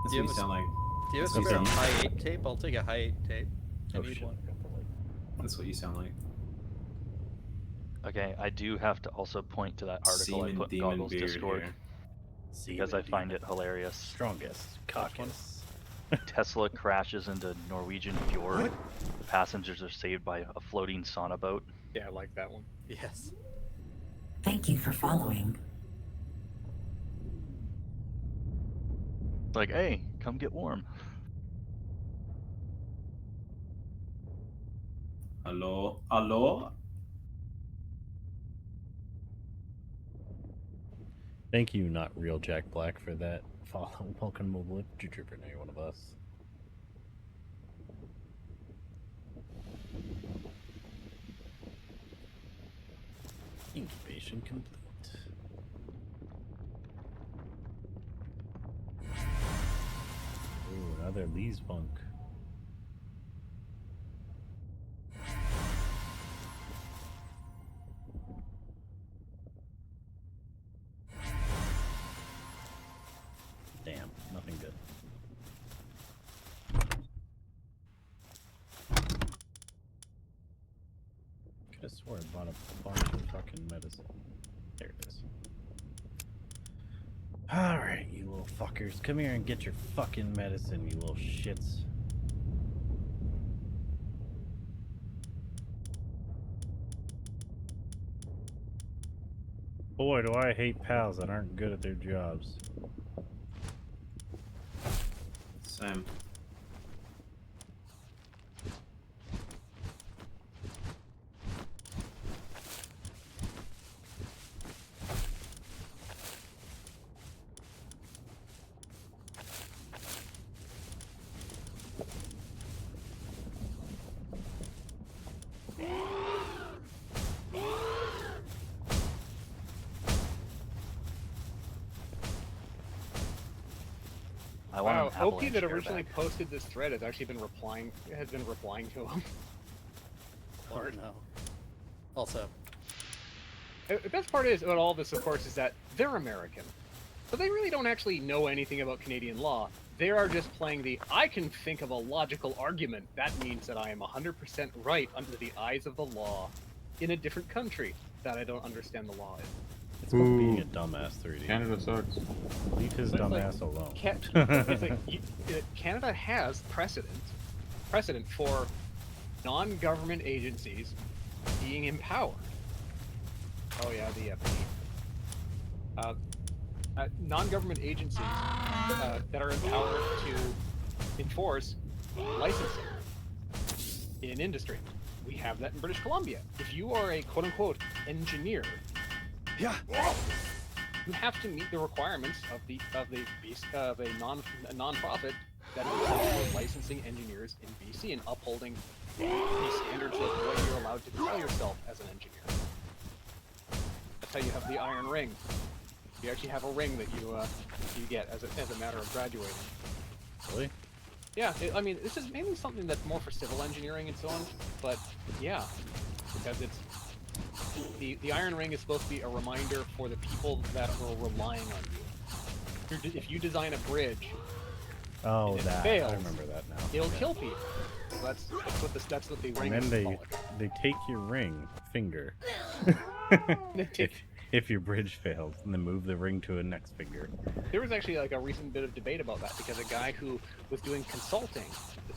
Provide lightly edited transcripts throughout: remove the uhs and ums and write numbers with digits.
That's what you sound like. Do you have a That's spare what you sound high 8 tape? I'll take a high 8 tape. I Oh need shit. one. That's what you sound like. Okay, I do have to also point to that article I Seaman put in Demon Goggles Beard Discord here. because I find it hilarious. Strongest, cockest. Tesla crashes into Norwegian fjord. The passengers are saved by a floating sauna boat. Yeah, I like that one. Yes. Thank you for following. It's like, hey, come get warm. Hello? Hello? Thank you, not real Jack Black, for that follow. Welcome, Mobile Trooper. Now you're one of us. Incubation complete. Ooh, another Lee's bunk. Damn, nothing good. Could have swore I bought a bunch of fucking medicine. There it is. Alright, you little fuckers. Come here and get your fucking medicine, you little shits. Boy, do I hate pals that aren't good at their jobs. Same. I want Wow, an Oki avalanche that originally airbag. posted this thread has actually been replying to him. Oh, no. Also, The best part is about all this, of course, is that they're American. So they really don't actually know anything about Canadian law. They are just playing the, I can think of a logical argument. That means that I am 100% right under the eyes of the law in a different country that I don't understand the law in. It's called being a dumbass 3D. Canada sucks. Leave his But it's like, dumbass alone. It's like, Canada has precedent for non-government agencies being empowered. Oh yeah, the non-government agencies that are empowered to enforce licensing in industry. We have that in British Columbia. If you are a quote-unquote engineer, yeah, you have to meet the requirements of a non-profit that is licensing engineers in BC and upholding the standards of what you're allowed to call yourself as an engineer. That's how you have the iron ring. You actually have a ring that you get as a matter of graduating. Really? Yeah, I mean, this is mainly something that's more for civil engineering and so on, but yeah, because it's the iron ring is supposed to be a reminder for the people that are relying on you. If you design a bridge, Oh, and it that. fails, I remember that now. it'll Yeah. kill people. So that's what the ring And is then symbolic of. they take your ring finger. They take- if your bridge fails, and then move the ring to a next finger. There was actually like a recent bit of debate about that because a guy who was doing consulting,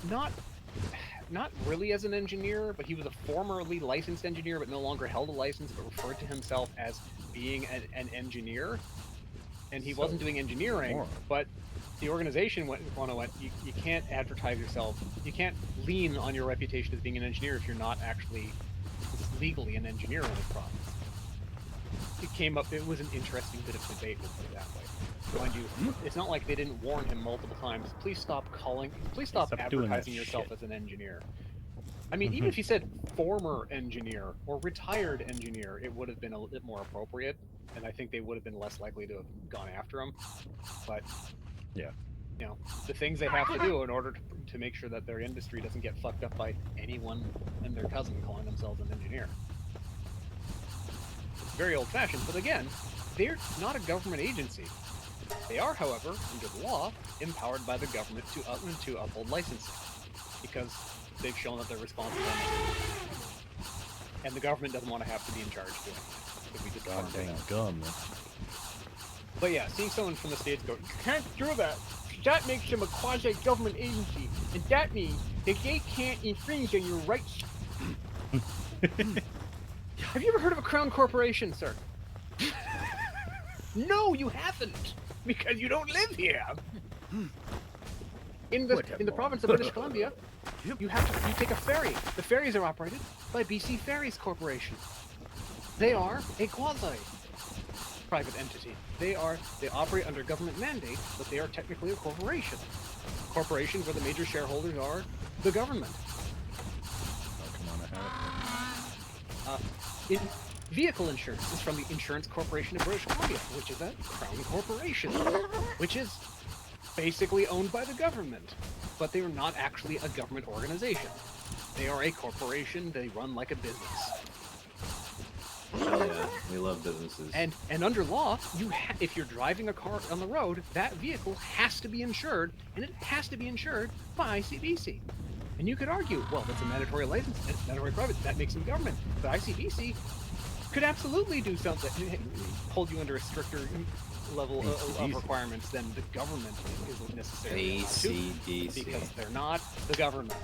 not really as an engineer, but he was a formerly licensed engineer but no longer held a license, but referred to himself as being an engineer. And he So, wasn't doing engineering, moron. but the organization went, you can't advertise yourself, you can't lean on your reputation as being an engineer if you're not actually legally an engineer in this province. It was an interesting bit of debate, let's put it that way. Mind you, it's not like they didn't warn him multiple times, please stop Stop doing that advertising yourself shit. as an engineer. I mean, even if you said former engineer or retired engineer, it would have been a little bit more appropriate, and I think they would have been less likely to have gone after him. But, Yeah. you know, the things they have to do in order to make sure that their industry doesn't get fucked up by anyone and their cousin calling themselves an engineer. It's very old-fashioned, but again, they're not a government agency. They are, however, under the law, empowered by the government to uphold licensing, because they've shown that they're responsible enough. And the government doesn't want to have to be in charge doing it. So we just aren't doing Goddamn it. gum. But yeah, seeing someone from the States go, you can't do that. That makes them a quasi-government agency, and that means that they can't infringe on your rights. Have you ever heard of a crown corporation, sir? No, you haven't, because you don't live here. In the province of British Columbia, you take a ferry. The ferries are operated by BC Ferries Corporation. They are a quasi-private entity. They operate under government mandate, but they are technically a corporation. Corporations where the major shareholders are the government. Oh, come on, I have In vehicle insurance is from the Insurance Corporation of British Columbia, which is a crown corporation, which is basically owned by the government, but they are not actually a government organization. They are a corporation. They run like a business. Hell yeah, we love businesses. And under law, if you're driving a car on the road, that vehicle has to be insured, and it has to be insured by ICBC. And you could argue, well, that's a mandatory license, and it's mandatory private, that makes them government. But ICBC could absolutely do something, hold you under a stricter level of requirements than the government isn't necessarily allowed to, ACDC. because they're not the government.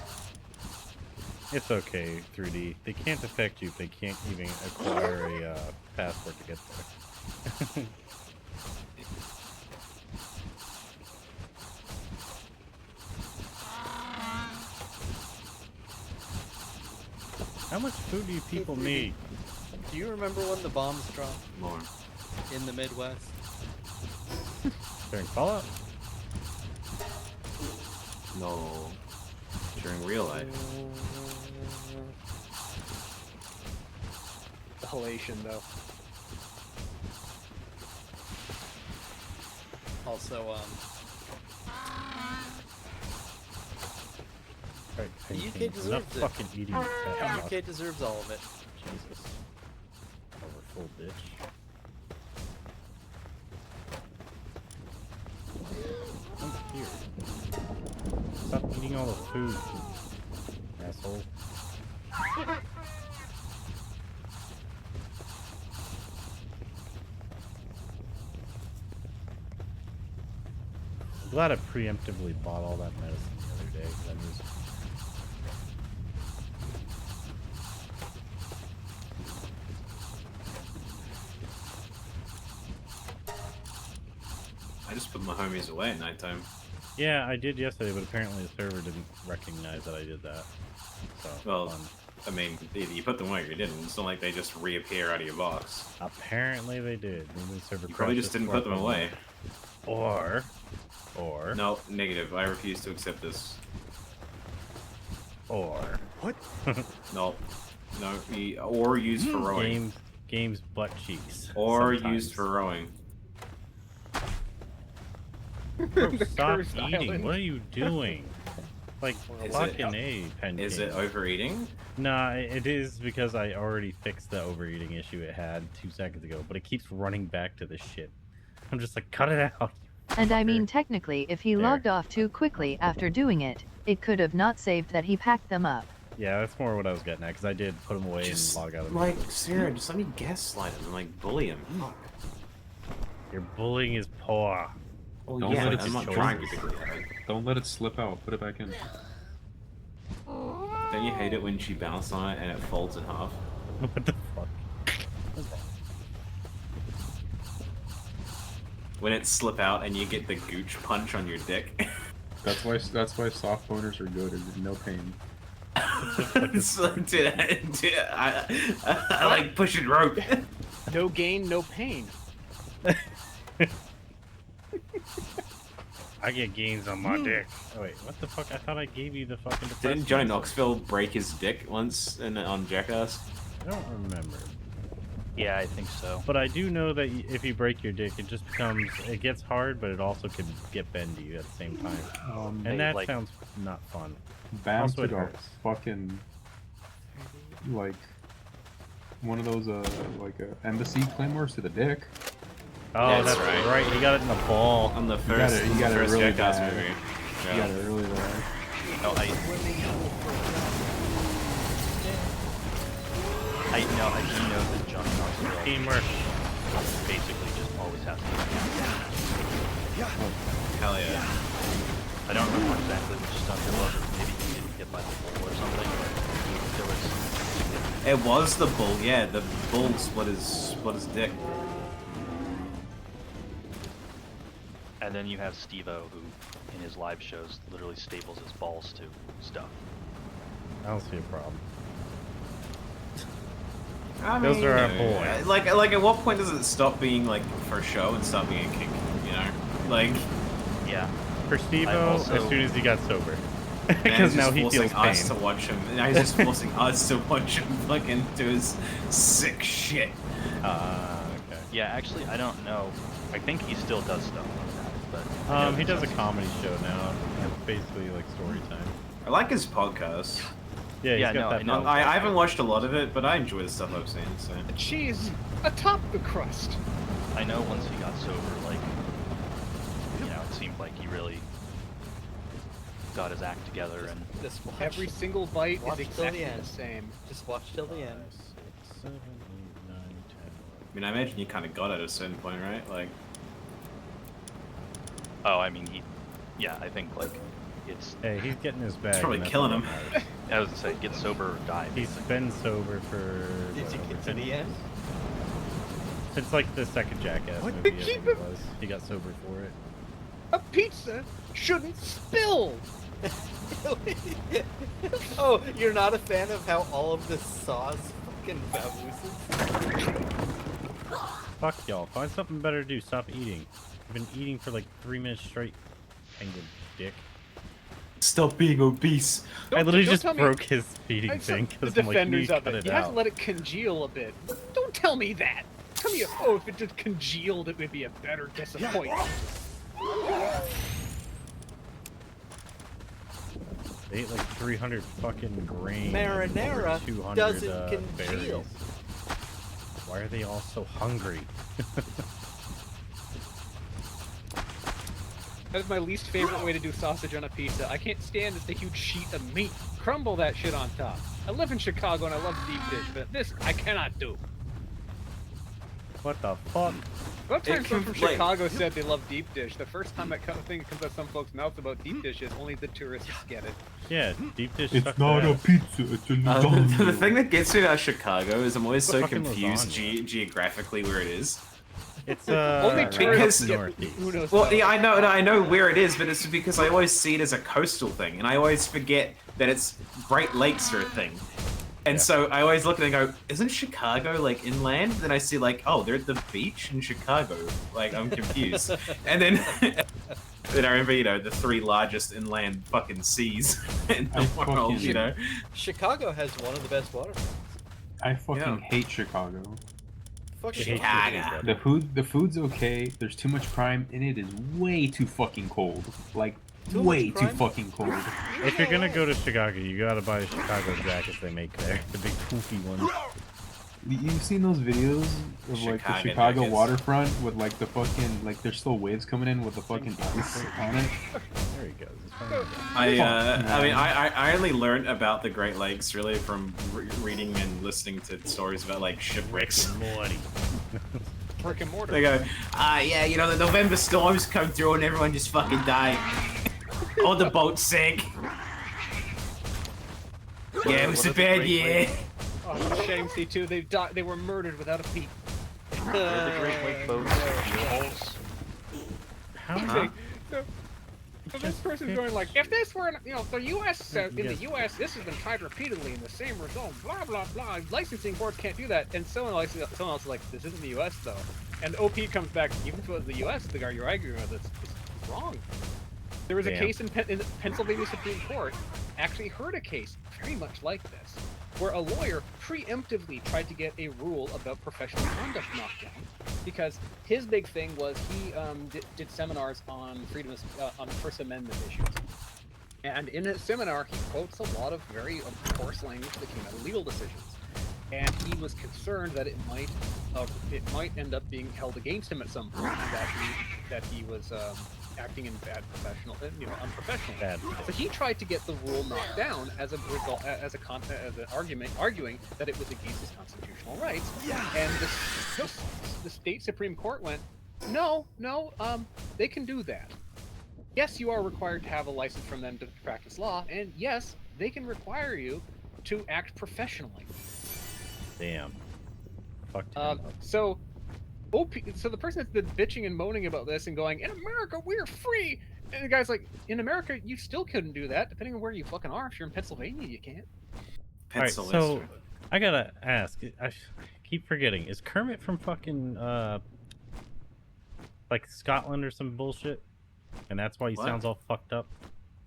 It's okay, 3D. They can't affect you if they can't even acquire a passport to get there. How much food do you people need? Do you remember when the bombs dropped More. in the Midwest? During Fallout? No. During real life. The halation, though. Also, Right, The UK painting. deserves Enough it. fucking eating the that UK deserves all of it. Jesus. Over full bitch. Oh, here. Stop eating all the food, asshole. I'm glad I preemptively bought all that medicine the other day, 'cause I knew I just put my homies away at nighttime. Yeah, I did yesterday, but apparently the server didn't recognize that I did that. So, Well, fun. I mean, either you put them away or you didn't. It's not like they just reappear out of your box. Apparently they did. Maybe the server You probably crashed just this didn't put them work away. Or... No, negative. I refuse to accept this. Or... No. No, or used for rowing. Games butt cheeks. Or sometimes. used for rowing. Bro, The stop cursed eating. island. What are you doing? Like, Is fucking it- A, Pen Is King. it overeating? Nah, it is because I already fixed the overeating issue it had 2 seconds ago, but it keeps running back to this shit. I'm just like, cut it out. And I mean, fucker. technically, if he There. logged off too quickly after doing it, it could have not saved that he packed them up. Yeah, that's more what I was getting at, because I did put him away Just, and log out of like, Sarah, just let me gaslight him and, like, bully him. Fuck. Your bullying is poor. Well, Don't yeah, let it I'm not choices. trying to bully him. Don't let it slip out. Put it back in. Don't you hate it when she bounced on it and it folds in half? What the fuck? When it slip out and you get the gooch punch on your dick. That's why soft boners are good. There's no pain. So, dude, I like pushing rope. No gain, no pain. I get gains on my dick. Oh wait, what the fuck? I thought I gave you the fucking Didn't depressing Johnny answer. Knoxville break his dick once on Jackass? I don't remember. Yeah, I think so. But I do know that if you break your dick, it just becomes, it gets hard, but it also can get bendy at the same time. Hey, And that like- sounds not fun. Bam Also, it took a hurts. fucking like one of those like embassy claymores to the dick. Oh, That's that's right. right. He got it in the ball. On the You first, got it first really Jackass bad. movie. You Yeah. got it really bad. No, I do know that John Knoxville Teamwork. basically just always has to be. Hell yeah. I don't remember exactly which stunt it was, or maybe he didn't get by the bull or something. There was It was the bull, yeah, the bull split his dick. And then you have Steve-O, who in his live shows literally staples his balls to stuff. I don't see a problem. I Those mean, are our boys. Like at what point does it stop being like for a show and start being a kink, you know? Like, Yeah. For Steve-O, also- as soon as he got sober. now Because he's now just he forcing feels us to pain. watch him. Now he's just forcing us to watch him fucking do his sick shit. Okay. Yeah, actually, I don't know. I think he still does stuff like that, but I know He does a that's- comedy show now. It's basically like story time. I like his podcast. Yeah, he's Yeah, got no, that I know. podcast. I haven't watched a lot of it, but I enjoy the stuff I've seen. So The cheese atop the crust. I know once he got sober, like, you know, it seemed like he really got his act together, and Just watch. Every single bite Watch is till the exactly end. the same. Just watch till the end. 5, 6, 7, 8, 9, 10. I mean, I imagine you kind of got it at a certain point, right? Like, oh, I mean, yeah, I think like it's. Hey, he's getting his bag. it's probably and that's killing all him. that matters. I was gonna say, get sober or die. He's been sober for. Did what, you over get to 10 the years? end? Since like the second Jackass What? movie, I Keep think it- it was. He got sober for it. A pizza shouldn't spill. Oh, you're not a fan of how all of this sauce fucking vamooses? Fuck y'all. Find something better to do. Stop eating. I've been eating for like 3 minutes straight. Penguin dick. stop being obese. I literally don't just tell me- broke his feeding I saw thing the because I'm like, you need defenders to of cut it. it You have out. to let it congeal a bit. Don't tell me that. Tell me, oh, if it just congealed, it would be a better disappointment. They ate like 300 fucking grain. Marinara and over 200, doesn't congeal. berries. Why are they all so hungry? That is my least favorite way to do sausage on a pizza. I can't stand just a huge sheet of meat. Crumble that shit on top. I live in Chicago and I love deep dish, but this I cannot do. What the fuck? What time someone from like- Chicago said they love deep dish? The first time that thing comes out of some folks' mouths about deep dishes, only the tourists get it. Yeah, deep dish It's sucks not a ass. pizza, it's a The lasagna. thing that gets me about Chicago is I'm always It's a so fucking confused lasagna. geographically where it is. It's Only right tourists up get northeast. Uno's Well, out. yeah, I know where it is, but it's because I always see it as a coastal thing, and I always forget that it's Great Lakes are a thing. And Yeah. so I always look at it and go, isn't Chicago like inland? Then I see like, oh, they're at the beach in Chicago. Like, I'm confused. And then then I remember, you know, the 3 largest inland fucking seas in the I world, fucking- you know? Chicago has one of the best waterfronts. I fucking Yeah. hate Chicago. Fuck I hate Chicago. Chicago. The food's okay. There's too much crime, and it is way too fucking cold. Like Too way much too crime? fucking cold. If you're gonna go to Chicago, you gotta buy the Chicago jackets they make there. The big poofy ones. You've seen those videos of like the Chicago Chicago jackets. waterfront with like the fucking like there's still waves coming in with the fucking ice on it. There he goes. It's fine. I mean, I only learned about the Great Lakes really from reading and listening to stories about like shipwrecks. Morty. Brick and mortar. They go, yeah, you know, the November storms come through and everyone just fucking died. All the boats sank. Yeah, it was a bad year. Oh, it's a shame, C2. They died. They were murdered without a peep. The Great Lake boats, holes. How? Huh? So this person's going like, if this were, you know, the U.S. In the Yes. U.S., this has been tried repeatedly in the same result. Blah blah blah. Licensing boards can't do that. And someone else is like, this isn't the U.S. though. And OP comes back, even if it was the U.S., the guy you're arguing with, it's wrong. There was a Damn. case in the Pennsylvania Supreme Court actually heard a case very much like this, where a lawyer preemptively tried to get a rule about professional conduct knocked down, because his big thing was he did seminars on freedom of, on First Amendment issues. And in his seminar, he quotes a lot of very coarse language that came out of legal decisions. and he was concerned that it might end up being held against him at some point that he was acting in bad professional, unprofessional. Bad. So he tried to get the rule knocked down as a result, as an argument, arguing that it was against his constitutional rights. Yeah. And the state Supreme Court went, no, they can do that. Yes, you are required to have a license from them to practice law, and yes, they can require you to act professionally. Damn. Fuck. So the person that's been bitching and moaning about this and going, in America, we're free! And the guy's like, in America, you still couldn't do that, depending on where you fucking are. If you're in Pennsylvania, you can't. Alright, so I gotta ask, I keep forgetting, is Kermit from fucking, like Scotland or some bullshit? And that's why he sounds all fucked up?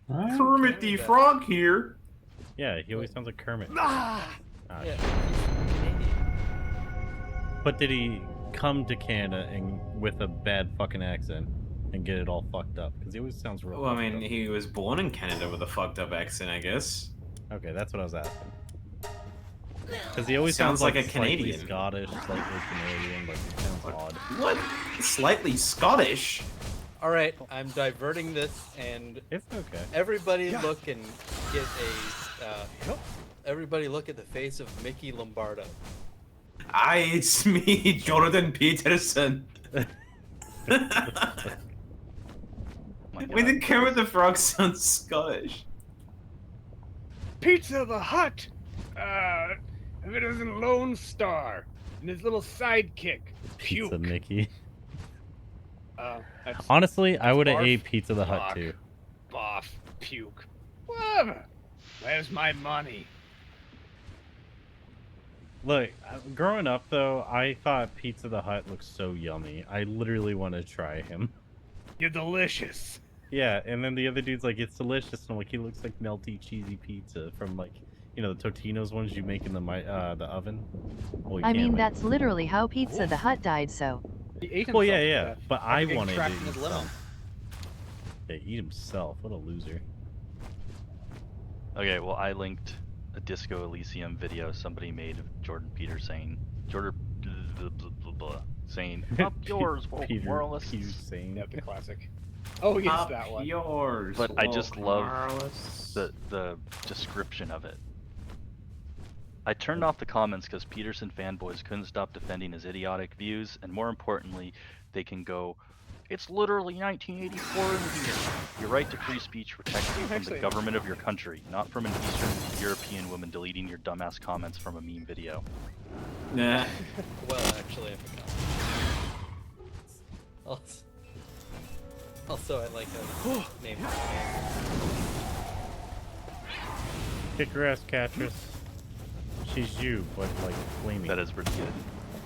Kermit the Frog here. Yeah, he always sounds like Kermit. Yeah. But did he come to Canada and with a bad fucking accent and get it all fucked up? Because he always sounds real. Well, I fucked mean, up. he was born in Canada with a fucked up accent, I guess. Okay, that's what I was asking. Because he always Sounds like a slightly Canadian. Scottish, slightly Canadian, but it sounds odd. What? Slightly Scottish? All right, I'm diverting this, and It's okay. everybody look and get a. Everybody look at the face of Mickey Lombardo. Aye, it's me, Jordan Peterson. My God. When did Kermit the Frog sound Scottish? Pizza the Hut! If it isn't Lone Star and his little sidekick, Pizza Mickey. That's Honestly, I would have Barf. ate Pizza the Hut Fuck. too. Boff, puke. Whatever. Where's my money? Look, growing up though, I thought Pizza the Hut looked so yummy. I literally want to try him. You're delicious. Yeah, and then the other dude's like, it's delicious, and I'm like, he looks like melty, cheesy pizza from like, the Totino's ones you make in the oven. Well, you I can't mean, make- that's literally how Pizza the Hut died, so. He ate himself Well, yeah, to yeah, death. but I Fucking wanted to eat extracting his liver. himself. Yeah, eat himself. What a loser. Okay, well, I linked a Disco Elysium video somebody made of Jordan Peterson saying, "Up yours, Peter moralists." saying. Yep, the classic. Oh, yes, Up that one. yours. But I just love Morales. the description of it. I turned off the comments because Peterson fanboys couldn't stop defending his idiotic views, and more importantly, they can go, "It's literally 1984 in here. Your right to free speech protects you from the Actually- government of your country, not from an Eastern European woman deleting your dumbass comments from a meme video." Nah. Well, actually, I forgot. Also, I like how name. Kick her ass, Catrice. She's you, but like flaming. That is pretty good.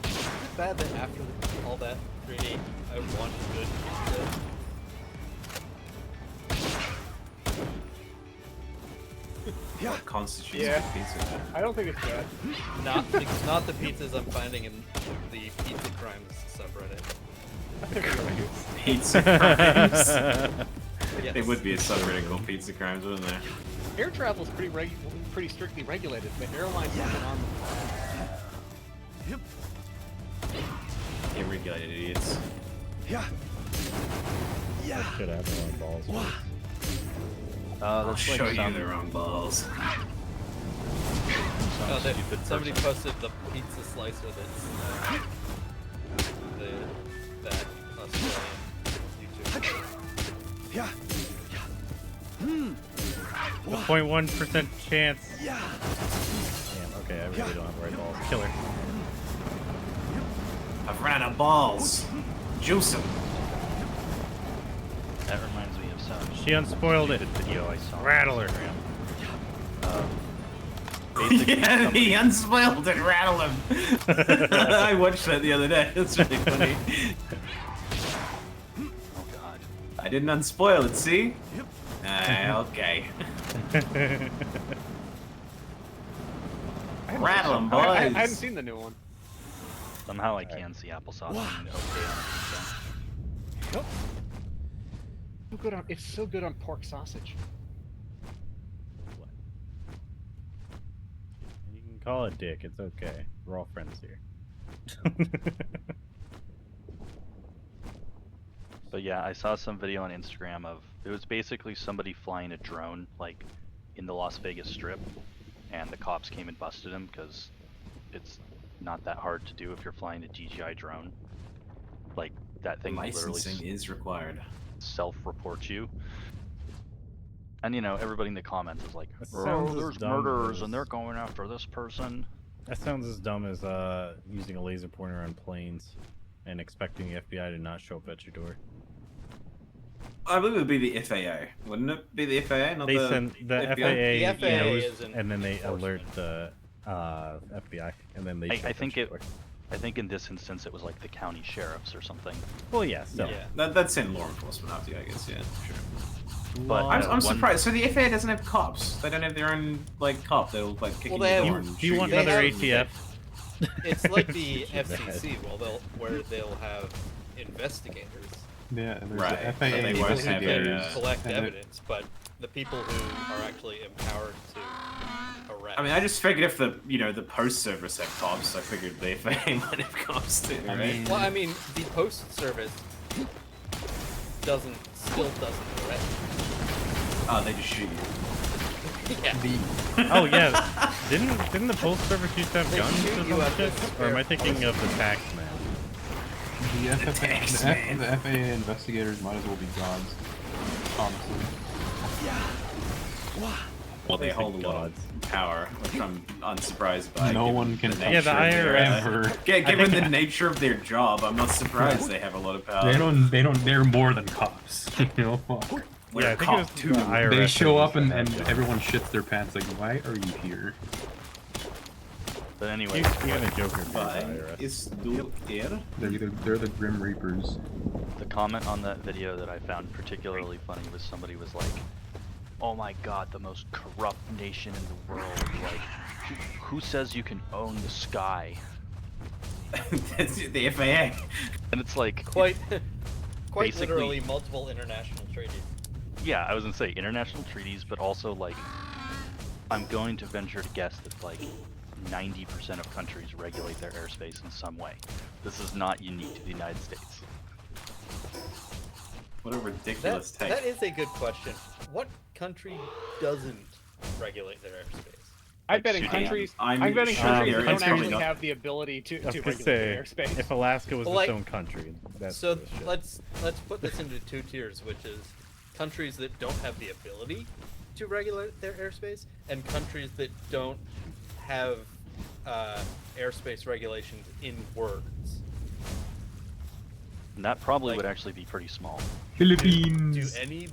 Is it bad that after all that training, I want good pizza? What constitutes Yeah. a pizza? I don't think it's bad. Not the pizzas I'm finding in the Pizza Crimes subreddit. Pizza crimes. Yes. It would be a subreddit called Pizza Crimes, wouldn't there? Air travel is pretty strictly regulated, but airlines have been on Irregulated idiots. That shit happened on balls. I'll That's like show you some, their own balls. some Oh, stupid somebody person. posted the pizza slicer that's that Australian YouTuber. 0.1% chance. Damn, okay, I really don't have the right balls. Kill her. I've ran out of balls. Juice 'em. That reminds me of some She unspoiled it. stupid video I saw. on Rattle her. Instagram. Basically, Yeah, somebody- he unspoiled and rattled him. I watched that the other day. That's really funny. Oh god. I didn't unspoil it, see? Okay. Rattle 'em, I haven't boys. seen the new one. Somehow I can see applesauce being okay on a pizza. So good on, it's so good on pork sausage. You can can call it dick. It's okay. We're all friends here. But yeah, I saw some video on Instagram of it was basically somebody flying a drone like in the Las Vegas Strip, and the cops came and busted him because it's not that hard to do if you're flying a DJI drone. Like that thing literally Licensing is required. self-reports you. And you know, everybody in the comments is like, That "Oh, sounds as there's dumb murderers as- and they're going after this person." That sounds as dumb as using a laser pointer on planes and expecting the FBI to not show up at your door. I believe it would be the FAA. Wouldn't it be the FAA? Not They the send the FBI? FAA, The FAA knows, isn't and then they alert enforcement. the FBI, and then they. I show up think at your it- door. I think in this instance it was like the county sheriffs or something. Well, yeah. So. Yeah. That's in law enforcement after, I guess. Yeah, sure. But Law- I'm one- surprised. So the FAA doesn't have cops. They don't have their own like cop that'll like kick Well, in they your have- door and Do you shoot want They another have- ATF? It's like the Too bad. FCC, where they'll have investigators. Yeah, and there's Right, the but FAA they won't have investigators. a, Collect and evidence, but the people who are actually empowered to arrest. I mean, I just figured if the the post service had cops, I figured the FAA might have cops too, I right? mean- well, I mean, the post service doesn't arrest. Oh, they just shoot you. Yeah. Oh yeah, didn't the post service used to have They guns shoot or you some at the shit? Or am I thinking of the tax man? The tax FAA, man. the FAA investigators might as well be gods. Honestly. Well, they These are hold a lot gods. of power, which I'm unsurprised by. No given one can the touch Yeah, the nature of their, IRS. given the nature of their job, I'm not surprised they have a lot of power. They're more than cops. You know, fuck. We're Yeah, I a think it was cop the too. IRS. They show that up and, used to and have guns. everyone shits their pants like, why are you here? But anyway, Even a Joker fears the Why IRS. is du here? They're the Grim Reapers. the comment on that video that I found particularly funny was somebody was like, "Oh my god, the most corrupt nation in the world. Like, who says you can own the sky?" That's the FAA. And it's like, Quite Basically- literally multiple international treaties. yeah, I was gonna say international treaties, but also like, I'm going to venture to guess that like 90% of countries regulate their airspace in some way. This is not unique to the United States. What a ridiculous take. That is a good question. What country doesn't regulate their airspace? I bet in Sudan. countries. I'm I'm betting sure countries they're that don't countries actually not- have the ability to I was regulate gonna their say, airspace. if Alaska was Well, its like- own country, that's So the shit. let's put this into two tiers, which is countries that don't have the ability to regulate their airspace, and countries that don't have airspace regulations in words. And that probably Like- would actually be pretty small. Philippines. Do any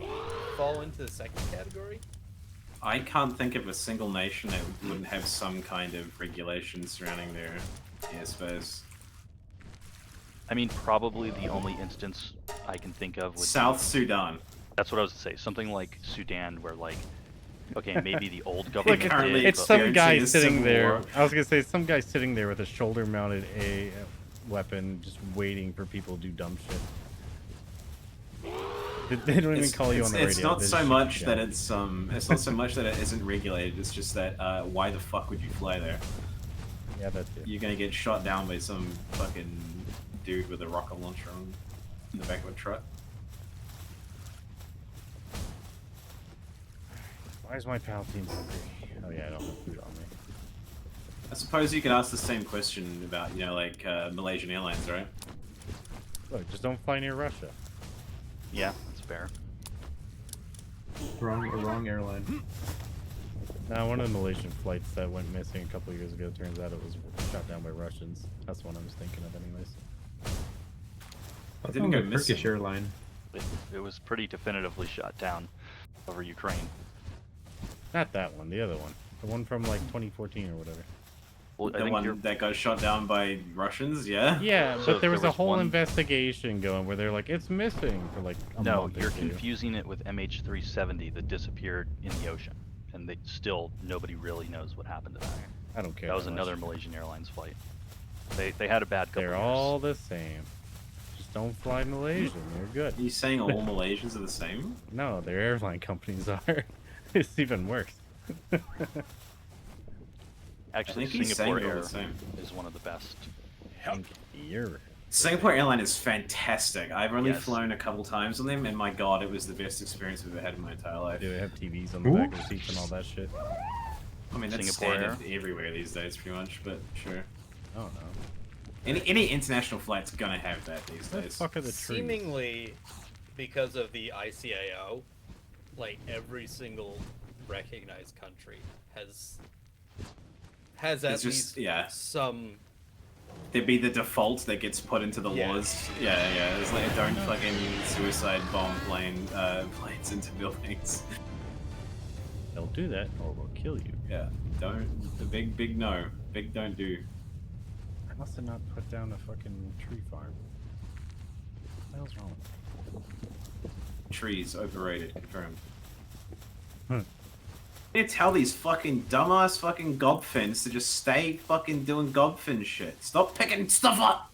fall into the second category? I can't think of a single nation that wouldn't have some kind of regulation surrounding their airspace. I mean, probably the only instance I can think of would South Sudan. That's what I was to say. Something like Sudan, where like, okay, maybe the old Look, government currently did, it's but some experiencing guy a sitting civil there. war. I was gonna say some guy sitting there with a shoulder-mounted weapon, just waiting for people to do dumb shit. They don't even call you on the radio. It's not they so just much shoot you that down. it's not so much that it isn't regulated. It's just that why the fuck would you fly there? Yeah, that's it. You're gonna get shot down by some fucking dude with a rocket launcher in the back of a truck. Why is my Palpatine hungry? Oh yeah, I don't have food on me. I suppose you could ask the same question about like Malaysian Airlines, right? Look, just don't fly near Russia. yeah, that's fair. Wrong airline. Now, one of the Malaysian flights that went missing a couple years ago, turns out it was shot down by Russians. That's the one I was thinking of, anyways. That didn't was go a Turkish missing. airline. It was pretty definitively shot down over Ukraine. Not that one, the other one. The one from like 2014 or whatever. Well, I The think you're, one that got shot down by Russians, yeah? Yeah, So but if there was there a was whole one- investigation going where they're like, it's missing for like a no, month or you're two. confusing it with MH370 that disappeared in the ocean, and nobody really knows what happened to that. I don't care. That was that much. another Malaysian Airlines flight. They had a bad couple They're years. all the same. Just don't fly Malaysian. You're good. Are you saying all Malaysians are the same? No, their airline companies are. It's even worse. Actually, think he's Singapore saying all Air the same. is one of the best. Think you're Singapore Airline is fantastic. I've only Yes. flown a couple times on them, and my god, it was the best experience I've ever had in my entire life. Do they have TVs on the Ooh. back of the seats and all that shit? I mean, that's Singapore standard everywhere these days, pretty much, but sure. I don't know. Any international flight's gonna have that these What the days. fuck are the trees? Seemingly, because of the ICAO, like every single recognized country has at It's just- least yeah. some. There'd be the default that gets put into the Yeah. laws. Yeah. It's like, don't fucking suicide bomb planes into buildings. Don't do that, or we'll kill you. Yeah, don't. The big no. Big don't do. I must have not put down a fucking tree farm. What the hell's wrong? Trees, overrated, confirmed. Hmm. You tell these fucking dumbass fucking gobfins to just stay fucking doing gobfin shit. Stop picking stuff up!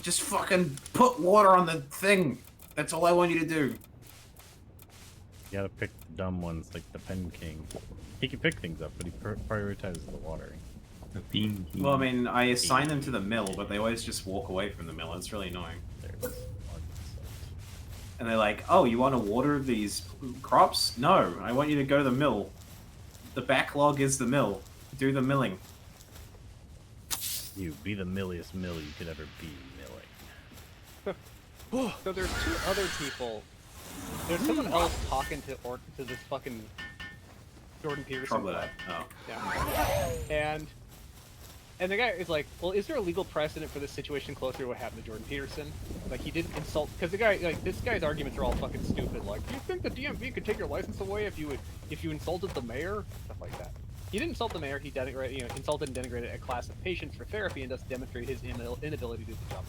Just fucking put water on the thing. That's all I want you to do. You gotta pick the dumb ones, like the Pen King. He can pick things up, but he prioritizes the watering. The bean king. Well, I mean, I assign them to the mill, but they always just walk away from the mill. It's really annoying. There it is. And they're like, oh, you want to water these crops? No, I want you to go to the mill. The backlog is the mill. Do the milling. You be the milliest mill you could ever be milling. So there's two other people. There's someone else talking to this fucking Jordan Peterson. Probably that. Oh. Yeah. And the guy is like, well, is there a legal precedent for this situation closer to what happened to Jordan Peterson? Like, he didn't insult, because the guy, like, this guy's arguments are all fucking stupid. Like, do you think the DMV could take your license away if you insulted the mayor? Stuff like that. He didn't insult the mayor. He insulted and denigrated a class of patients for therapy and thus demonstrated his inability to do the job.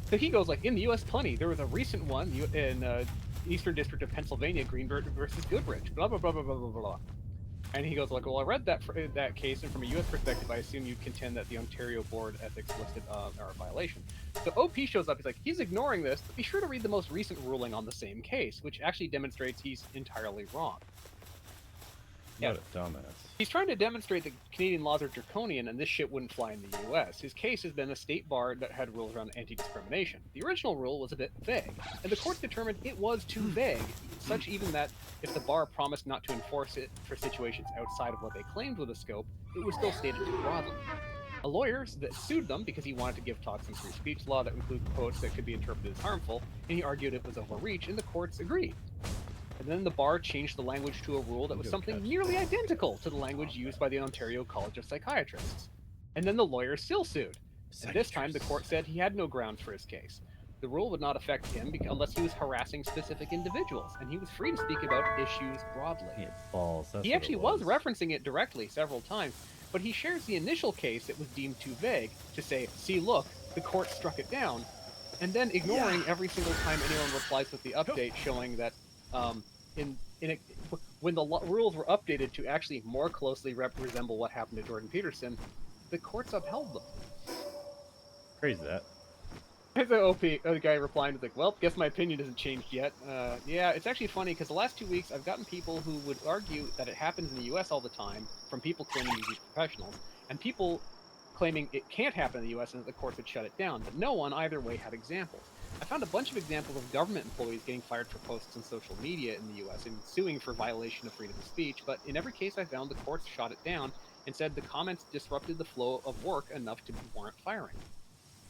So he goes like, in the U.S. plenty. There was a recent one in Eastern District of Pennsylvania, Greenberg versus Goodrich. Blah blah blah blah blah blah blah. And he goes like, well, I read that case, and from a U.S. perspective, I assume you contend that the Ontario Board ethics listed are a violation. So OP shows up. He's like, he's ignoring this, but be sure to read the most recent ruling on the same case, which actually demonstrates he's entirely wrong. What a dumbass. He's trying to demonstrate that Canadian laws are draconian and this shit wouldn't fly in the U.S. His case has been a state bar that had rules around anti-discrimination. The original rule was a bit vague, and the courts determined it was too vague, such even that if the bar promised not to enforce it for situations outside of what they claimed was the scope, it was still stated too broadly. A lawyer that sued them because he wanted to give talks on free speech law that include quotes that could be interpreted as harmful, and he argued it was overreach, and the courts agreed. And then the bar changed the language to a rule that was something nearly identical to the language used by the Ontario College of Psychiatrists. And then the lawyer still sued. And this time the court said he had no grounds for his case. The rule would not affect him unless he was harassing specific individuals, and he was free to speak about issues broadly. He had balls. That's He what actually it was referencing it directly several times, but he shares the initial case that was deemed too vague to say, see, look, the court struck it down, and then ignoring every single time anyone replies with the update showing that when the rules were updated to actually more closely resemble what happened to Jordan Peterson, the courts upheld them. Crazy that. The guy replying was like, well, guess my opinion hasn't changed yet. Yeah, it's actually funny because the last 2 weeks I've gotten people who would argue that it happens in the US all the time, from people claiming to be professionals, and people claiming it can't happen in the US and that the courts would shut it down, but no one either way had examples. I found a bunch of examples of government employees getting fired for posts on social media in the US and suing for violation of freedom of speech, but in every case I found the courts shot it down and said the comments disrupted the flow of work enough to warrant firing.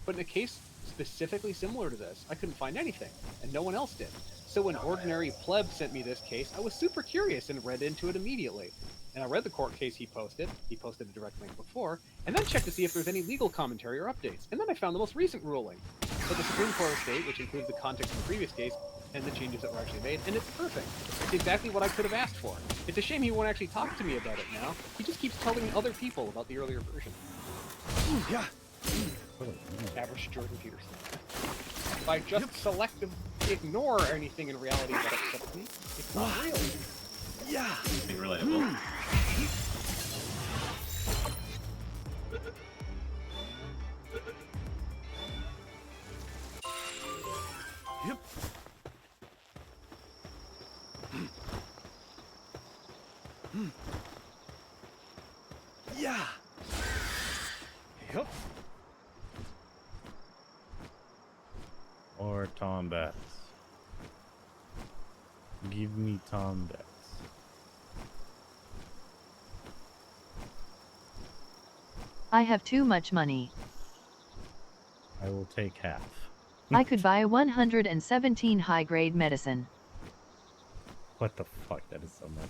But in a case specifically similar to this, I couldn't find anything, and no one else did. So when Ordinary Pleb sent me this case, I was super curious and read into it immediately. And I read the court case he posted a direct link before, and then checked to see if there's any legal commentary or updates. And then I found the most recent ruling. But the Supreme Court of State, which includes the context of the previous case, and the changes that were actually made, and it's perfect. It's exactly what I could have asked for. It's a shame he won't actually talk to me about it now. He just keeps telling other people about the earlier version. Yeah. Average Jordan Peterson. If I just selectively ignore anything in reality that upsets me, it's not real. Yeah. Be relatable. Yeah. Yep. Or Tom Betts. Give me Tom Betts. I have too much money. I will take half. I could buy 117 high-grade medicine. What the fuck? That is so much.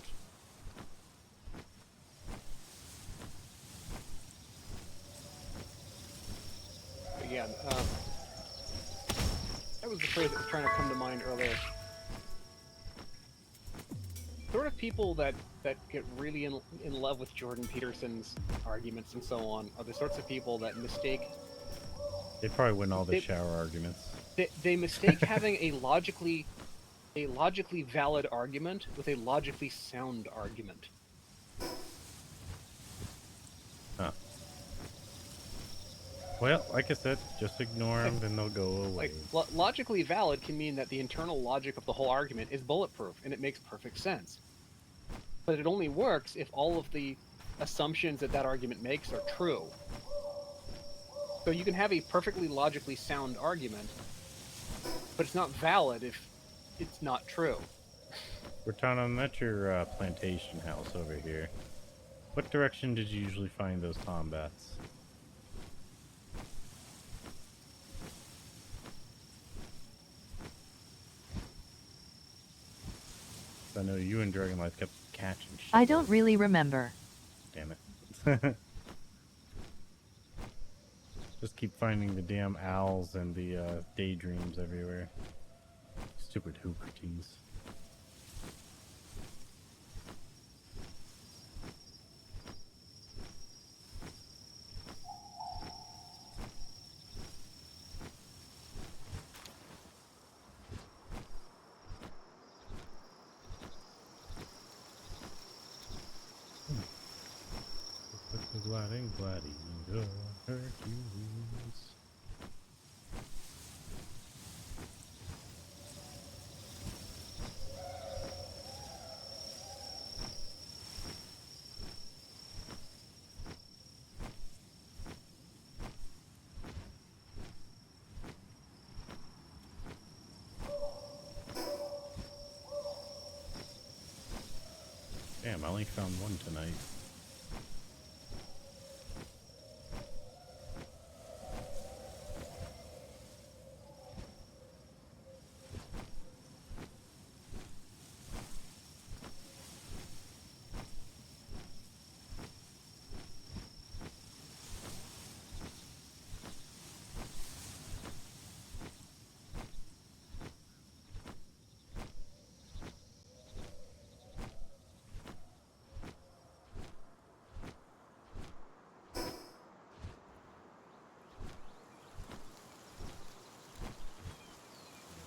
Again, that was the phrase that was trying to come to mind earlier. Sort of people that get really in love with Jordan Peterson's arguments and so on are the sorts of people that mistake. They probably win all the shower arguments. They mistake having a logically valid argument with a logically sound argument. Huh. Well, like I said, just ignore them, then they'll go away. Like, logically valid can mean that the internal logic of the whole argument is bulletproof, and it makes perfect sense. But it only works if all of the assumptions that argument makes are true. So you can have a perfectly logically sound argument, but it's not valid if it's not true. Cortana, I'm at your plantation house over here. What direction did you usually find those Tombats? I know you and Dragonlight kept catching shit. I don't really remember. Damn it. Just keep finding the damn owls and the daydreams everywhere. Stupid Hoopertines. Gliding, gliding, Hercules. Damn, I only found one tonight.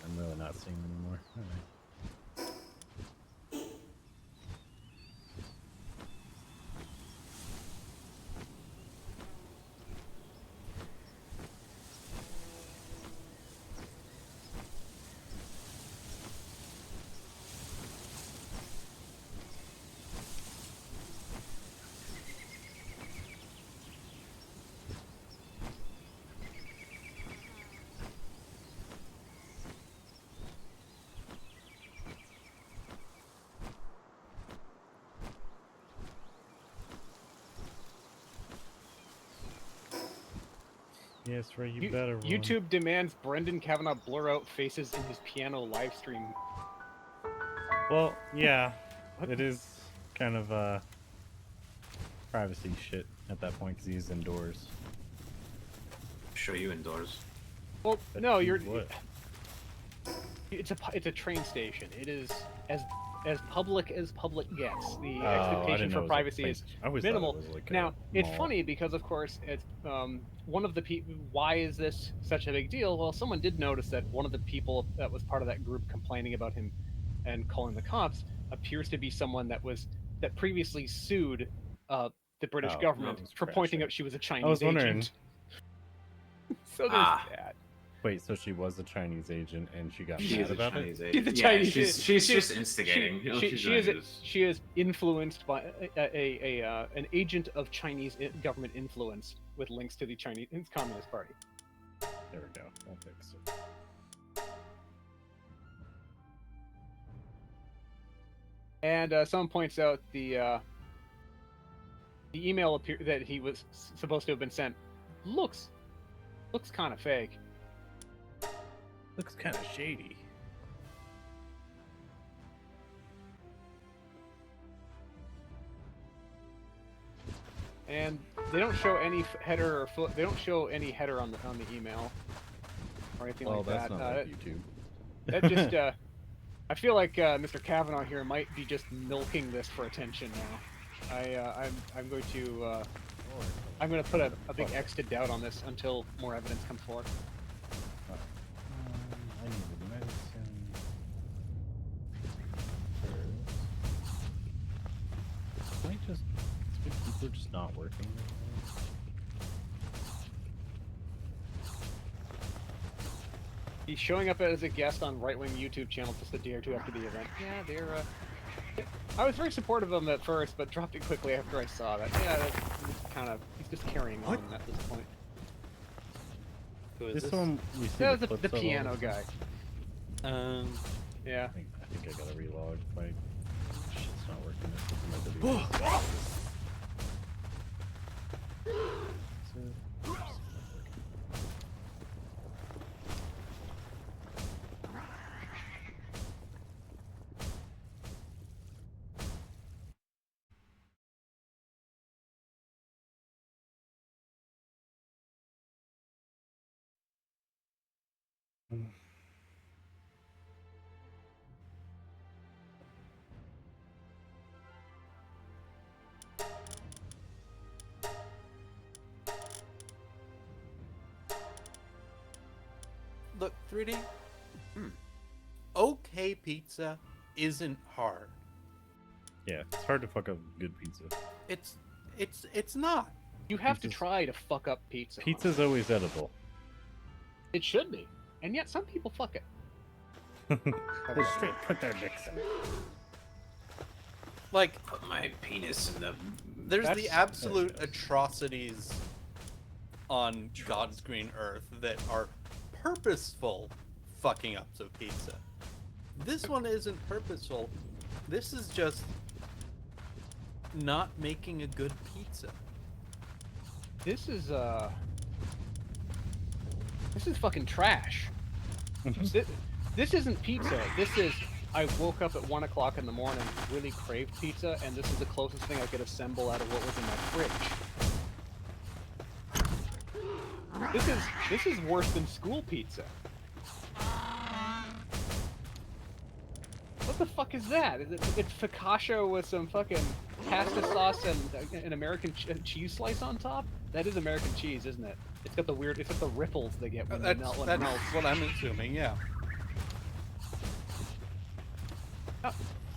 I'm really not seeing them anymore. All right. Yes, Ray, you better run. YouTube demands Brendan Kavanaugh blur out faces in his piano live stream. Well, yeah, it is kind of privacy shit at that point because he's indoors. Show you indoors. Well, no, you're. What? It's a train station. It is as public as public gets. The I expectation didn't know for it was privacy a is place. I always thought it minimal. was like a Now, it's mall. funny because, of course, it's one of the people. Why is this such a big deal? Well, someone did notice that one of the people that was part of that group complaining about him and calling the cops appears to be someone that previously sued the British Oh, government that was for trash, pointing right. out she was a Chinese I was wondering. agent. So there's that. Wait, so she was a Chinese agent and she got She mad is a about it? Chinese She's a agent. Yeah, Chinese she's just instigating. She is influenced by an agent of Chinese government influence with links to the Chinese Communist Party. There we go. I'll fix it. And someone points out the email that he was supposed to have been sent looks kind of fake. Looks kind of shady. And they don't show any header or foot. They don't show any header on the email or anything Well, like that's that. not like YouTube. That just I feel like Mr. Kavanaugh here might be just milking this for attention now. I'm going to put a big X to doubt on this until more evidence comes forward. I need the medicine. Might just people are just not working. He's showing up as a guest on right-wing YouTube channel just a day or two after the event. Yeah, they're. I was very supportive of him at first, but dropped it quickly after I saw that. Yeah, that's kind of. He's just carrying on at this point. Who is This this? one we see That was the clips of all piano the time. guy. Yeah. I think I gotta relog. My shit's not working. This is my video. Look, 3D. Okay, pizza isn't hard. Yeah, it's hard to fuck up good pizza. It's not. You have to Pizza's- try to fuck up pizza. Pizza's always edible. It should be, and yet some people fuck it. They straight put their dicks in. Like, Put my penis in the. there's the That's- absolute atrocities on God's green earth that are purposeful fucking ups of pizza. This one isn't purposeful. This is just not making a good pizza. This is fucking trash. This isn't pizza. This is. I woke up at 1 o'clock in the morning, really craved pizza, and this is the closest thing I could assemble out of what was in my fridge. This is worse than school pizza. What the fuck is that? It's focaccia with some fucking pasta sauce and an American cheese slice on top? That is American cheese, isn't it? It's got the weird. It's got the ripples they get when they melt. When it That's melts. what I'm assuming, yeah.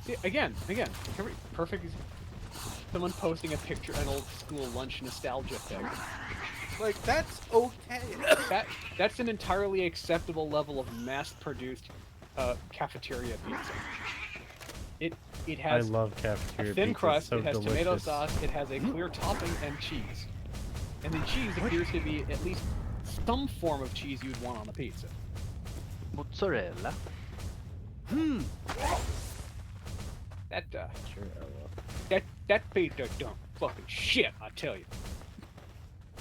See, again, perfect. Someone posting a picture, an old school lunch nostalgia thing. Like, that's okay. That's an entirely acceptable level of mass-produced cafeteria pizza. It I has love a cafeteria thin pizza. crust. So It has delicious. tomato sauce. It has a clear topping and cheese. And the cheese appears to be at least some form of cheese you'd want on a pizza. Mozzarella. That Sure, I will. that pizza dumb fucking shit, I tell you.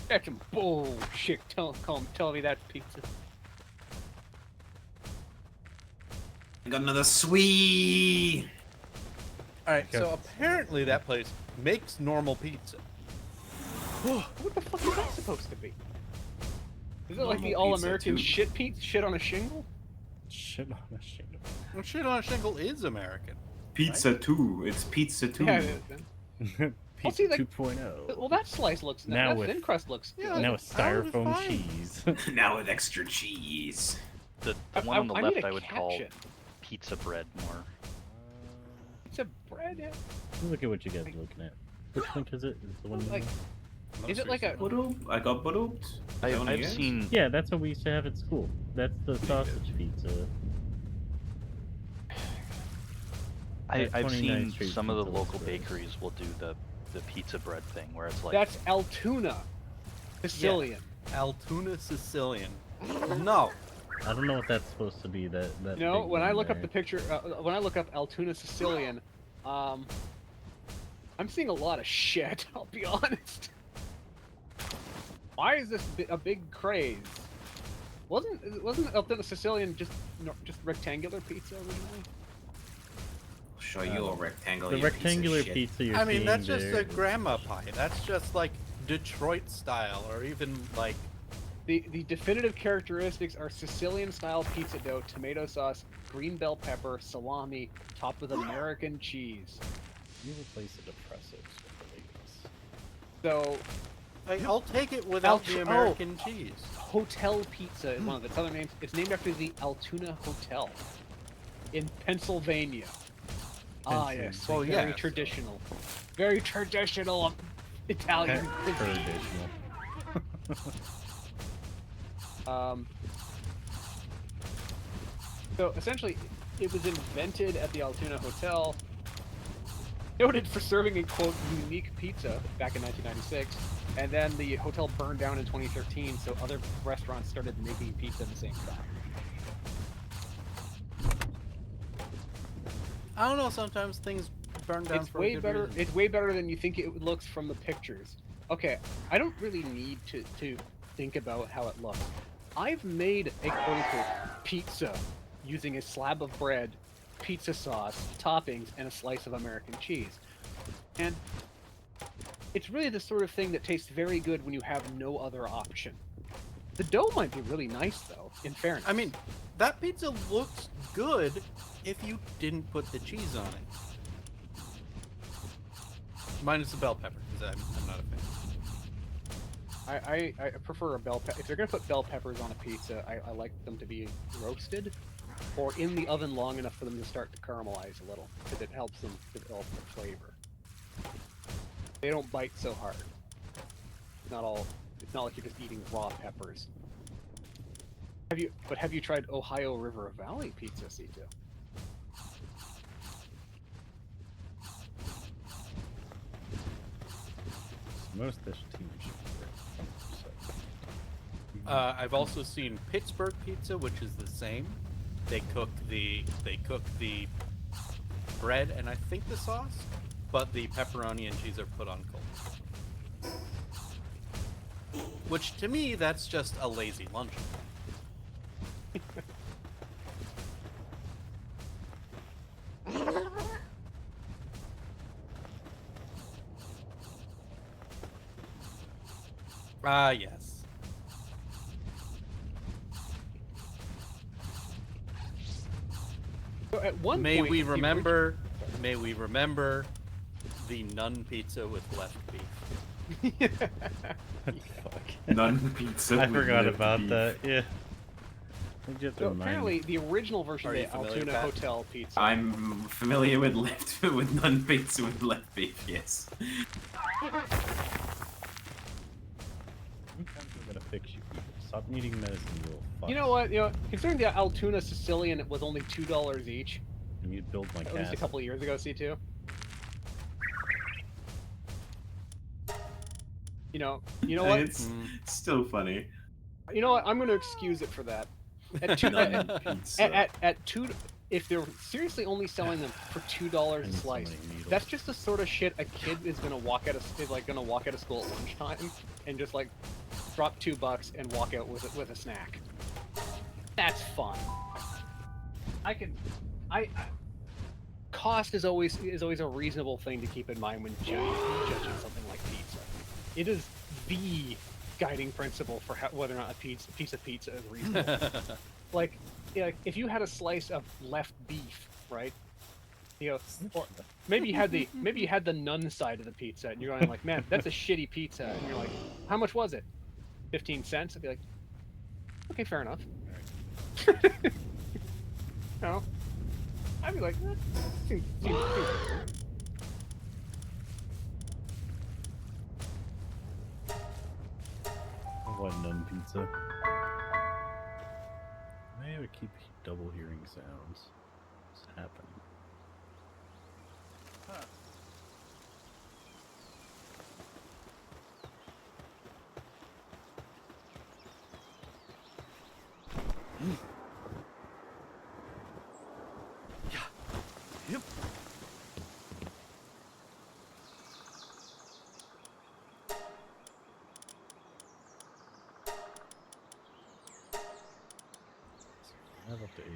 That's some bullshit. Tell me that's pizza. I got another sweet. Alright, so Okay. apparently that place makes normal pizza. What the fuck is that supposed to be? Is it like the Normal all-American pizza, too. shit pizza? Shit on a shingle? Shit on a shingle. Well, shit on a shingle is American. Pizza 2. It's pizza 2. Yeah, it is, then. Pizza see, like- 2.0. Well, that slice looks Now that with- thin crust looks good. Yeah, Now with that was styrofoam fine. cheese. Now with extra cheese. The one on the I left need a I would call caption. pizza bread more. It's a bread. Look at what you guys are looking at. Which link is it? Is it the one you Like- know? Is it like a? Boodled? I got boodled. I've seen. Yeah, that's what we used to have at school. That's the sausage pizza. I've 29th seen Street some of the pizza local was great. bakeries will do the pizza bread thing where it's like That's Altoona, Sicilian. Altoona Sicilian. No. I don't know what that's supposed to be. That No, big when I one look up there. the picture, when I look up Altoona Sicilian, I'm seeing a lot of shit. I'll be honest. Why is this a big craze? Wasn't Altoona Sicilian just rectangular pizza originally? I'll show you a rectangular. The rectangular piece of shit. pizza you're I mean, seeing that's just there a grandma pie. That's just like Detroit style, or even like. The definitive characteristics are Sicilian-style pizza dough, tomato sauce, green bell pepper, salami, topped with American cheese. You replace the depressives with So, I'll take it without the Alt- American cheese. Hotel Pizza is one of its other names. It's named after the Altoona Hotel in Pennsylvania. Ah, yes. Well, very yeah, so- traditional. Very traditional Italian cuisine. traditional. So essentially, it was invented at the Altoona Hotel, noted for serving a quote unique pizza back in 1996, and then the hotel burned down in 2013. So other restaurants started making pizza at the same time. I don't know. Sometimes things burn down It's for way a good better. reason. It's way better than you think it looks from the pictures. Okay, I don't really need to think about how it looks. I've made a quote-unquote pizza using a slab of bread, pizza sauce, toppings, and a slice of American cheese. And it's really the sort of thing that tastes very good when you have no other option. The dough might be really nice, though, in fairness. I mean, that pizza looks good if you didn't put the cheese on it. Minus the bell pepper, because I'm not a fan. I prefer a bell pepper. If they're gonna put bell peppers on a pizza, I like them to be roasted or in the oven long enough for them to start to caramelize a little, because it helps them develop the flavor. They don't bite so hard. It's not like you're just eating raw peppers. Have you tried Ohio River Valley pizza, C2? Most dish teams. I've also seen Pittsburgh pizza, which is the same. They cook the bread and I think the sauce, but the pepperoni and cheese are put on cold. Which to me, that's just a lazy lunch. Ah, yes. So at one May point, we the remember the nun pizza with left beef. Fuck. None pizza. I with forgot left about beef. that. Yeah. You have to So remind apparently, me. the original version Are of you the familiar Altoona with that? Hotel pizza. I'm familiar with none pizza with left beef. Yes. Sometimes we're gonna fix you people. Stop needing medicine, you little fuck. You know what? Considering the Altoona Sicilian was only $2 each, And you build my at least a castle. couple of years ago, C2. You know what? It's still funny. You know what? I'm going to excuse it for that. At two, None pizza. at two, if they're seriously only selling them for $2 I a need so slice, many needles. that's just the sort of shit a kid is gonna walk out of school at lunchtime and just like drop $2 and walk out with a snack. That's fun. Cost is always a reasonable thing to keep in mind when judging something like pizza. It is the guiding principle for whether or not a piece of pizza is reasonable. Like, if you had a slice of left beef, right? Or maybe you had the nun side of the pizza, and you're going like, man, that's a shitty pizza, and you're like, how much was it? 15 cents? I'd be like, okay, fair enough. No, I'd be like, seems fair. pizza. Why do I keep double hearing sounds? What's happening? I have up to 80.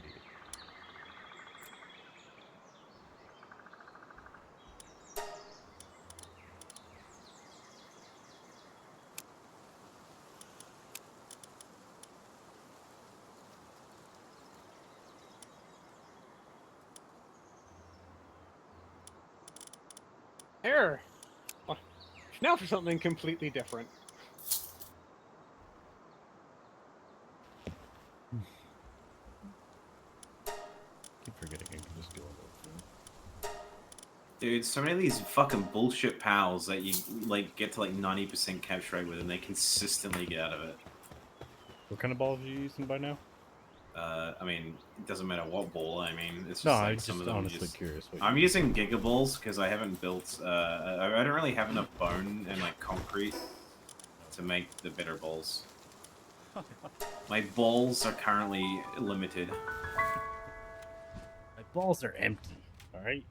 Error. Well, now for something completely different. Keep forgetting I can just go over. Dude, so many of these fucking bullshit pals that you like get to like 90% capture rate with, and they consistently get out of it. What kind of balls are you using by now? I mean, it doesn't matter what ball. I mean, it's just No, like I'm some just of them. honestly Just... curious. What I'm you using gigaballs because I haven't built. I don't really have enough bone and like concrete to make the better balls. My balls are currently limited. My balls are empty. All right.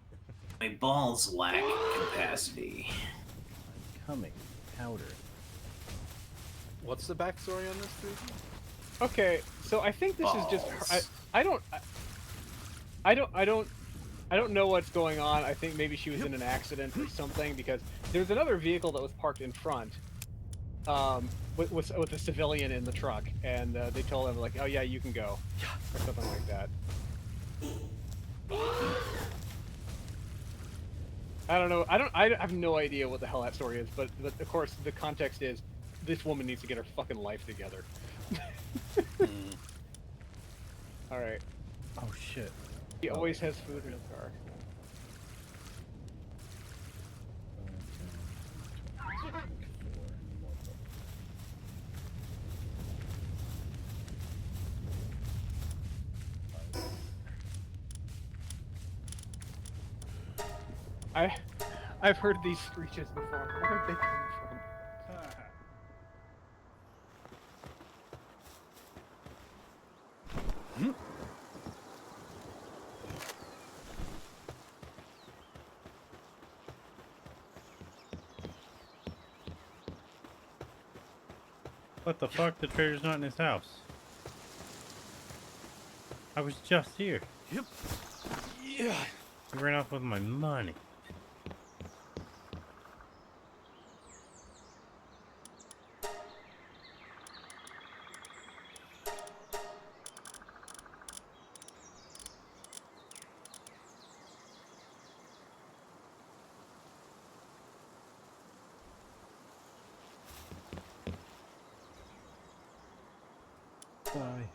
My balls lack capacity. I'm coming. Powder. What's the backstory on this, dude? Okay, so I think this is just Balls. I don't know what's going on. I think maybe she was in an accident or something because there's another vehicle that was parked in front, with a civilian in the truck, and they told him like, oh yeah, you can go, or something like that. I don't know. I have no idea what the hell that story is, but of course the context is this woman needs to get her fucking life together. All right. Oh shit. He always has food in his car. I've heard these screeches before. Where did they come from? What the fuck? The trader's not in his house. I was just here. Yep. Yeah. He ran off with my money. Bye.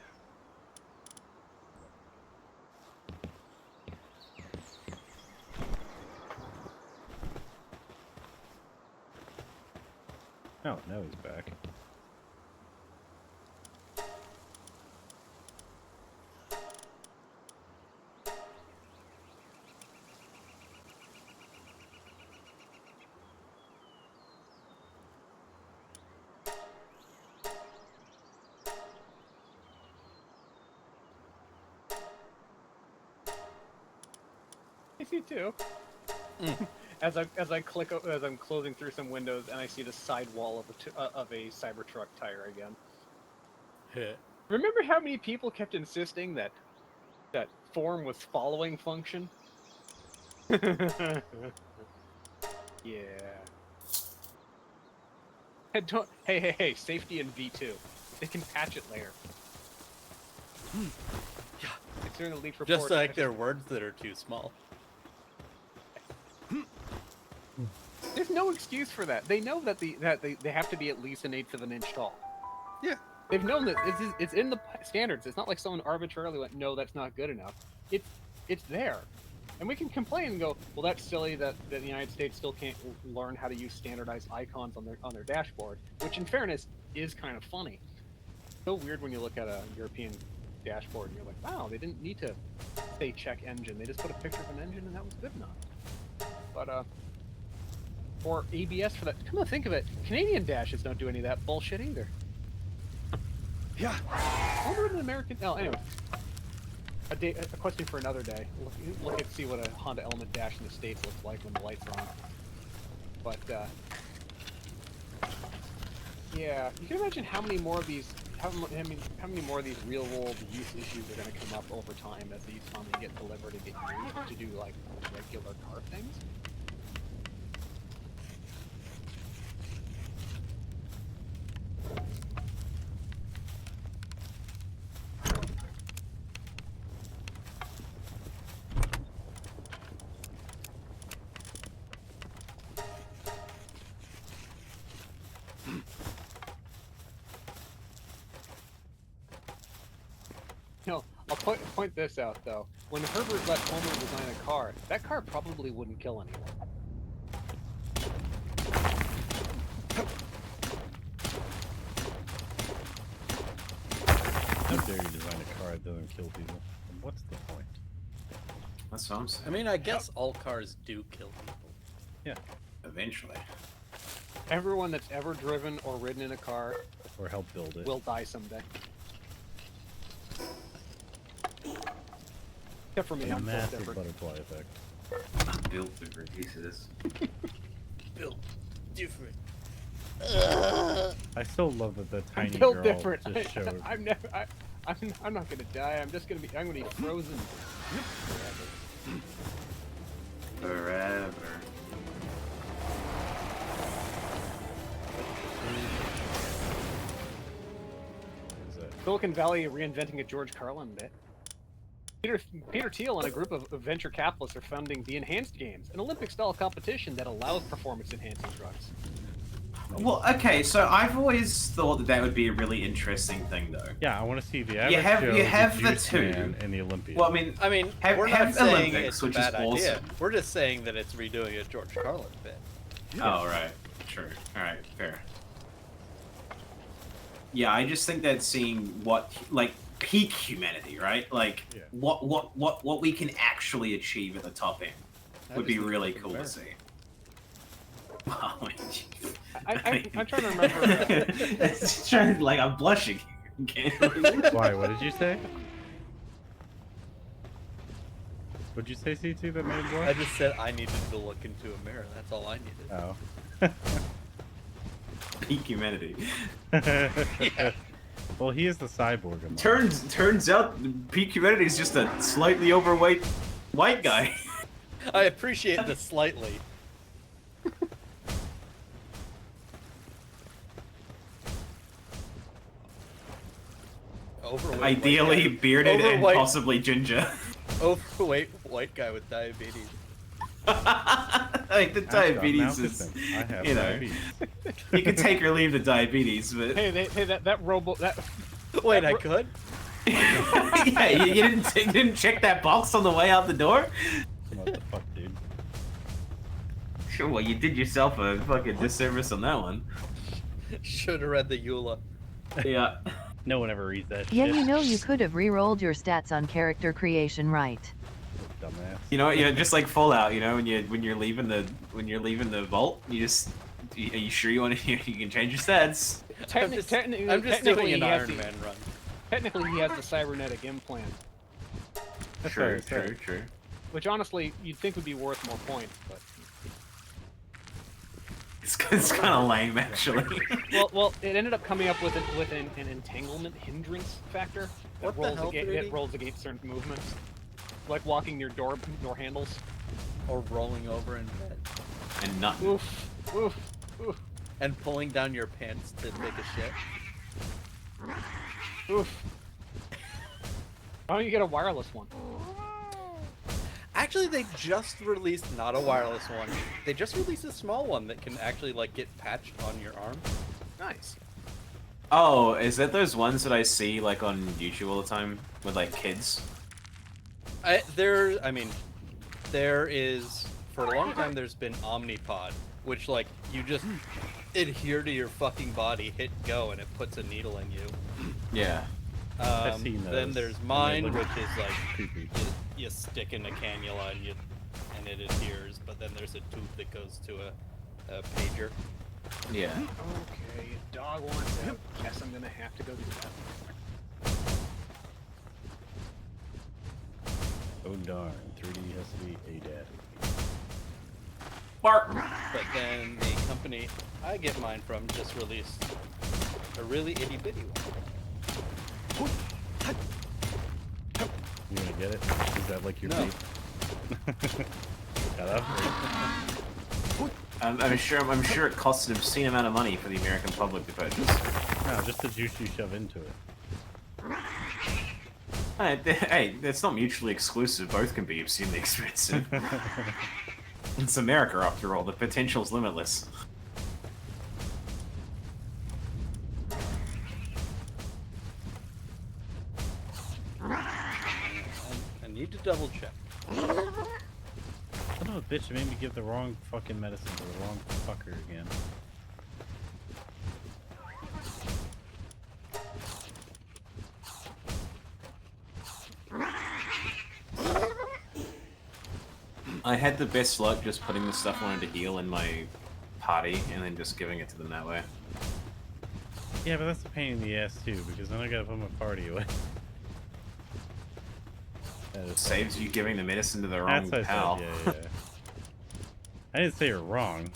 Oh, now he's back. I see too. As I'm closing through some windows and I see the side wall of a Cybertruck tire again. Hit. Remember how many people kept insisting that form was following function? Yeah. Hey, safety in V2. They can patch it later. Yeah. Considering the leak report. Just like their words that are too small. There's no excuse for that. They know that they have to be at least 1/8 of an inch tall. Yeah. They've known that it's in the standards. It's not like someone arbitrarily went, no, that's not good enough. It's there. And we can complain and go, well, that's silly that the United States still can't learn how to use standardized icons on their dashboard, which in fairness is kind of funny. so weird when you look at a European dashboard and you're like, wow, they didn't need to say check engine. They just put a picture of an engine and that was good enough. But for ABS for that, come to think of it, Canadian dashes don't do any of that bullshit either. Yeah. I wonder what an American. Oh, anyway. A question for another day. Look and see what a Honda Element dash in the States looks like when the lights are on. But yeah, you can imagine how many more of these, how many more of these real-world use issues are going to come up over time as these finally get delivered and get used to do like regular car things. No, I'll point this out though. When Herbert let Homer design a car, that car probably wouldn't kill anyone. How dare you design a car that doesn't kill people? And what's the point? That's what I'm saying. I mean, I guess all cars do kill people. Yeah. Eventually. Everyone that's ever driven or ridden in a car Or help build it. will die someday. Except for me, A I'm built massive different. butterfly effect. I'm built different pieces. Built different. I still love that the I'm tiny built girl different. just showed. I'm not gonna die. I'm gonna be frozen. Forever. Is it? Silicon Valley reinventing a George Carlin bit. Peter Thiel and a group of venture capitalists are funding the Enhanced Games, an Olympic-style competition that allows performance-enhancing drugs. Well, okay, so I've always thought that would be a really interesting thing, though. Yeah, I want to see the average have- Joe, you have the Juice two. Man, and the Olympian. Well, I mean, Have- we're have not saying Olympics, it's a which is bad idea. awesome. We're just saying that it's redoing a George Carlin bit. Oh, right. True. Alright, fair. Yeah, I just think that seeing what, like, peak humanity, right? Like, Yeah. what we can actually achieve at the top end would be really cool to see. Wow, I'm trying to remember. it's trying, like, I'm blushing. Why? What did you say? What'd you say, C2, that made him I blush? just said I needed to look into a mirror. That's all I needed. Oh. Peak humanity. Well, he is the cyborg. among us. Turns out peak humanity is just a slightly overweight white guy. I appreciate the slightly. Overweight Ideally white bearded and Overweight. possibly ginger. guy. Overweight white guy with diabetes. Like the Ask diabetes Malcolm. is, I have you know, diabetes. you can take or leave the diabetes, but hey, that robo that. Wait, I could? yeah, you didn't check that box on the way out the door. What the fuck, dude? Sure, well, you did yourself a fucking disservice on that one. Should have read the EULA. Yeah. No one ever reads that Yeah, shit. you know you could have re-rolled your stats on character creation, right? Dumbass. You know, just like Fallout. You know, when you're leaving the vault, are you sure you want to? You can change your stats. I'm just doing an Iron Man run. Technically, he has the cybernetic implant, That's True, what I said. true. which honestly you'd think would be worth more points, but It's kind of lame, actually. well, it ended up coming up with an entanglement hindrance factor that What the rolls hell, against, Rudy? it rolls against certain movements, like walking near door handles. Or rolling over in bed. And nothing. Oof, oof, oof, And pulling down your pants to take a shit. oof. Why don't you get a wireless one? Actually, they just released not a wireless one. They just released a small one that can actually like get patched on your arm. Nice. Oh, is that those ones that I see like on YouTube all the time with like kids? There is for a long time. There's been Omnipod, which like you just adhere to your fucking body, hit go, and it puts a needle in you. Yeah. I've seen Then those, there's and they mine, look which is like creepy. you stick in a cannula and it adheres, but then there's a tube that goes to a pager. Yeah. Okay, dog wants out. Guess I'm gonna have to go do that. Oh darn, 3D has to be a daddy. Bark. But then the company I get mine from just released a really itty bitty one. You gonna get it? Is that like your No. fate? Shut up. I'm sure it costs an obscene amount of money for the American public to purchase. No, just the juice you shove into it. Hey, it's not mutually exclusive. Both can be obscenely expensive. It's America, after all. The potential's limitless. I need to double check. Son of a bitch, it made me give the wrong fucking medicine to the wrong fucker again. I had the best luck just putting the stuff I wanted to heal in my party and then just giving it to them that way. Yeah, but that's a pain in the ass too, because then I gotta put my party away. That is Saves you giving the medicine to the wrong That's what I pal. said, yeah. I didn't say you're wrong.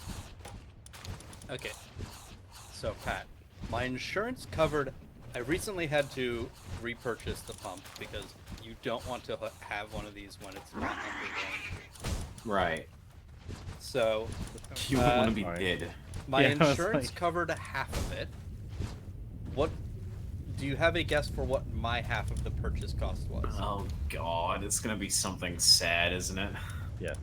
Okay. So, Pat, my insurance covered. I recently had to repurchase the pump because you don't want to have one of these when it's not under warranty. Right. So, You wouldn't want to be Alright. dead. my Yeah, I was insurance like- covered half of it. What? Do you have a guess for what my half of the purchase cost was? Oh god, it's gonna be something sad, isn't it? Yeah.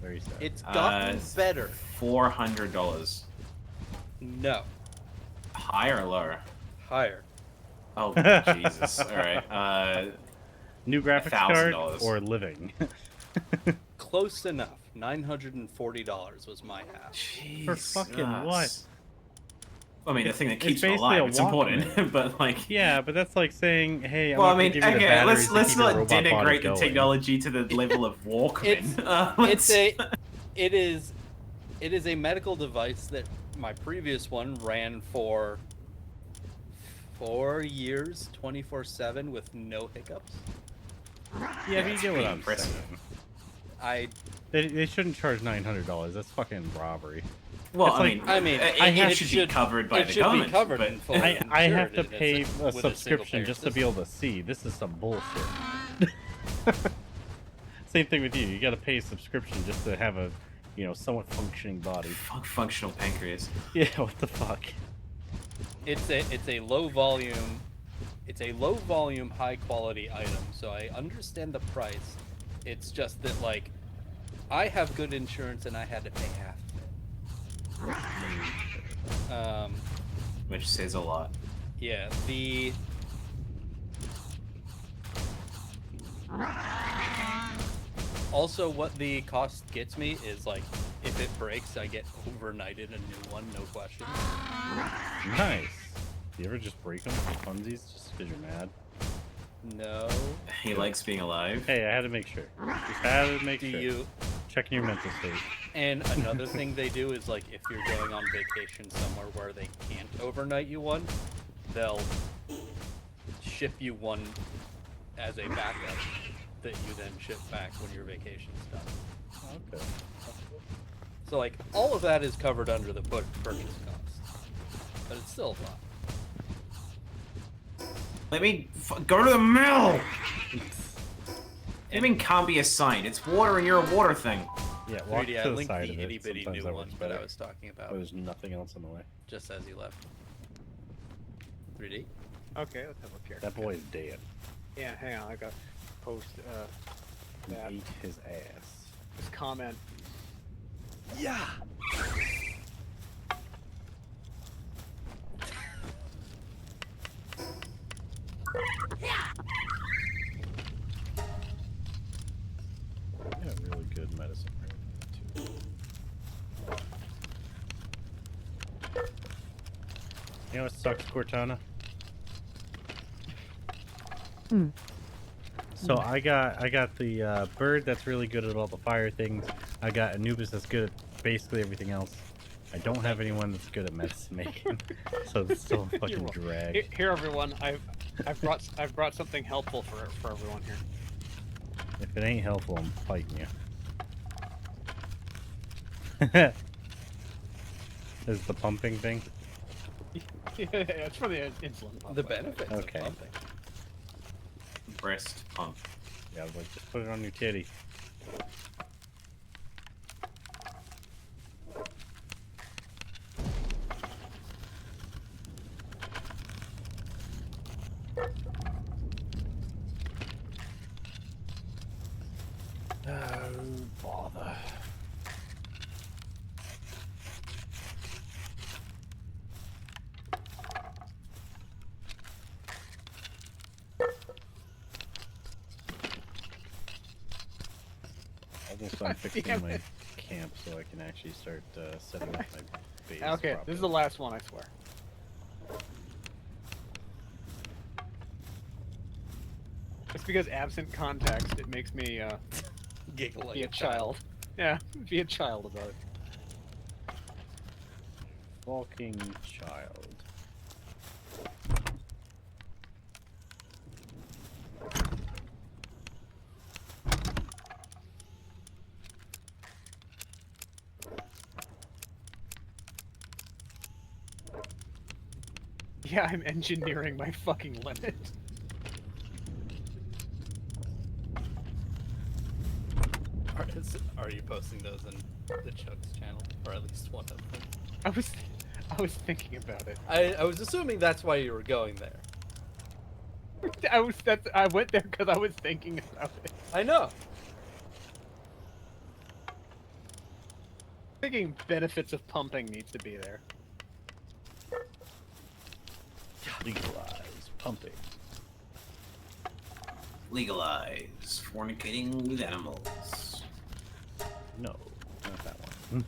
Very sad. It's gotten better. $400. No, High or low? higher. Oh Jesus! All right. New graphics card $1,000. or living? Close enough. $940 was my half. For fucking what? I mean, the thing that It's keeps me basically a alive. It's important, but like. Yeah, but that's like saying, hey, I'm Well, I not gonna mean, give you the okay, batteries let's to keep your not robot body denigrate the going. technology to the level of Walkman. It is a medical device that my previous one ran for 4 years, 24/7 with no hiccups. Yeah, but you it's get what pretty I'm impressive. saying. I They shouldn't charge $900. That's fucking robbery. Well, It's I like- mean, I it should be covered by it the should government. be covered but in full. I have to insured pay with a a single subscription payer just to be system. able to see. This is some bullshit. Same thing with you. You got to pay a subscription just to have a, somewhat functioning body. Functional pancreas. Yeah, what the fuck? It's a low volume, high quality item. So I understand the price. It's just that like, I have good insurance and I had to pay half of it. Which says a lot. Yeah, also what the cost gets me is like, if it breaks, I get overnighted a new one, no question. Nice. You ever just break them for funsies just because you're mad? No. He likes being alive. Hey, I had to make sure. Just had to make Do sure. you? Checking your mental state. And another thing they do is like, if you're going on vacation somewhere where they can't overnight you one, they'll ship you one as a backup that you then ship back when your vacation's done. Okay. So like, all of that is covered under the purchase cost, but it's still a lot. Let me go to the mill. Living can't be a sign. It's water, and you're a water thing. Yeah, walk 3D, I to the linked side the of itty it. bitty Sometimes new that one works that I better. was talking about, Oh, there's nothing else in the way. just as you left. 3D? Okay, let's have a look here. That boy is dead. Yeah, hang on. I got post He that ate his ass. this comment. Yeah, really good medicine right now, too. You know what sucks, Cortana? Hmm. So I got the bird that's really good at all the fire things. I got Anubis that's good at basically everything else. I don't have anyone that's good at medicine making, so it's still a fucking welcome. drag. Here, everyone. I've brought something helpful for everyone here. If it ain't helpful, I'm fighting you. Is the pumping thing? Yeah, it's for the insulin pump. The benefits Okay. of pumping. Breast pump. Yeah, I was like, just put it on your titty. Oh, bother. Almost done fixing damn my it. camp so I can actually start setting up my base. Okay, this is the properly. last one, I swear. It's because absent context, it makes me Giggle like be a child. Yeah, be a child about it. Walking child. Yeah, I'm engineering my fucking limit. Are you posting those in the Chuck's channel, or at least one of them? I was thinking about it. I was assuming that's why you were going there. I went there because I was thinking about it. I know. Thinking benefits of pumping needs to be there. Legalize pumping. Legalize fornicating with animals. No, not that one.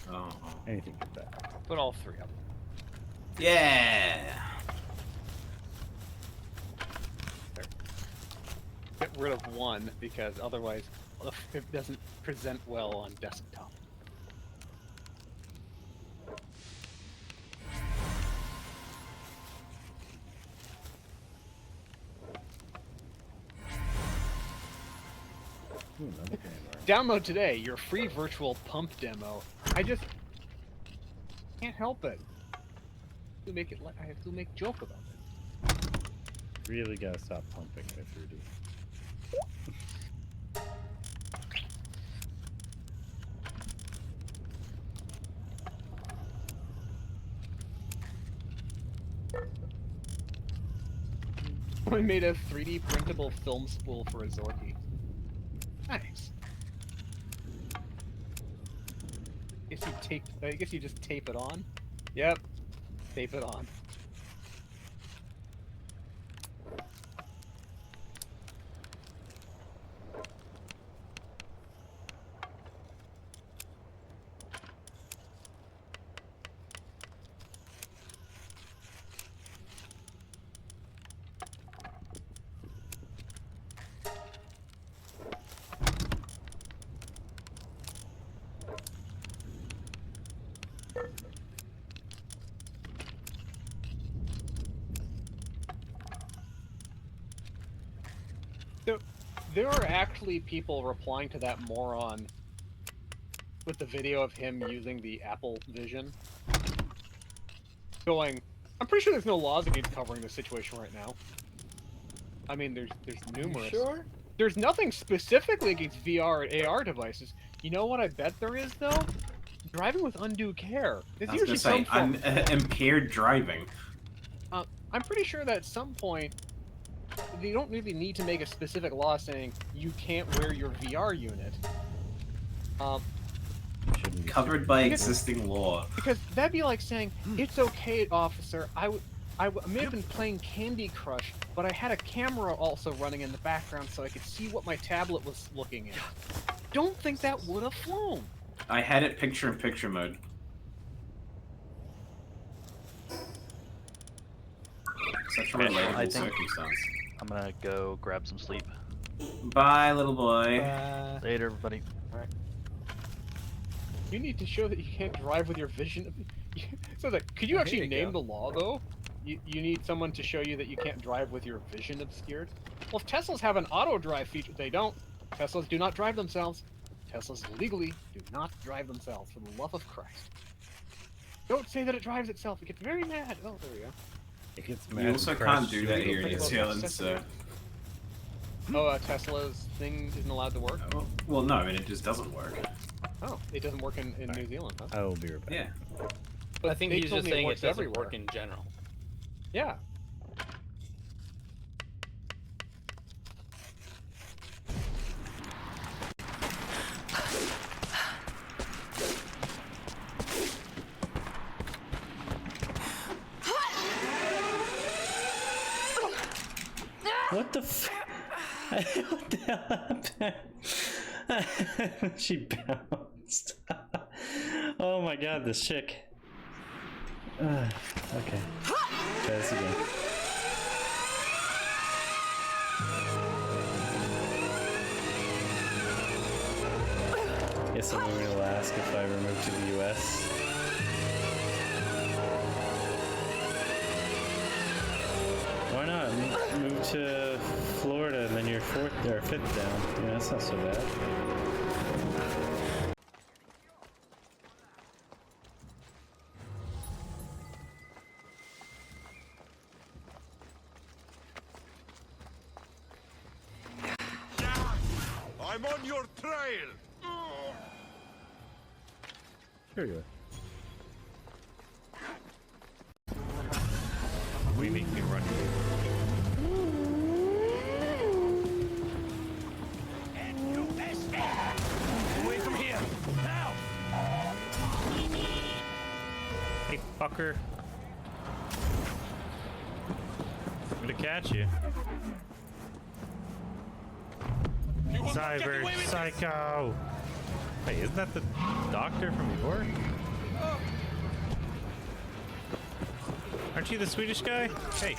Oh. Anything but that. Put all three up. Yeah. Get rid of one because otherwise it doesn't present well on desktop. Ooh, another game, right? Download today your free virtual pump demo. I just can't help it. I have to make joke about it. Really gotta stop pumping with Rudy. I made a 3D printable film spool for a Zorky. Nice. I guess you just tape it on. Yep. Tape it on. So, there are actually people replying to that moron with the video of him using the Apple Vision. Going, I'm pretty sure there's no laws against covering this situation right now. I mean, there's numerous. Sure. There's nothing specifically against VR and AR devices. You know what I bet there is, though? Driving with undue care. There's I was usually gonna say, some form. impaired driving. I'm pretty sure that at some point, you don't really need to make a specific law saying you can't wear your VR unit. Shouldn't be Covered by Because- existing law. Because that'd be like saying, it's okay, officer, I may have been playing Candy Crush, but I had a camera also running in the background so I could see what my tablet was looking at. Don't think that would have flown. I had it picture-in-picture mode. Such a Okay, relatable I think- circumstance. I'm gonna go grab some sleep. Bye, little boy. Later, everybody. You need to show that you can't drive with your vision. So like, could you There actually you name go. the law though? You need someone to show you that you can't drive with your vision obscured. Well, if Teslas have an auto drive feature, they don't. Teslas do not drive themselves. Teslas legally do not drive themselves. For the love of Christ, don't say that it drives itself. It gets very mad. Oh, there we go. It gets You also can't do that here in New About Zealand, accessories. so... Oh, Tesla's thing isn't allowed to work. Well, no, I mean, it just doesn't work. Oh, it doesn't work in New Zealand, huh? I will be right back. Yeah. But I think they he's told just me saying it works doesn't everywhere. work in general. Yeah. What the f- What the hell happened? She bounced. Oh my god, this chick. Okay. Try this again. Guess I'm going to ask if I ever move to the US. Why not? Move to Florida and then you're fourth or fifth down. Yeah, that's not so bad. I'm on your trail! Sure you are. We make me run. Away from here! Now! Hey, fucker. I'm gonna catch you. You will not get Cyber away with this! Psycho! Hey, isn't that the doctor from before? Aren't you the Swedish guy? Hey.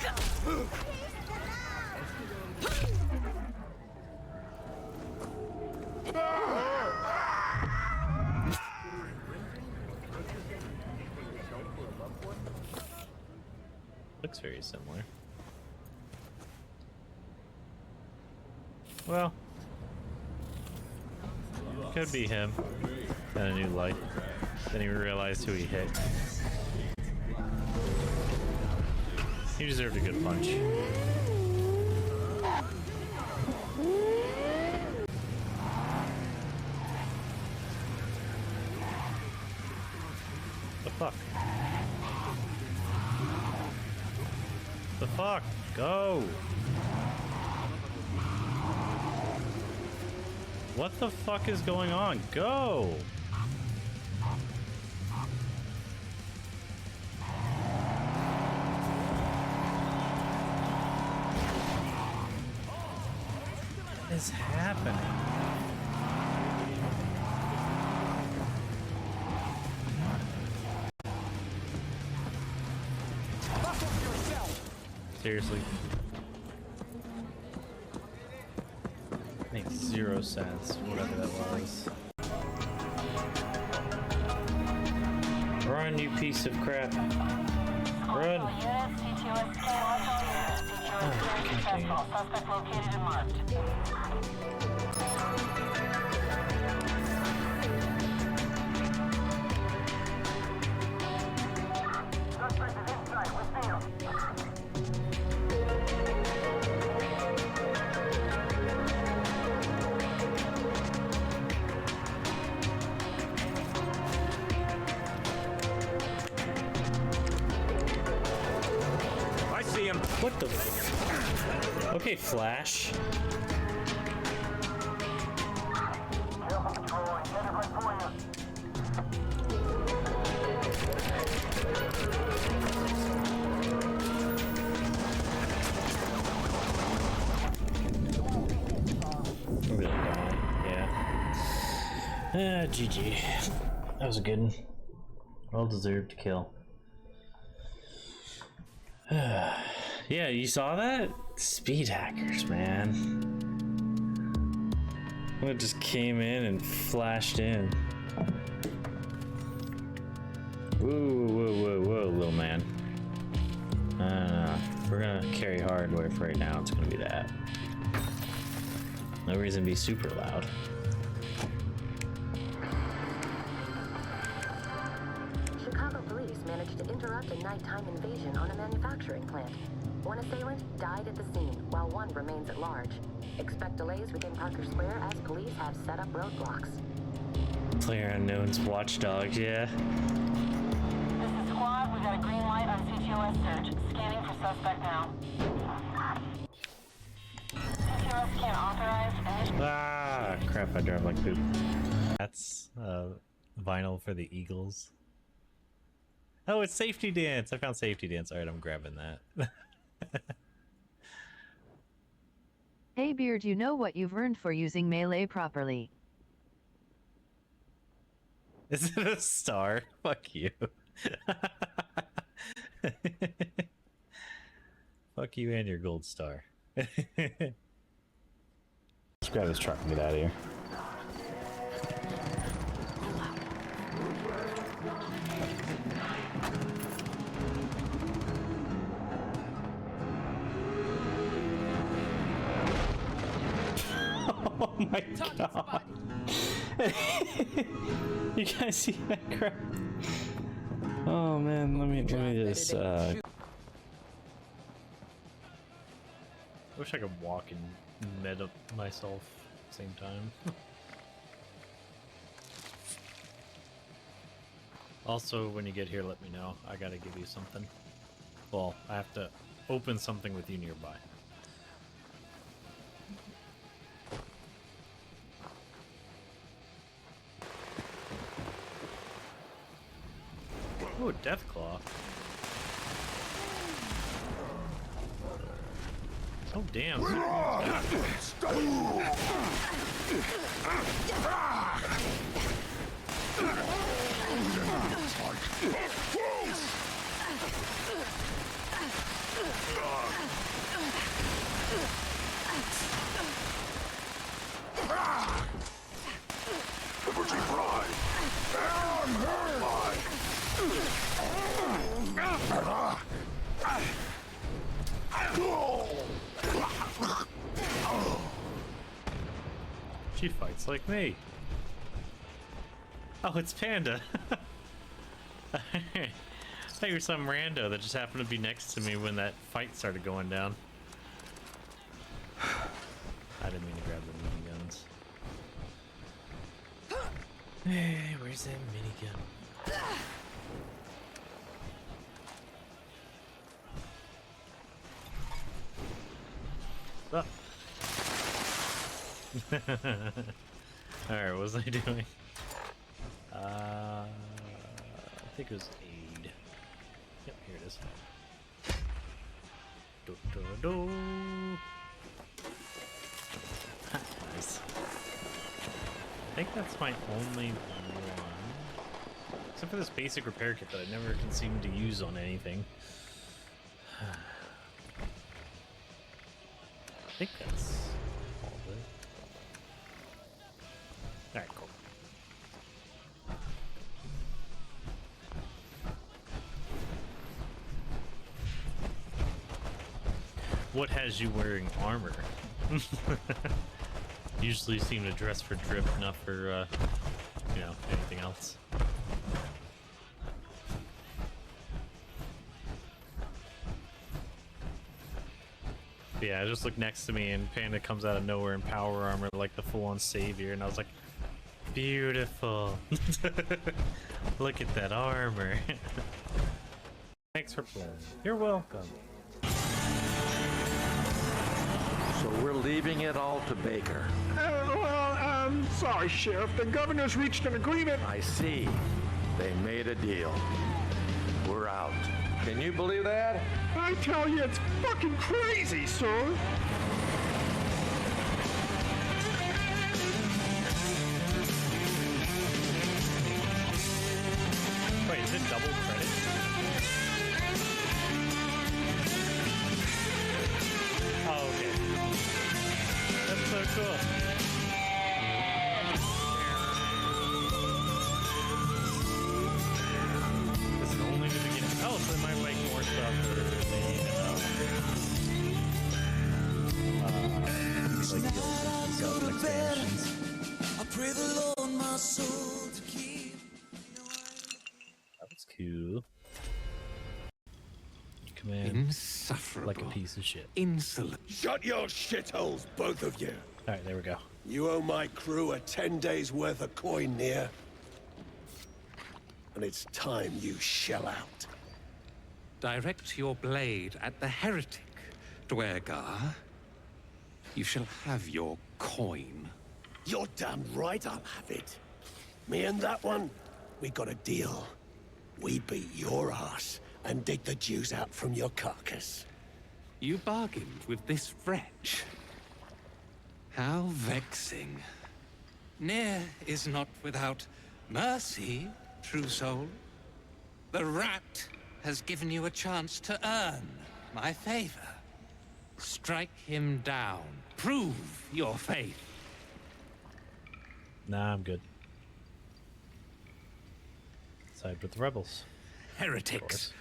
Looks very similar. Well, could be him. And a new light. Then he realized who he hit. He deserved a good punch. The fuck? The fuck? Go! What the fuck is going on? Go! What is happening? Seriously? Makes 0 sense, whatever that was. Run, you piece of crap. Run! I see him! What the f- Okay, Flash. Really gone, yeah. GG. That was a good one. Well deserved kill. Yeah, you saw that? Speed hackers, man. It just came in and flashed in. Whoa, little man. We're gonna carry hardware for right now. It's gonna be that. No reason to be super loud. Chicago police managed to interrupt a nighttime invasion on a manufacturing plant. One assailant died at the scene, while one remains at large. Expect delays within Parker Square as police have set up roadblocks. PlayerUnknown's Watchdogs, yeah. This is Squad. We got a green light on CTOS search. Scanning for suspect now. CTOS can't authorize initial. Ah, crap, I drive like poop. That's vinyl for the Eagles. Oh, it's Safety Dance. I found Safety Dance. All right, I'm grabbing that. Hey Beard, you know what you've earned for using Melee properly. Is it a star? Fuck you. Fuck you and your gold star. Let's grab this truck and get out of here. Oh my god. You guys see that crap? Oh man, let me just Wish I could walk and med up myself at the same time. Also, when you get here, let me know. I gotta give you something. Well, I have to open something with you nearby. Oh, Deathclaw. Oh, damn. Liberty Pride! I'm her! She fights like me. Oh, it's Panda. I thought you were some rando that just happened to be next to me when that fight started going down. I didn't mean to grab the miniguns. Hey, where's that minigun? Oh. Alright, what was I doing? I think it was aid. Yep, here it is. Do, do, do. Nice. I think that's my only one. Except for this basic repair kit that I never can seem to use on anything. I think that's all of it. Alright, cool. What has you wearing armor? Usually seem to dress for drip, not for, you know, anything else. Yeah, I just looked next to me and Panda comes out of nowhere in power armor like the full-on savior, and I was like, beautiful. Look at that armor. Thanks for playing. You're welcome. So we're leaving it all to Baker. Sorry, Sheriff. The governor's reached an agreement. I see. They made a deal. We're out. Can you believe that? I tell you, it's fucking crazy, sir. Wait, is it double credit? cool. This is only the beginning. Oh, so they might make more stuff or they even like DLCs stuff and expansions. I pray the Lord my soul to keep. That was cool. Command. Insufferable. Like a piece of shit. Insolent. Shut your shitholes, both of you. Alright, there we go. You owe my crew a 10 days worth of coin near. And it's time you shell out. Direct your blade at the heretic, Dwergar. You shall have your coin. You're damn right I'll have it. Me and that one, we got a deal. We beat your ass and dig the Jews out from your carcass. You bargained with this wretch. How vexing. Near is not without mercy, true soul. The rat has given you a chance to earn my favor. Strike him down. Prove your faith. Nah, I'm good. Side with the rebels. Heretics.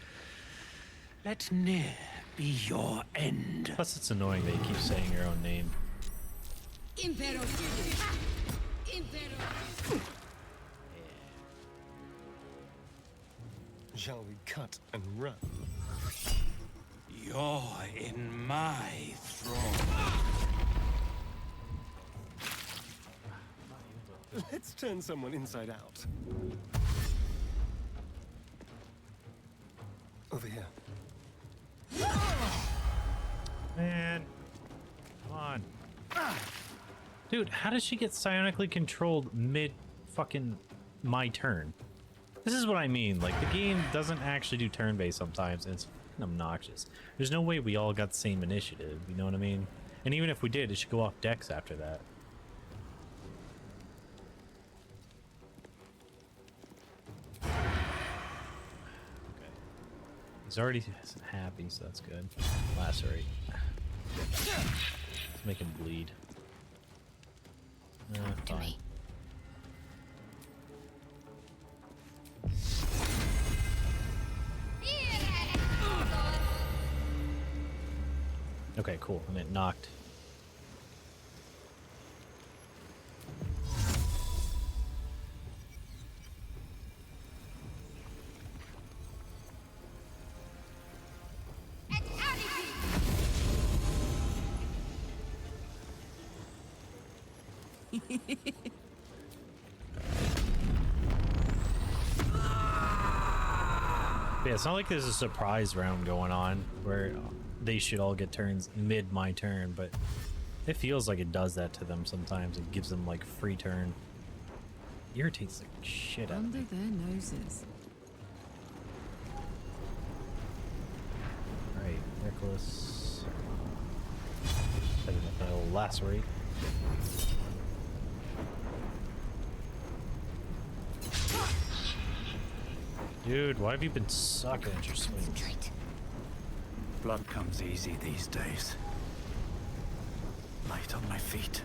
Let Nier be your end. Plus, it's annoying that you keep saying your own name. Impero. Impero. Shall we cut and run? You're in my thrall. Let's turn someone inside out. Over here. Man. Come on. Dude, how does she get psionically controlled mid fucking my turn? This is what I mean. Like, the game doesn't actually do turn-based sometimes, and it's obnoxious. There's no way we all got the same initiative, you know what I mean? And even if we did, it should go off Dex after that. Okay. He's already happy, so that's good. Lacerate. Let's make him bleed. Fine. Okay, cool. And it knocked. Yeah, it's not like there's a surprise round going on where they should all get turns mid my turn, but it feels like it does that to them sometimes. It gives them like free turn. Irritates the shit out of me. Under their noses. Right, Nicholas. Setting up that old lacerate. Dude, why have you been sucking at your swings? Blood comes easy these days. Light on my feet.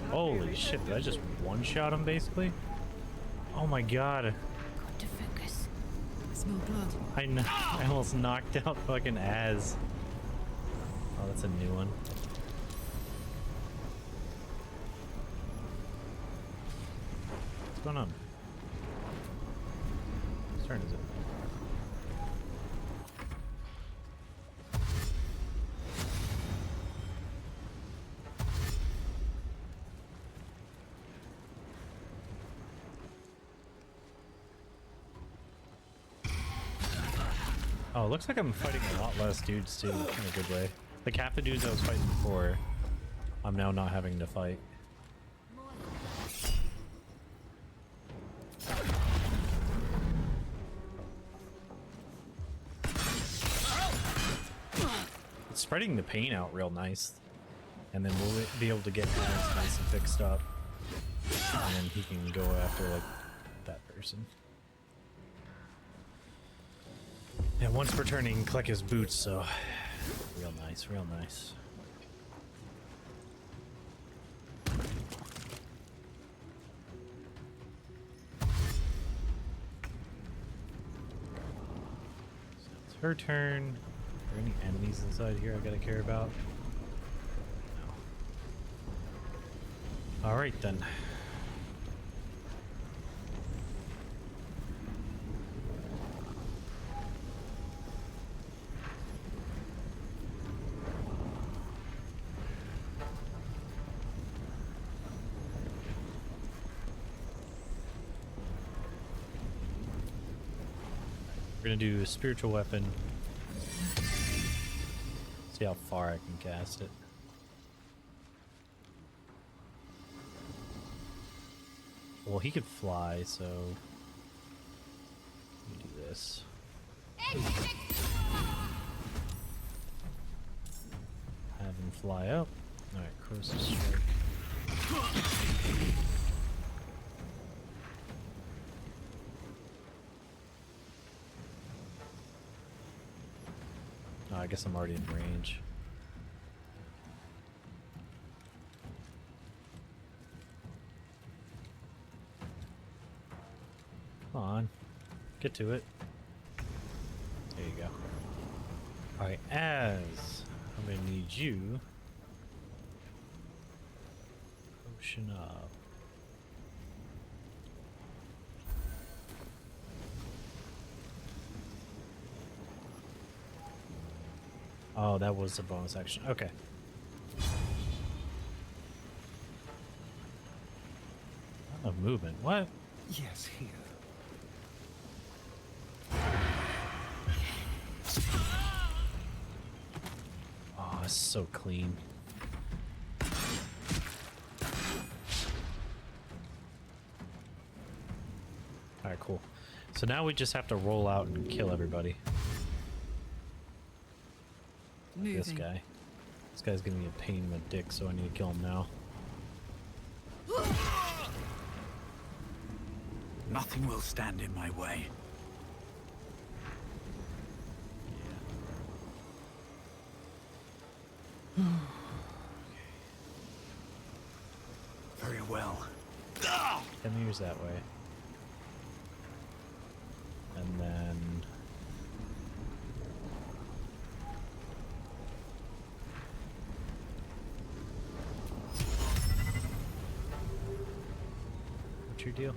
Holy shit, did I just one-shot him basically? Oh my god. Got to focus. I smell blood. I almost knocked out fucking Az. Oh, that's a new one. What's going on? Whose turn is it? Oh, it looks like I'm fighting a lot less dudes too, in a good way. Like half the dudes I was fighting before, I'm now not having to fight. It's spreading the pain out real nice. And then we'll be able to get Az nice and fixed up. And then he can go after, like, that person. And once per turn, he can collect his boots, so... Real nice, real nice. Her turn. Are there any enemies inside here I gotta care about? No. Alright then. We're gonna do a spiritual weapon. See how far I can cast it. Well, he could fly, so let me do this. Have him fly up. All right, corrosive strike. Oh, I guess I'm already in range. Come on. Get to it. There you go. Alright, Az, I'm gonna need you. Potion up. Oh, that was a bonus action. Okay. Of movement. What? Yes, here. Oh, it's so clean. Alright, cool. So now we just have to roll out and kill everybody. This guy. This guy's gonna be a pain in the dick, so I need to kill him now. Nothing will stand in my way. Yeah. Very well. 10 meters that way. And then... What's your deal?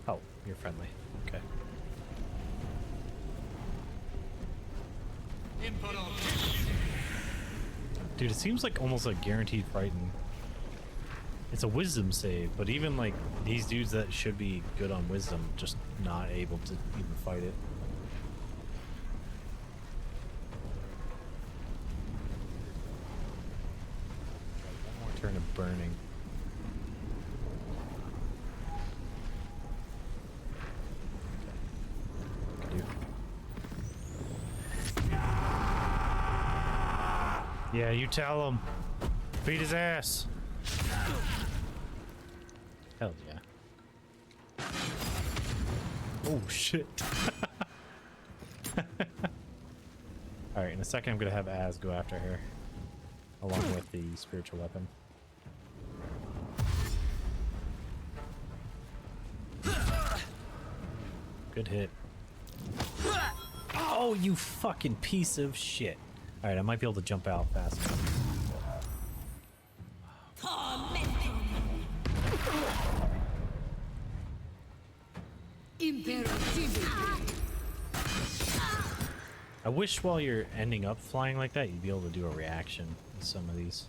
Oh, you're friendly. Okay. Dude, it seems like almost like guaranteed frighten. It's a wisdom save, but even like these dudes that should be good on wisdom, just not able to even fight it. One more turn of burning. Yeah, you tell him. Beat his ass. Hell yeah. Oh shit. Alright, in a second I'm gonna have Az go after her. Along with the spiritual weapon. Good hit. Oh, you fucking piece of shit. Alright, I might be able to jump out fast enough. I wish while you're ending up flying like that, you'd be able to do a reaction with some of these.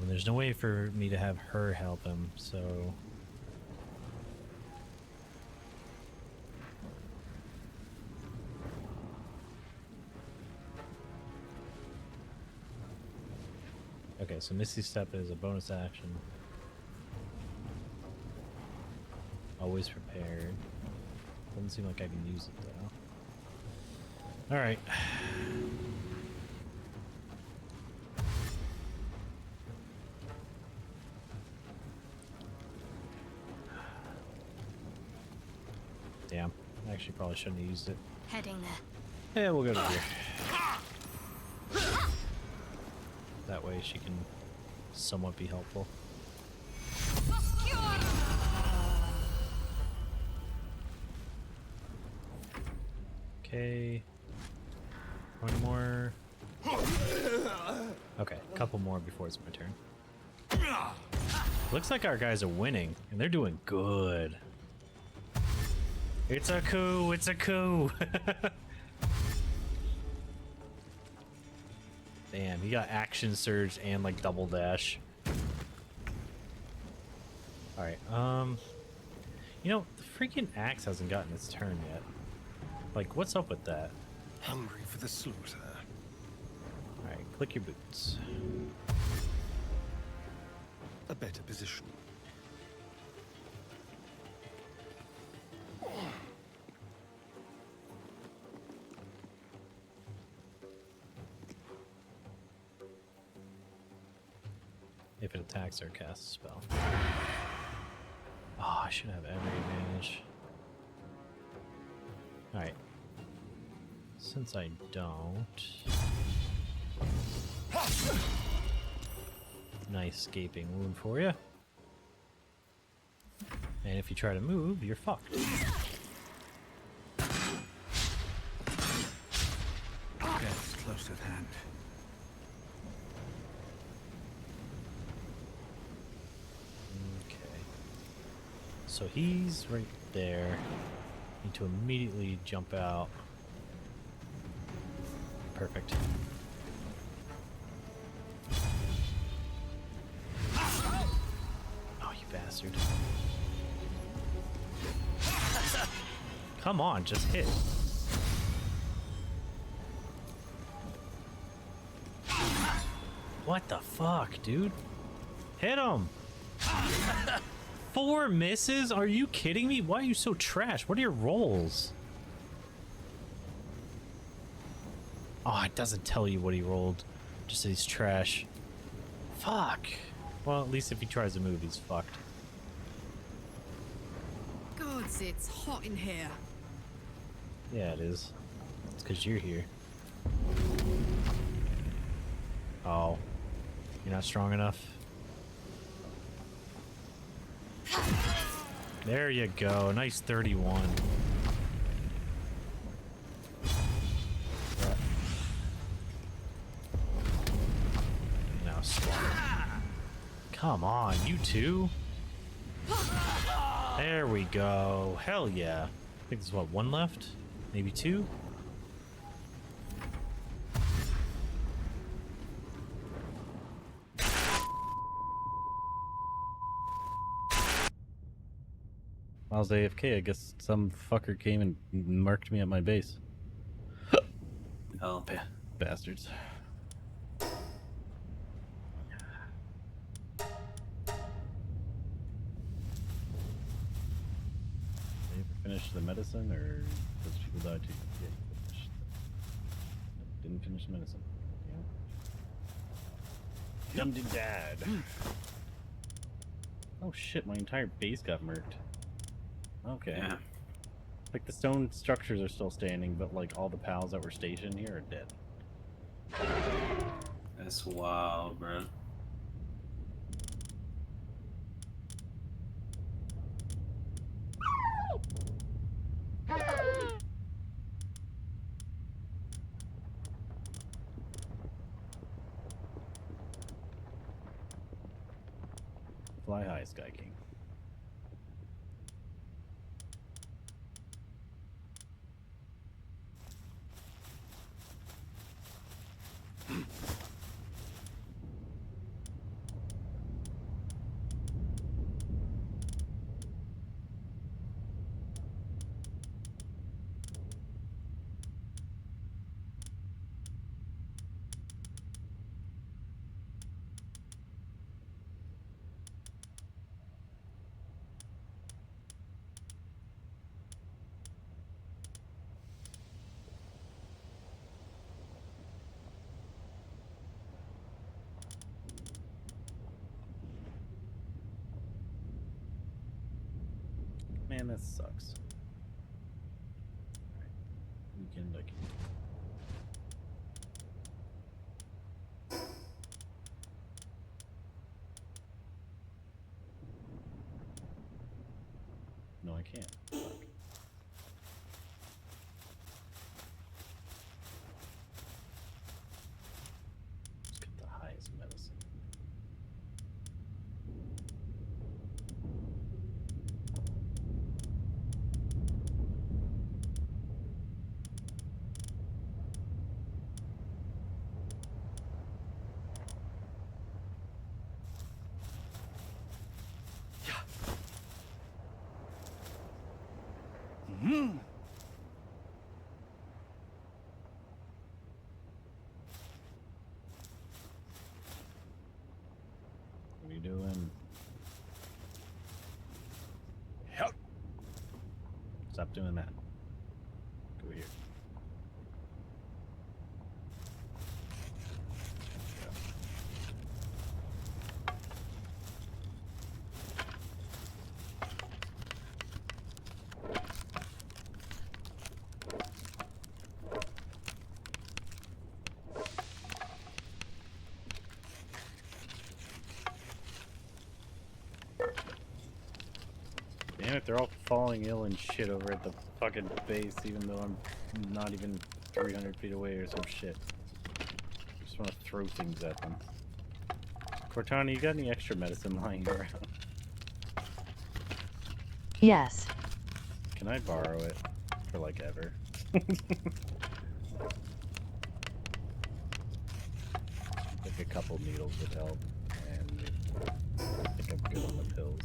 There's no way for me to have her help him, so... Okay, so Misty Step is a bonus action. Always prepared. Doesn't seem like I can use it though. Alright. Damn. I actually probably shouldn't have used it. Heading there. Yeah, we'll go to here. That way she can somewhat be helpful. Okay. One more. Okay, a couple more before it's my turn. Looks like our guys are winning, and they're doing good. It's a coup! It's a coup! Damn, he got action surge and like double dash. Alright, you know, the freaking axe hasn't gotten its turn yet. Like, what's up with that? Hungry for the slaughter. Alright, click your boots. A better position. If it attacks or casts a spell. Oh, I should have every advantage. Alright. Since I don't... Nice gaping wound for you. And if you try to move, you're fucked. Death's close at hand. Okay. So he's right there. Need to immediately jump out. Perfect. Oh, you bastard. Come on, just hit. What the fuck, dude? Hit him! 4 misses? Are you kidding me? Why are you so trash? What are your rolls? Oh, it doesn't tell you what he rolled. Just that he's trash. Fuck. Well, at least if he tries to move, he's fucked. Gods, it's hot in here. Yeah, it is. It's because you're here. Oh. You're not strong enough? There you go. Nice 31. Now slaughter. Come on, you two. There we go. Hell yeah. I think there's what, 1 left? Maybe 2? I was AFK. I guess some fucker came and marked me at my base. Oh. Bastards. Did you ever finish the medicine, or does people die too? Yeah, you finished. Nope, didn't finish the medicine. Yeah. Dum dad. Oh shit, my entire base got murked. Okay. Yeah. Like, the stone structures are still standing, but like all the pals that were stationed here are dead. That's wild, bro. Fly high, Sky King. Man, that sucks. weekend, I can. No, I can't. Fuck. Let's get the highest medicine. Hmm. What are you doing? Help. Stop doing that. Go here. Damn it, they're all falling ill and shit over at the fucking base, even though I'm not even 300 feet away or some shit. I just want to throw things at them. Cortana, you got any extra medicine lying around? Yes. Can I borrow it? For like ever? Like a couple needles would help, and I think I'm good on the pills.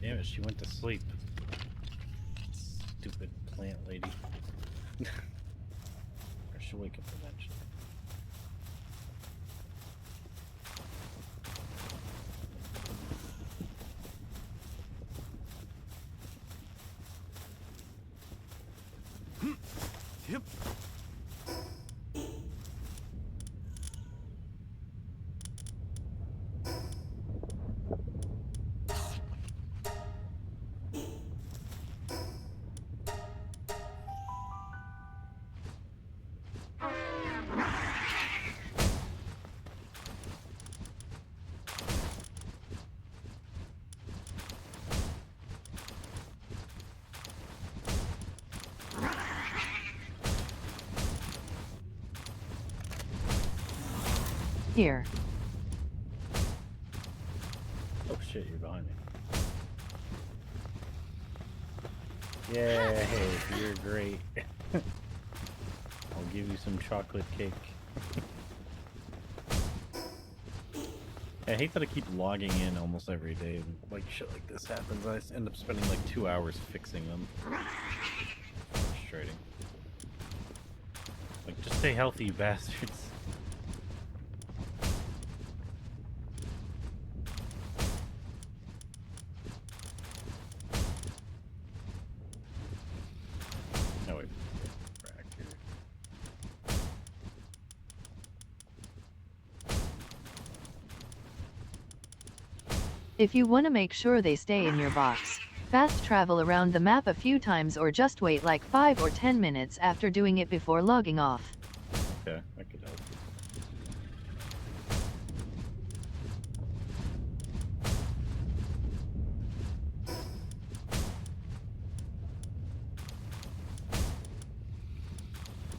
Damn it, she went to sleep. Stupid plant lady. Or she'll wake up eventually. Yep. Here. Oh shit, you're behind me. Yay, you're great. I'll give you some chocolate cake. I hate that I keep logging in almost every day and like shit like this happens. I end up spending like 2 hours fixing them. Frustrating. Like, just stay healthy, you bastards. No, wait. Back here. If you want to make sure they stay in your box, fast travel around the map a few times or just wait like 5 or 10 minutes after doing it before logging off. Okay, that could help.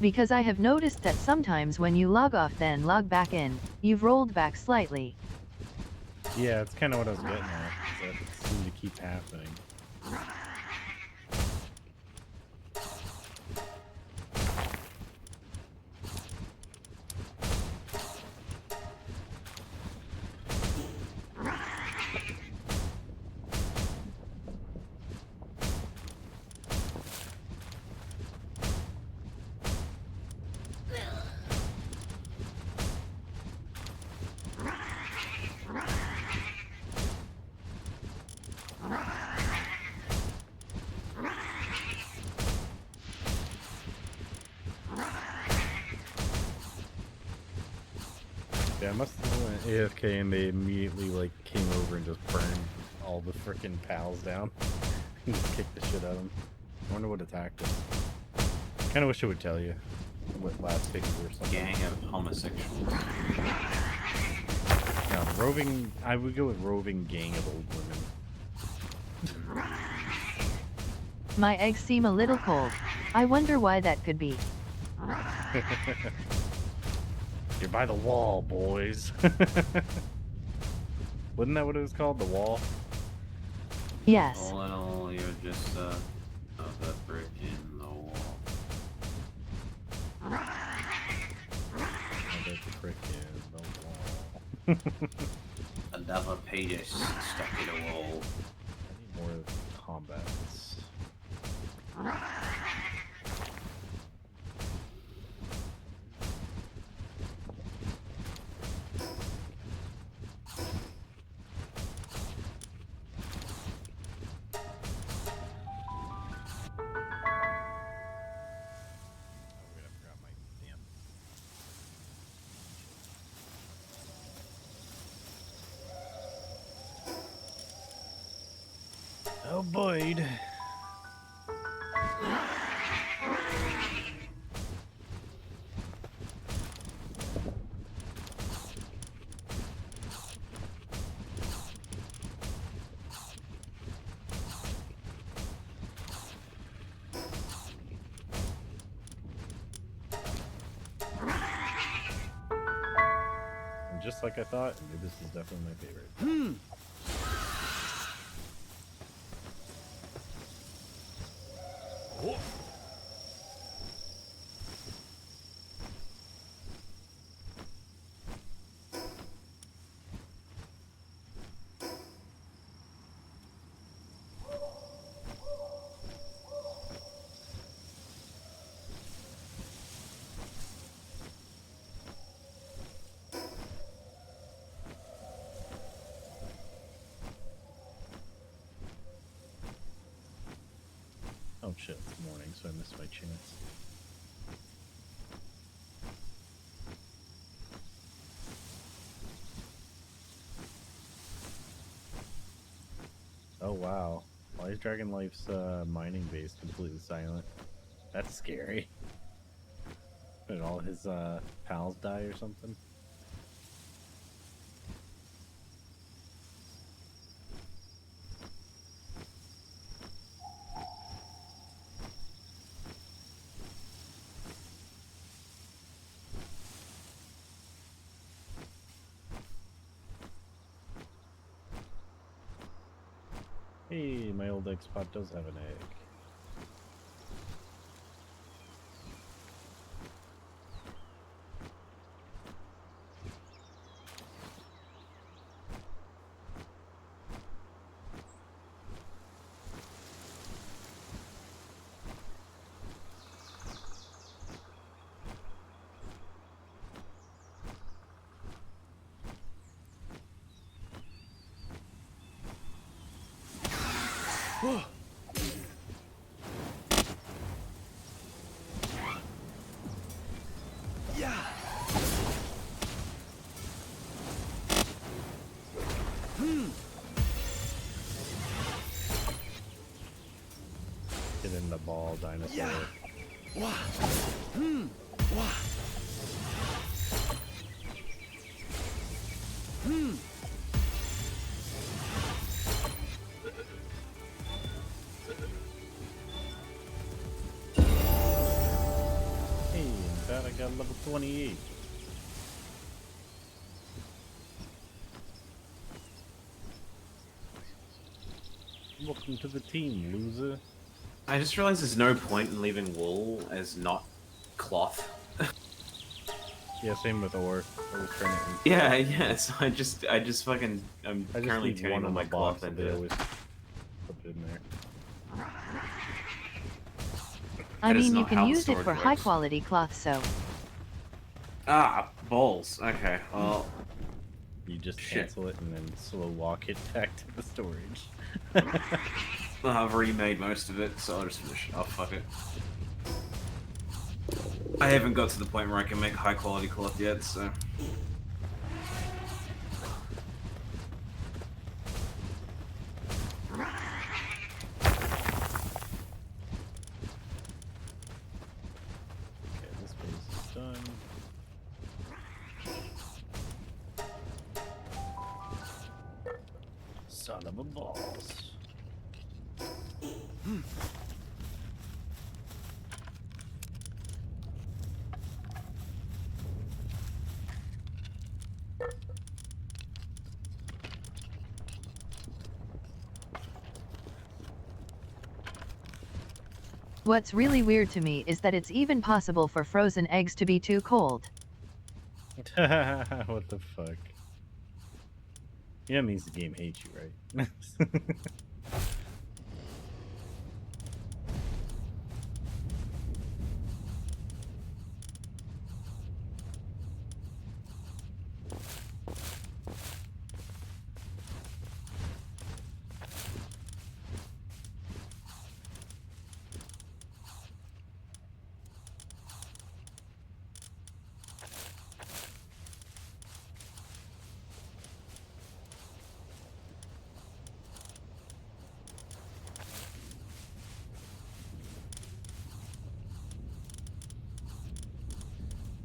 Because I have noticed that sometimes when you log off then log back in, you've rolled back slightly. Yeah, it's kind of what I was getting at. That it seemed to keep happening. Yeah, I must have went AFK and they immediately like came over and just burned all the frickin' pals down and just kicked the shit out of them. I wonder what attacked us. Kinda wish it would tell you what last figure or something. Gang of homosexuals. Yeah, roving. I would go with roving gang of old women. My eggs seem a little cold. I wonder why that could be. You're by the wall, boys. Wasn't that what it was called? The wall? Yes. All in all, you're just the brick in the wall. The brick in the wall. Another penis stuck in a wall. I need more combats. Oh, Boyd. And just like I thought, this is definitely my favorite. Oh shit, it's morning, so I missed my chance. Oh wow. Why is Dragonlife's mining base completely silent? That's scary. Did all his pals die or something? Hey, my old egg spot does have an egg. Get in the ball, dinosaur. Hey. got level 28. Welcome to the team, loser. I just realized there's no point in leaving wool as not cloth. Yeah, same with ore. Yeah, yeah. So I just fucking, I'm I just currently leave turning one all in my the box cloth and they into. always put it in there. I That is mean, you not how can the use it storage for works. high quality cloth, so. Ah, balls. Okay, well. You just Shit. cancel it and then slow walk it back to the storage. Well, I've remade most of it, so I'll just finish it. Oh, fuck it. I haven't got to the point where I can make high quality cloth yet, so. Okay, this phase is done. Son of a balls. What's really weird to me is that it's even possible for frozen eggs to be too cold. What the fuck? Yeah, that means the game hates you, right?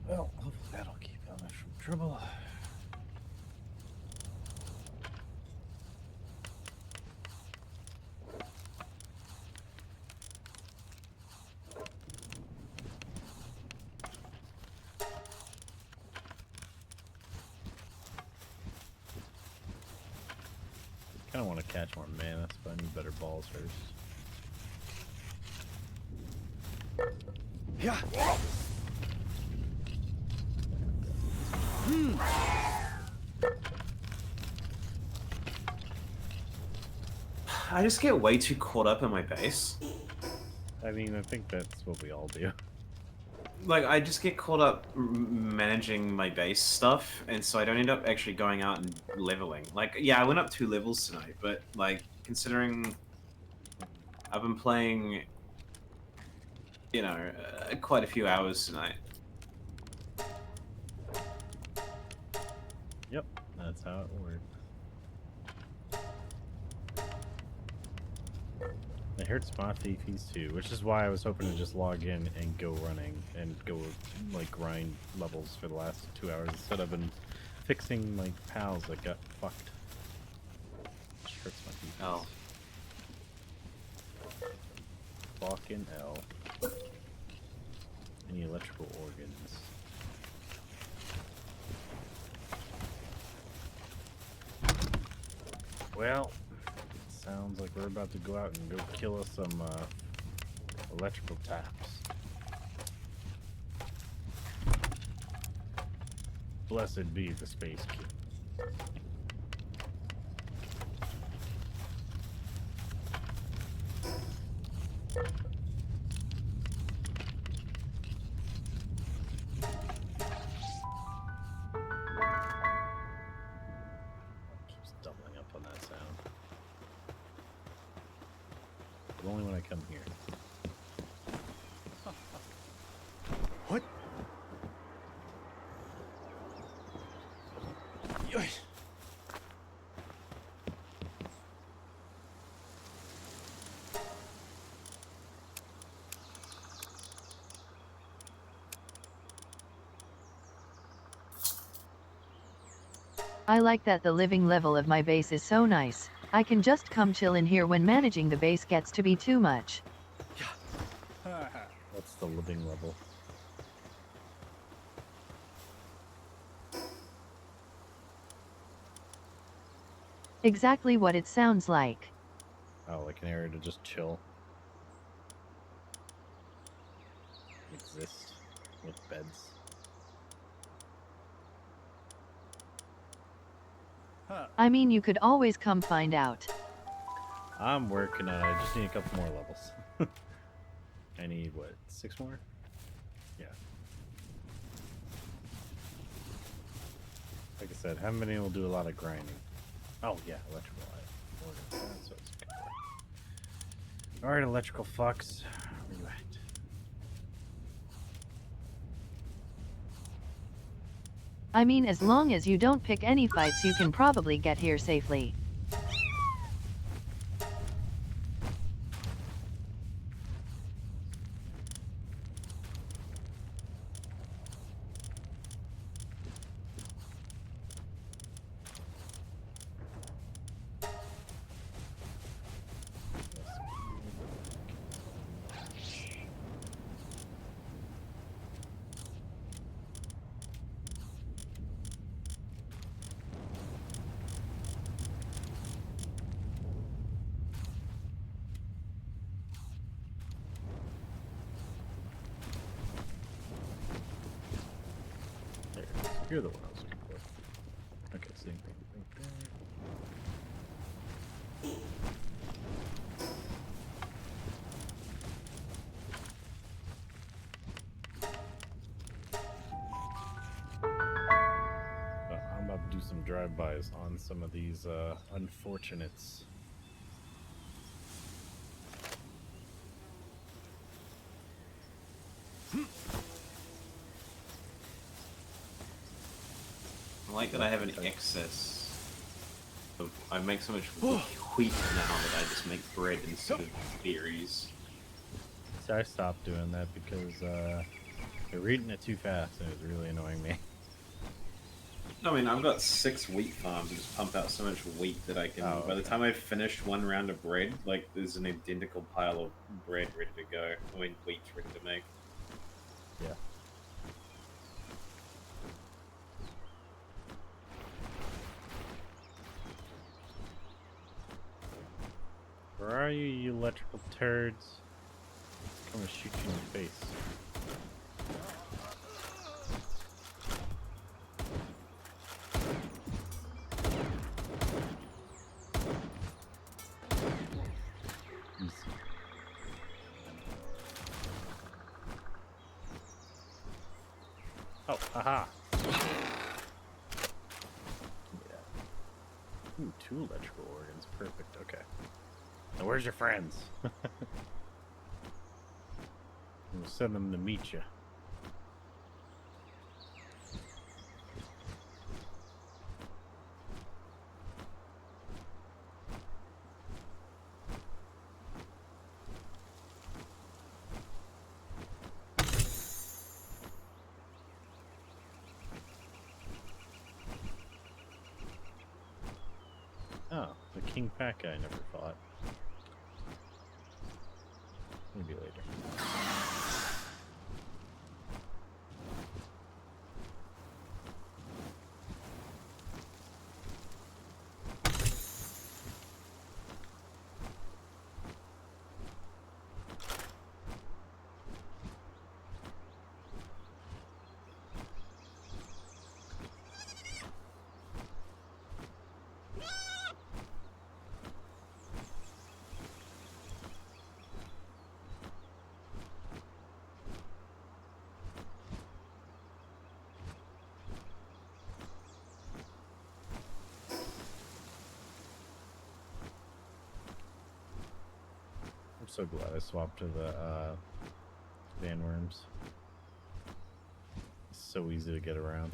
Well, hopefully that'll keep Elmer from trouble. Kind of want to catch more mana, but I need better balls first. Yeah. I just get way too caught up in my base. I mean, I think that's what we all do. Like, I just get caught up managing my base stuff, and so I don't end up actually going out and leveling. Like, yeah, I went up 2 levels tonight, but, like, considering I've been playing, you know, quite a few hours tonight. Yep, that's how it works. It hurts my fifis too, which is why I was hoping to just log in and go running and go like grind levels for the last 2 hours instead of been fixing my pals that got fucked. Which hurts my fifis. Oh. Fucking L. Any electrical organs. Well, sounds like we're about to go out and go kill us some electrical taps. Blessed be the Space King. Keeps doubling up on that sound. But only when I come here. What? I like that the living level of my base is so nice. I can just come chill in here when managing the base gets to be too much. What's the living level? Exactly what it sounds like. Oh, like an area to just chill. Exist with beds. I mean, you could always come find out. I'm working on it. I just need a couple more levels. I need, what, 6 more? Yeah. Like I said, haven't been able to do a lot of grinding. Oh, yeah, electrical. Alright, electrical fucks. Where you at? I mean, as long as you don't pick any fights, you can probably get here safely. You're the one I was looking for. Okay, same thing right there. I'm about to do some drive-bys on some of these unfortunates. I like that I have an excess. I make so much wheat now that I just make bread instead of berries. So I stopped doing that because they were eating it too fast and it was really annoying me. I mean, I've got 6 wheat farms and just pump out so much wheat that I can. Oh, by the okay. time I've finished one round of bread, like there's an identical pile of bread ready to go. I mean, wheat ready to make. Yeah. Where are you, you electrical turds? I'm gonna shoot you in the face. Easy. Oh, haha. Yeah. Ooh, 2 electrical organs. Perfect. Okay. Now where's your friends? We'll send them to meet you. Oh, the King Fat guy never fought. Maybe later. I'm so glad I swapped to the Van Worms. It's so easy to get around.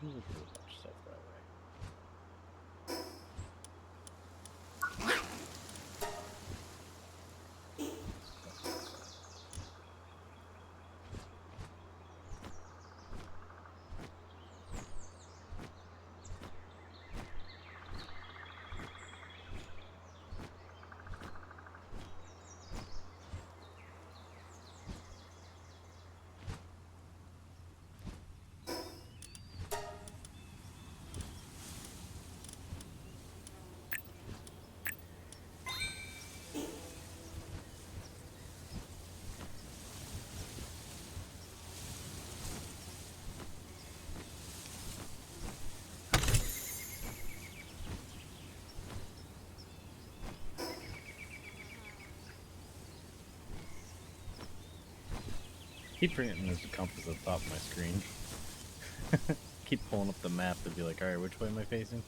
Look at a bunch of stuff that way. Keep forgetting there's a compass at the top of my screen. Keep pulling up the map to be like, alright, which way am I facing?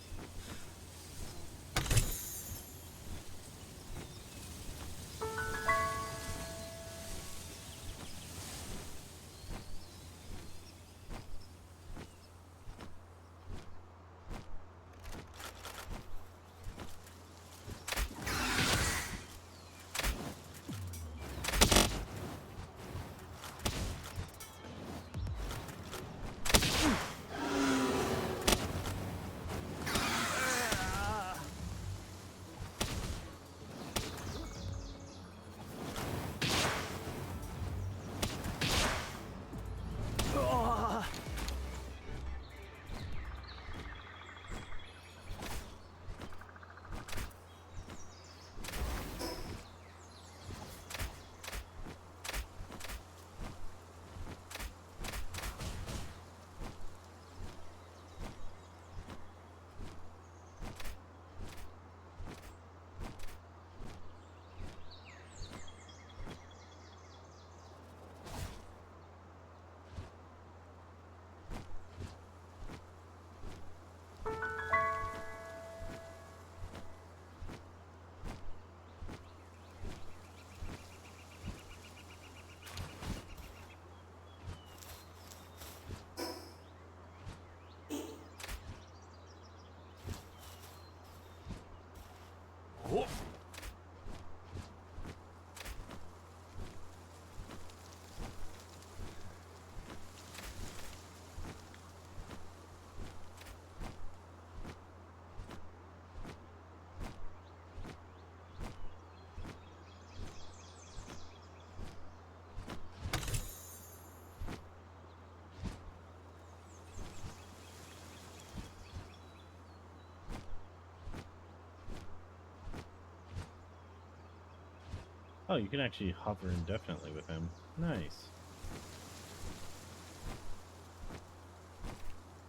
Oh, you can actually hover indefinitely with him. Nice.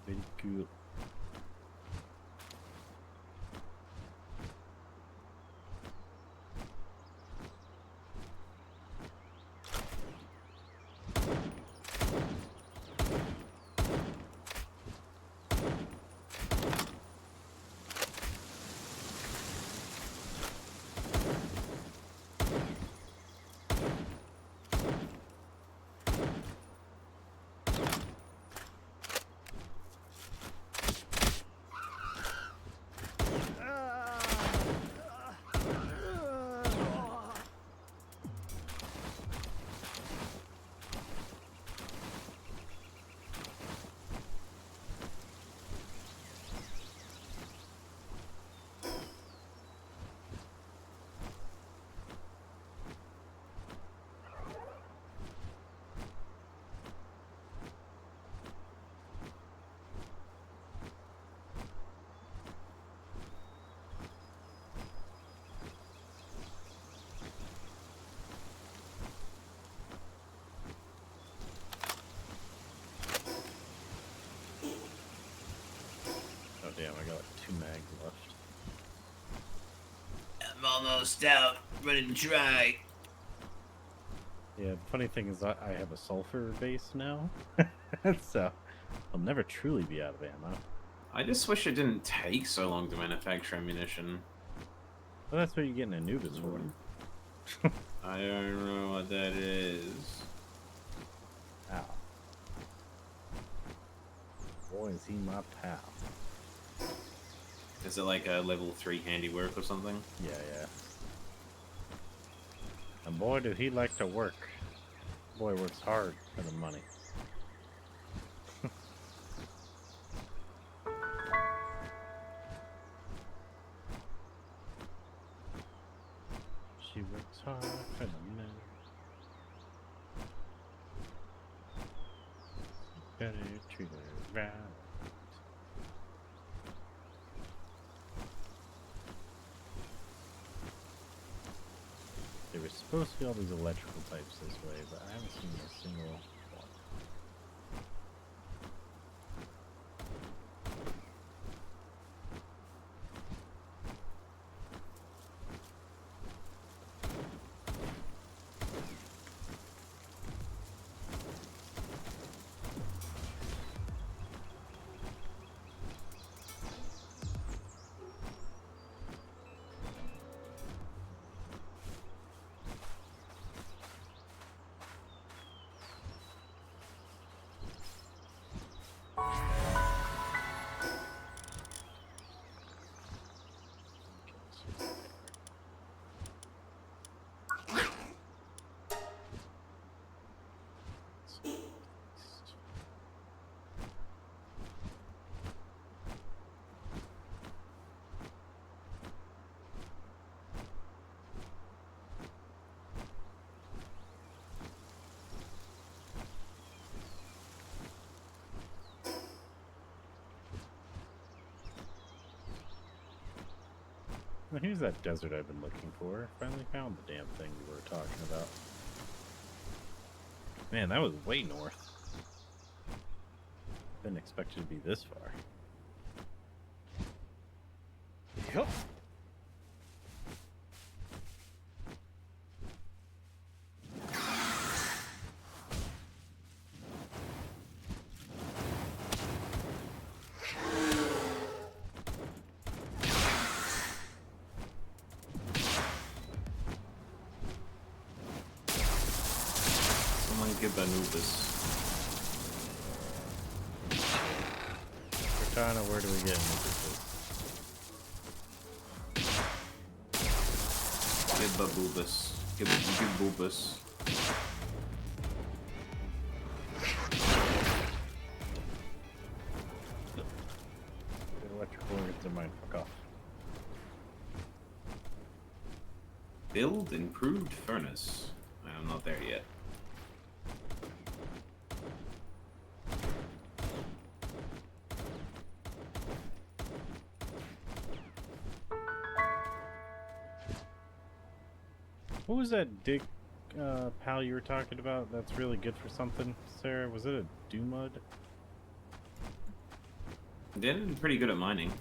Very cool. Damn, I got like 2 mags left. I'm almost out, running dry. Yeah, the funny thing is I have a sulfur base now, so I'll never truly be out of ammo. I just wish it didn't take so long to manufacture ammunition. Well, that's what you get in Anubis for. I don't know what that is. Ow. Boy, is he my pal. Is it like a level 3 handiwork or something? Yeah, yeah. And boy, did he like to work. Boy works hard for the money. She works hard for the money. Better treat her right. There was supposed to be all these electrical types this way, but I haven't seen a single one. Well, here's that desert I've been looking for. Finally found the damn thing we were talking about. Man, that was way north. Didn't expect it to be this far. Yup. Give Anubis. Cortana, where do we get Anubis? Give Babubus. Give Bubus. The electrical organs are mine, fuck off. Build improved furnace. I'm not there yet. What was that dig pal you were talking about that's really good for something, Sarah? Was it a Doomud? They're pretty good at mining.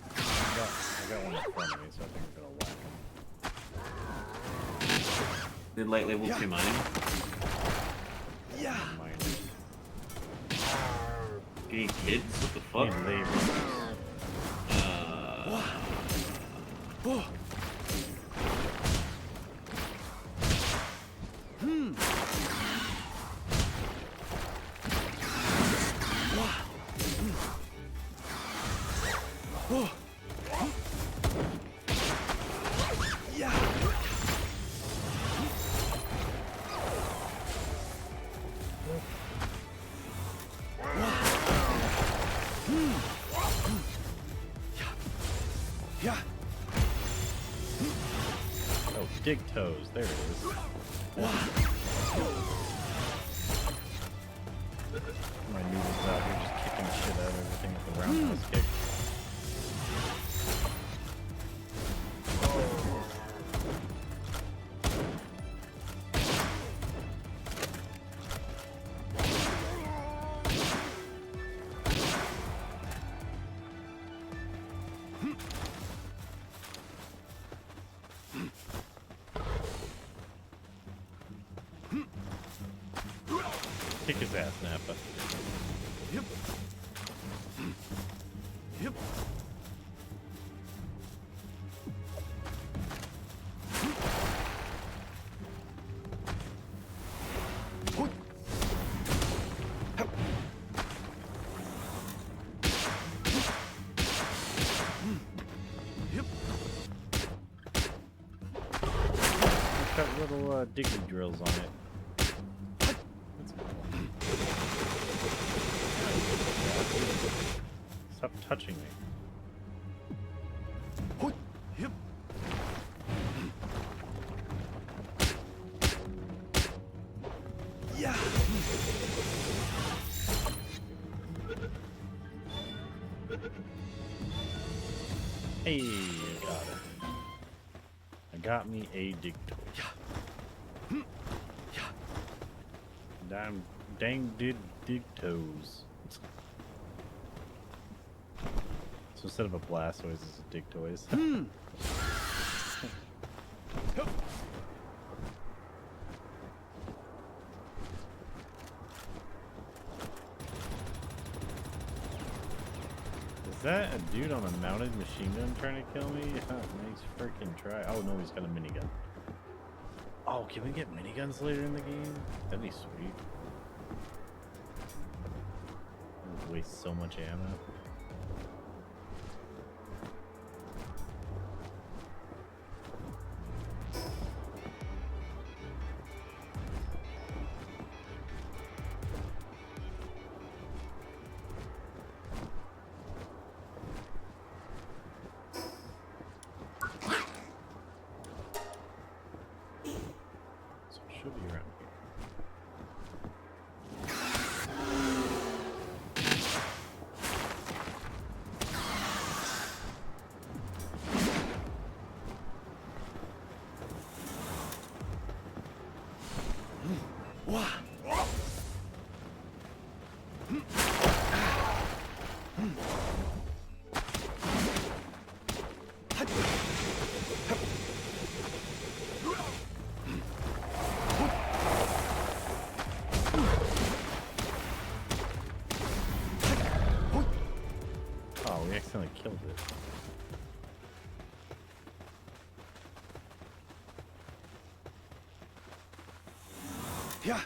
I got one in front of me, so I think I'm gonna whack him. Did light level 2 mining? Yeah. Getting kids? What the fuck? Oh, dig toes. There it is. My noodles out here just kicking the shit out of everything with the roundhouse kick. Kick his ass, Nappa. Yep. Yep. throw digging drills on it. That's cool. Stop touching me. Yeah. Hey, I got it. I got me a dig toy. Dang dig toes. So instead of a Blastoise, it's a dig toys. Is that a dude on a mounted machine gun trying to kill me? Nice freaking try. Oh no, he's got a minigun. Oh, can we get miniguns later in the game? That'd be sweet. That would waste so much ammo. Should be around here. Oh, we accidentally killed it. Yeah.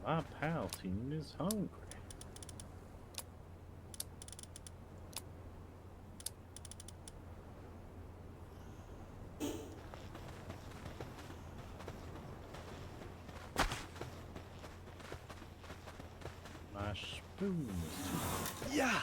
My pal team is hungry. My spoon is too. Yeah.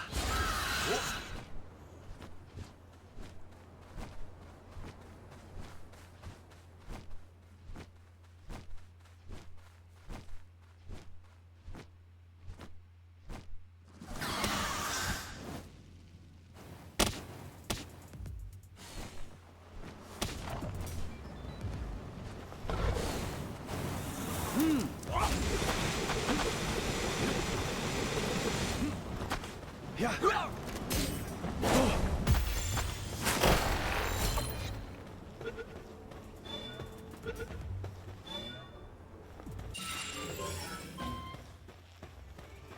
Yeah.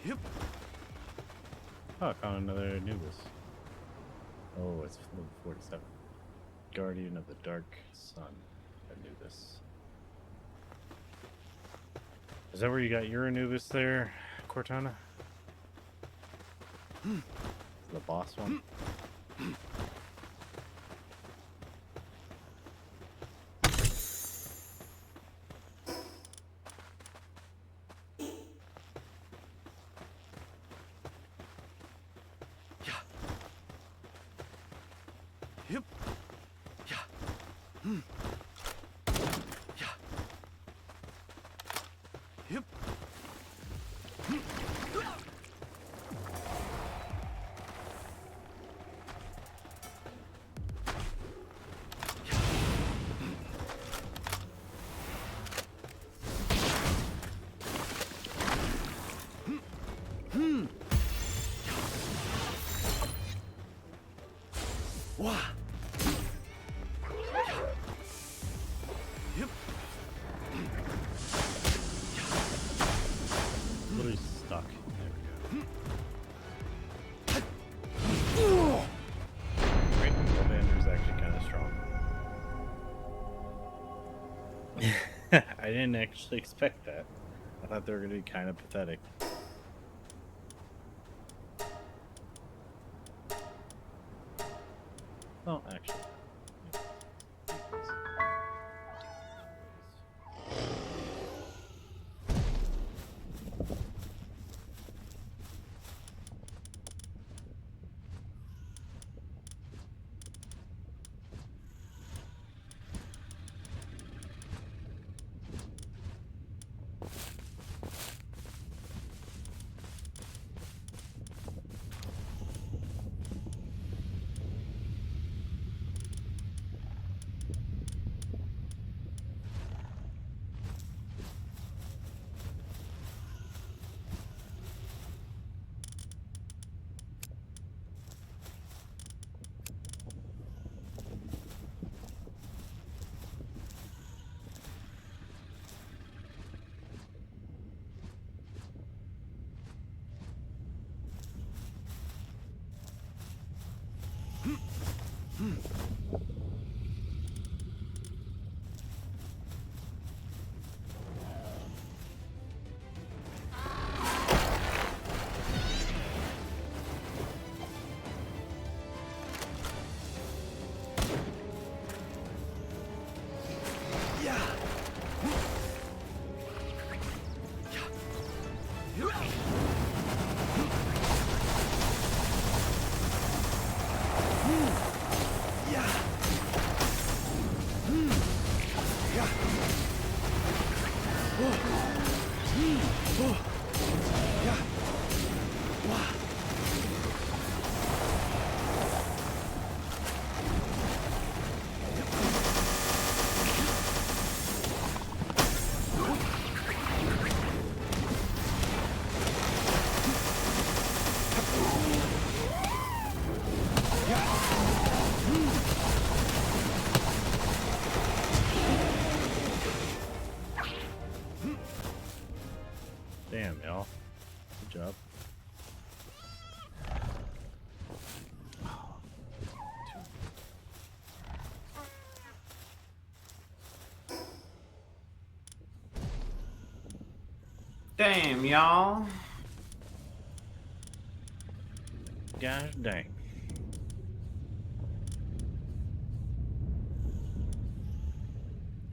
Yep. Oh, I found another Anubis. Oh, it's level 47. Guardian of the Dark Sun. Anubis. Is that where you got your Anubis there, Cortana? The boss one? Yep. Yeah. Yeah. Yep. I didn't actually expect that. I thought they were going to be kind of pathetic. Oh, actually. Damn, y'all. Good job. Damn, y'all. Gosh dang.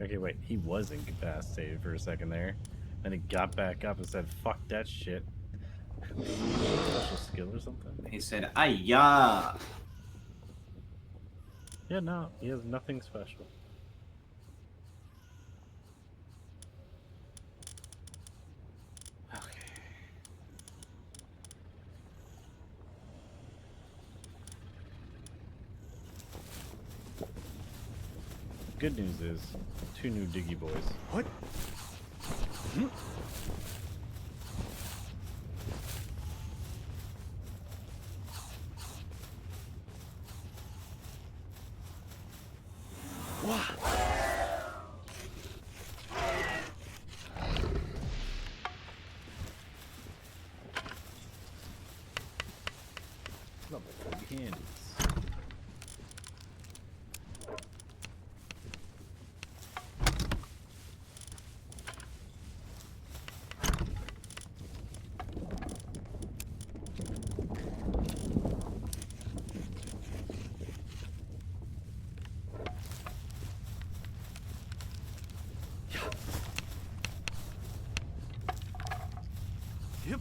Okay, wait. He was incapacitated for a second there. Then he got back up and said, fuck that shit. Special skill or something? He said, "Ayah." Yeah, no. He has nothing special. Good news is, 2 new Diggy Boys. What? Level 40 handies. Yep.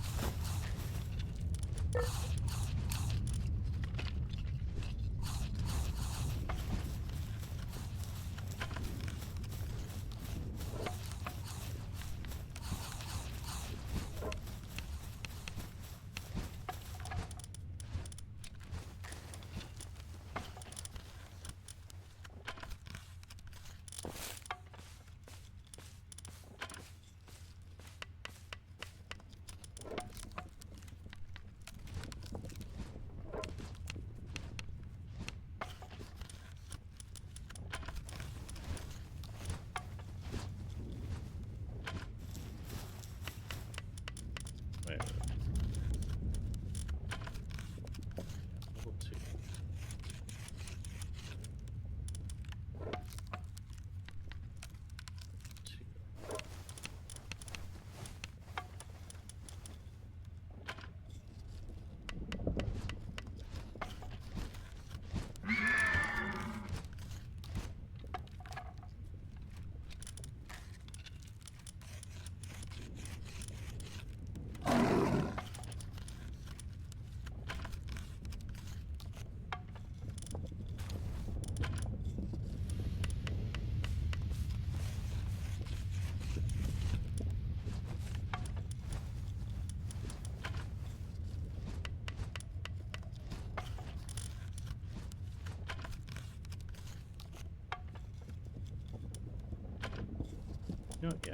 You know, yeah.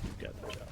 You got the job.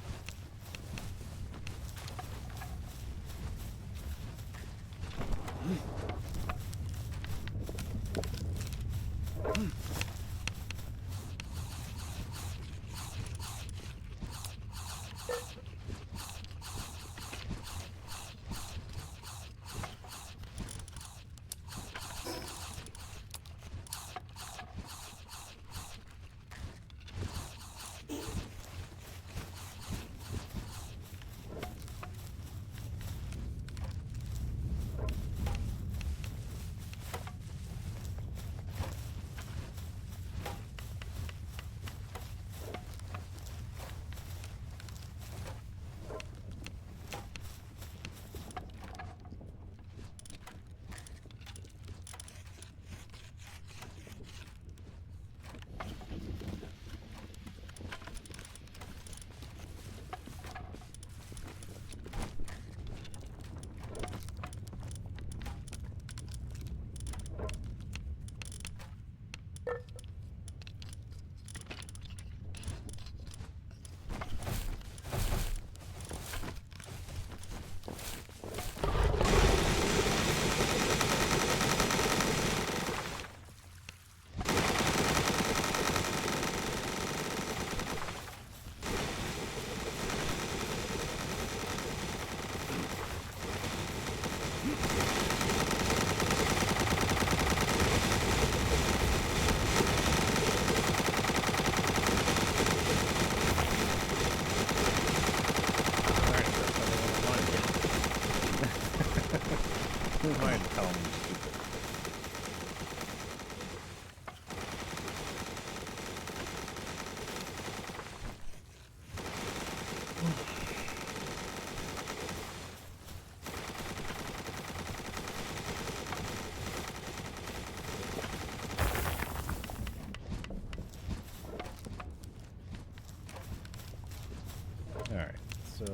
Alright, so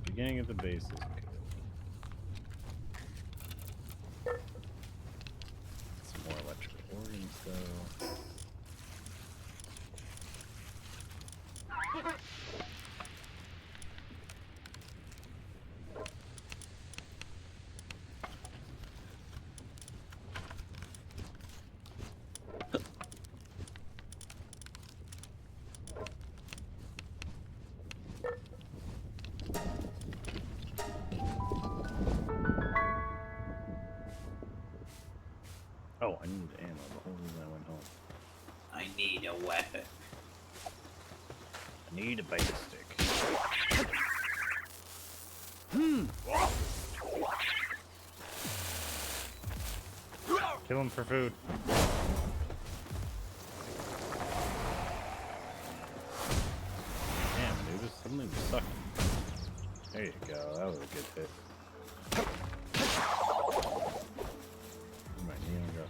beginning at the base is good. Some more electrical organs though. Oh, I need ammo. The whole reason I went home. I need a weapon. I need a beta stick. Kill him for food. Damn, dude, something was sucking. There you go. That was a good hit. Right, neon go.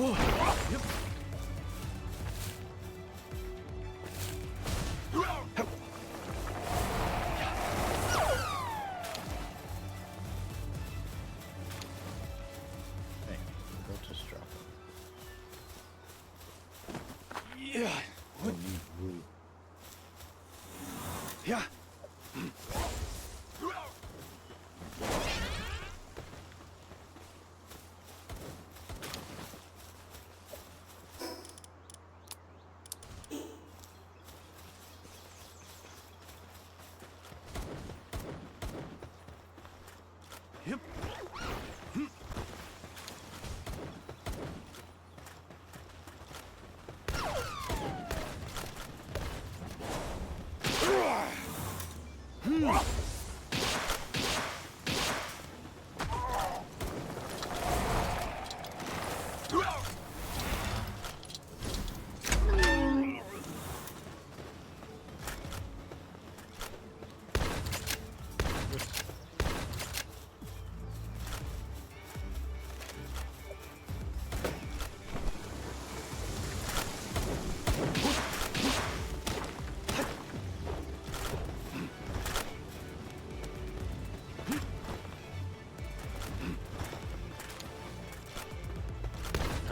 Yep. Hey, go to Strata. Yeah. What? Yeah. Yep.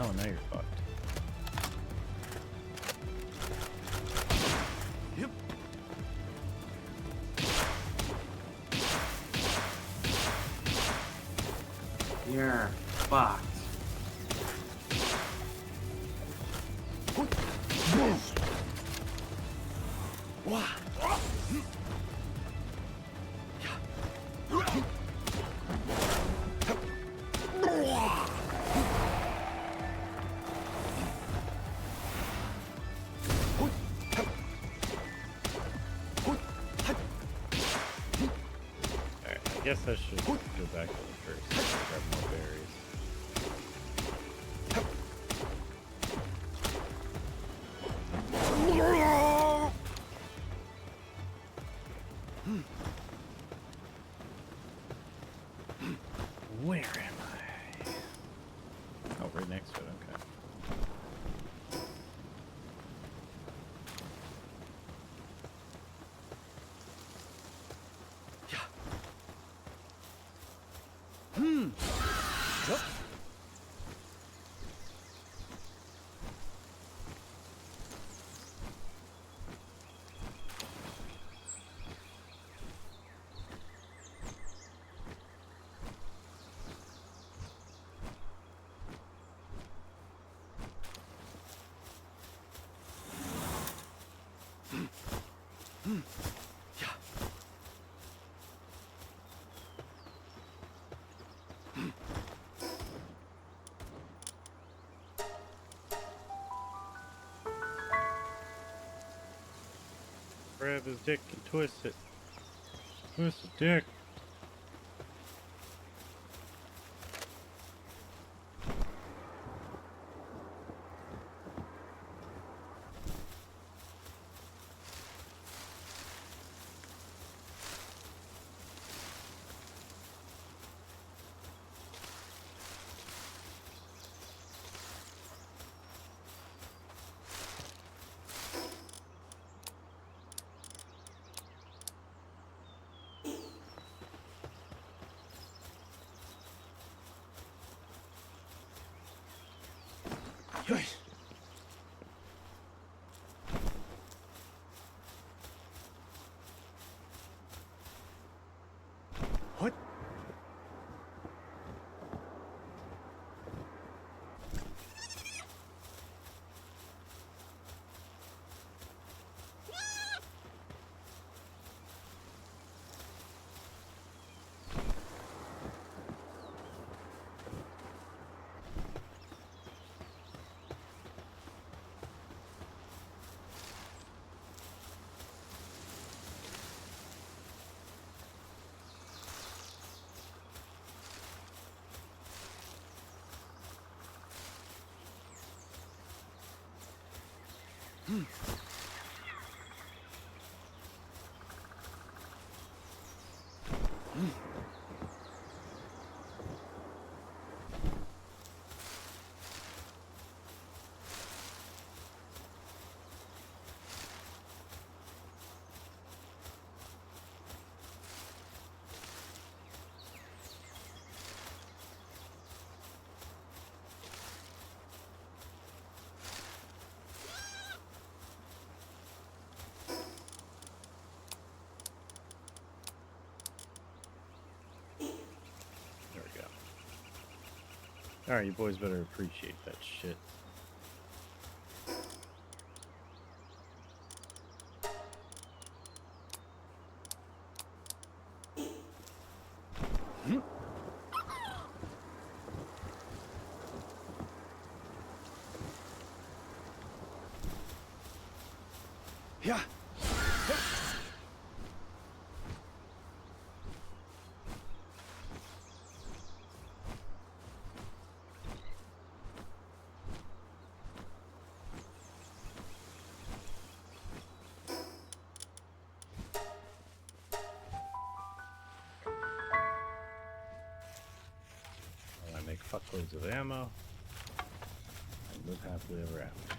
Oh, now you're fucked. Yep. You're fucked. Alright, I guess I should go back to the first. Grab more berries. Where am I? Oh, right next to it, okay. Yep. Grab his dick and twist it. Twist the dick. What? There we go. Alright, you boys better appreciate that shit. Yeah. I make fuckloads of ammo and live happily ever after.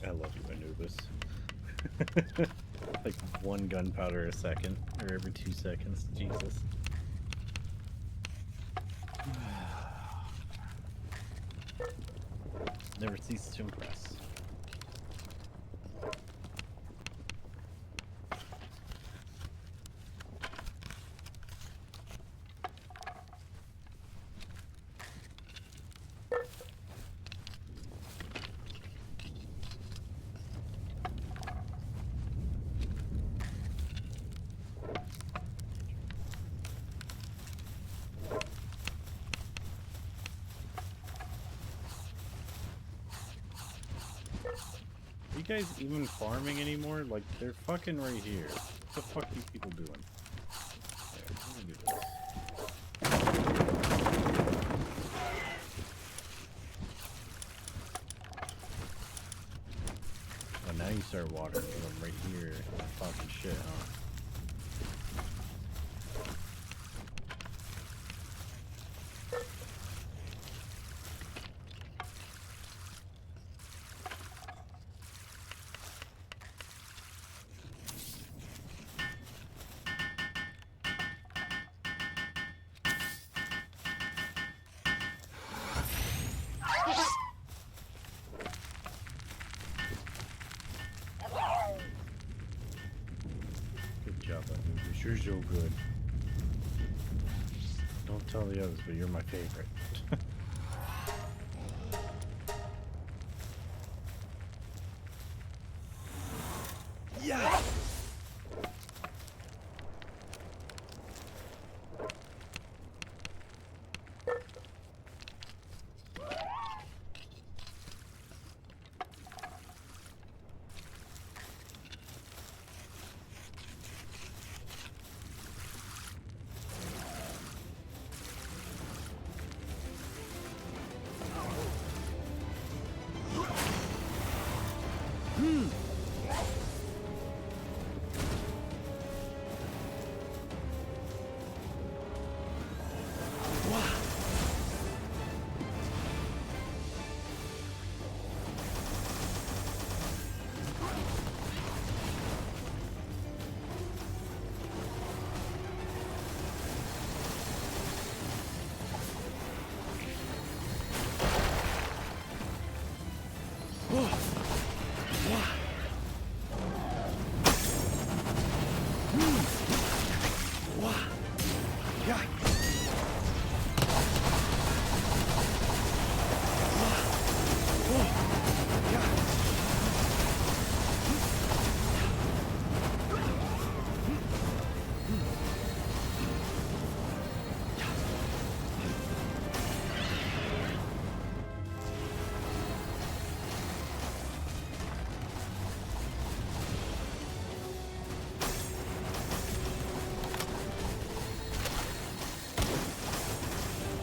I love you, Anubis. Like 1 gunpowder a second, or every 2 seconds. Jesus. Never ceases to impress. Are you guys even farming anymore? Like, they're fucking right here. What the fuck are you people doing? There, let me do this. Oh, now you start watering them right here. Talking shit, huh? Good job, Anubis. You're so good. Don't tell the others, but you're my favorite. Yeah.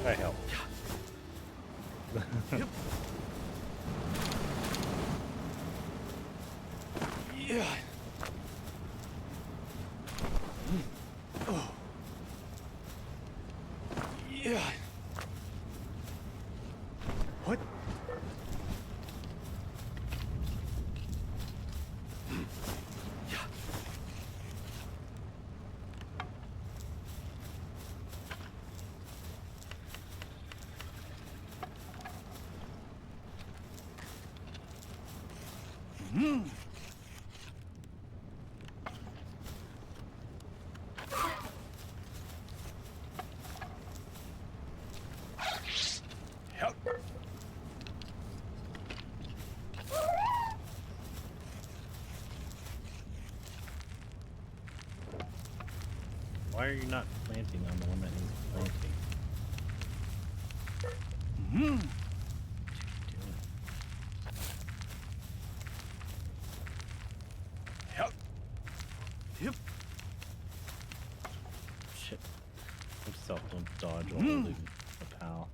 I help. Yeah. Oh. Yeah. What? Why are you not planting on the one that needs planting? Yep. Yep. Shit. Himself don't dodge while holding a pal.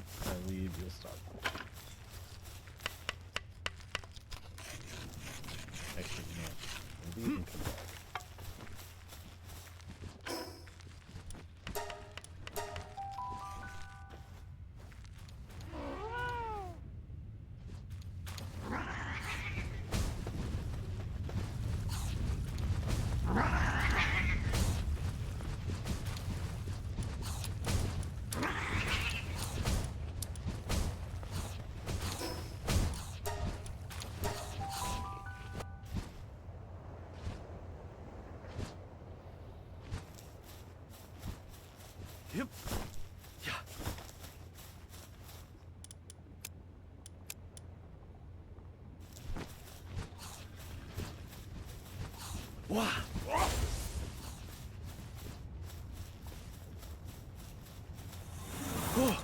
I leave, you'll stop. Actually, no. Leave and come back. Yep. Yeah. Wow. Oh.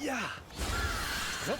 Yeah. Nope.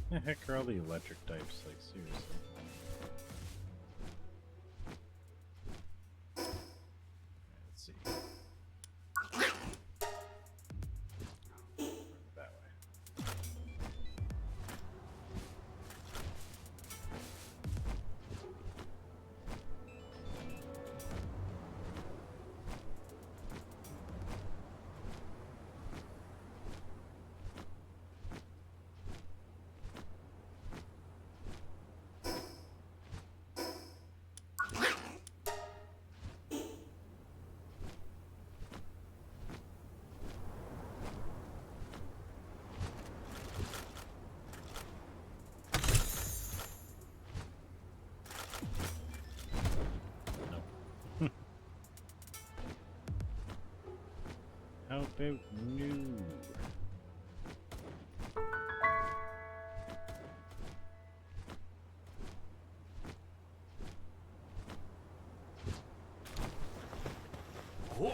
The heck are all the electric types? Like, seriously. Let's see. That way. How about new? Oh.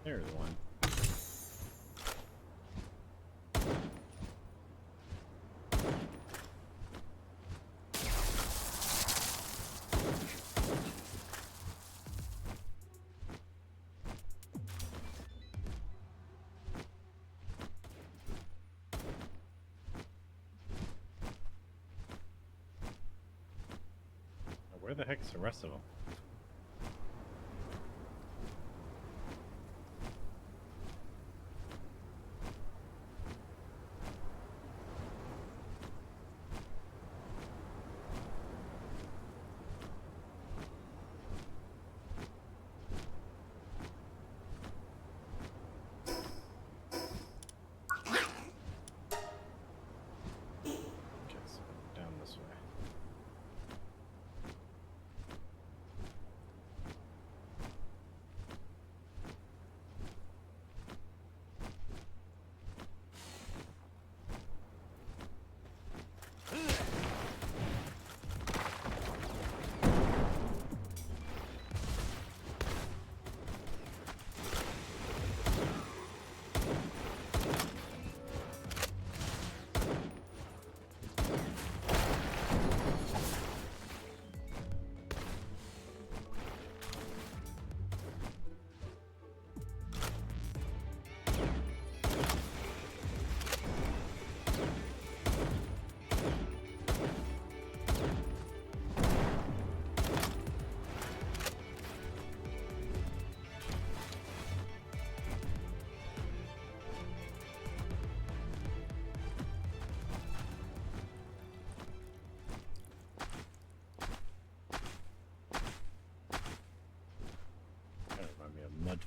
There's one. Where the heck's the rest of them?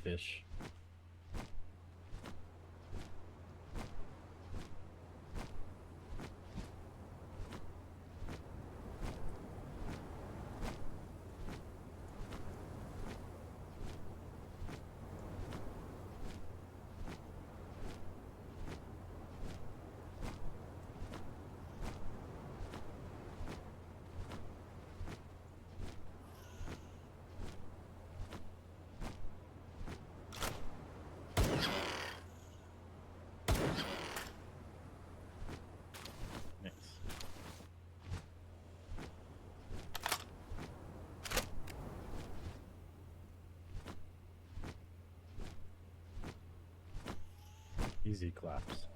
fish. Easy claps.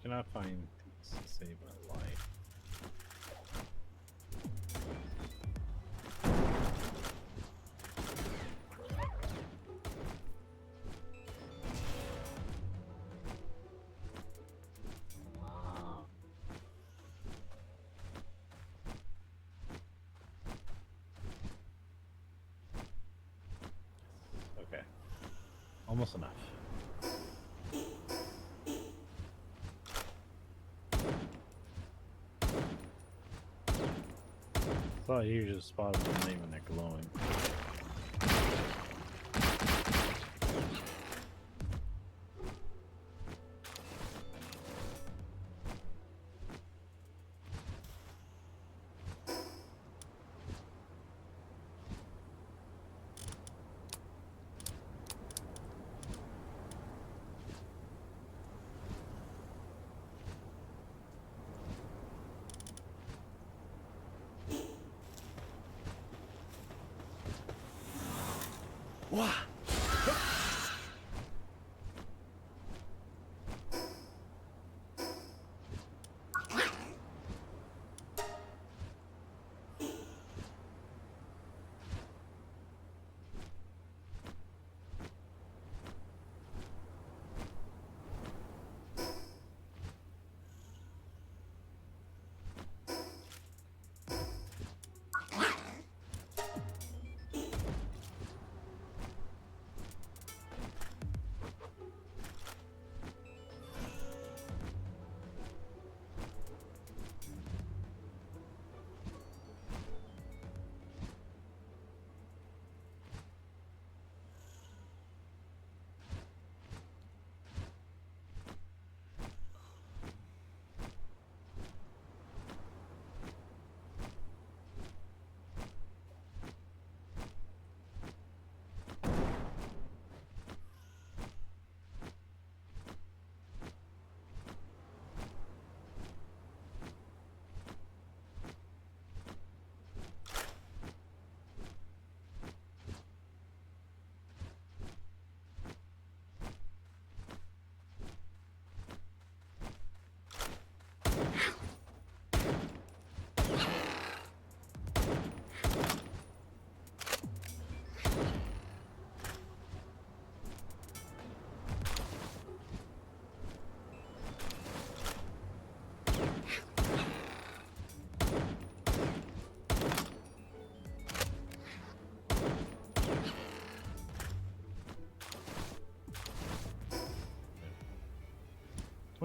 Cannot find things to save our life. Okay. Almost enough. Oh, you just spotted them leaving it glowing. Wah!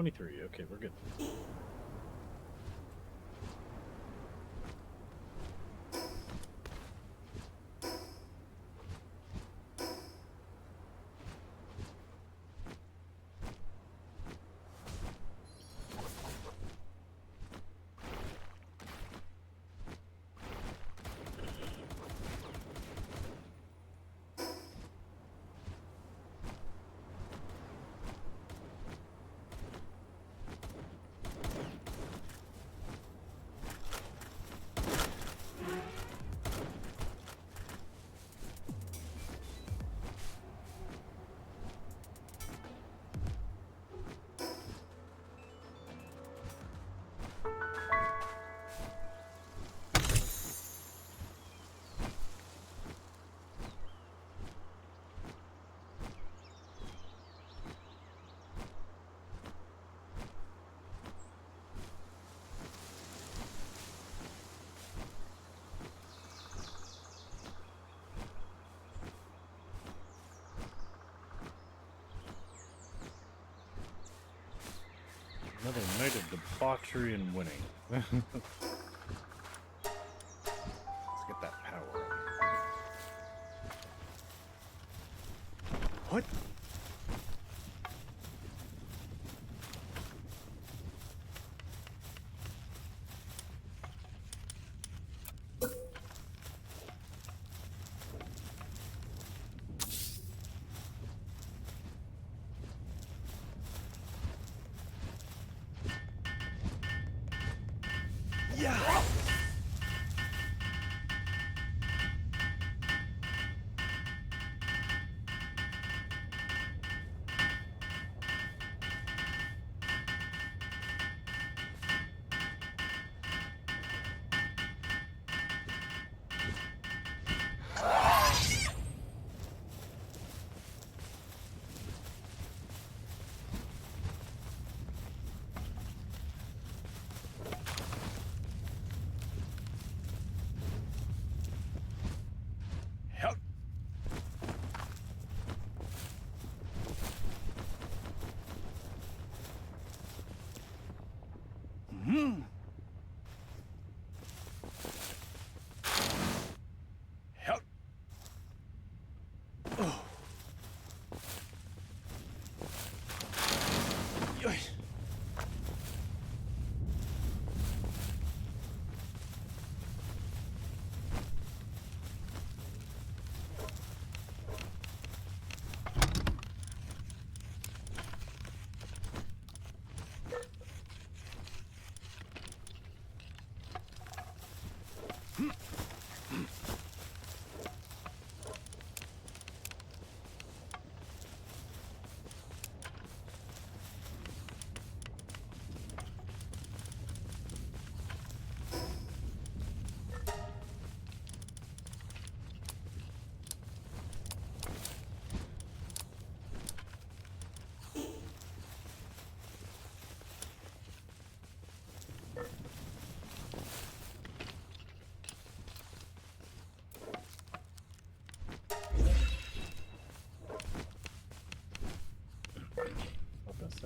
$23. Okay, we're good. Another night of debauchery and winning. Let's get that power. What? Yeah!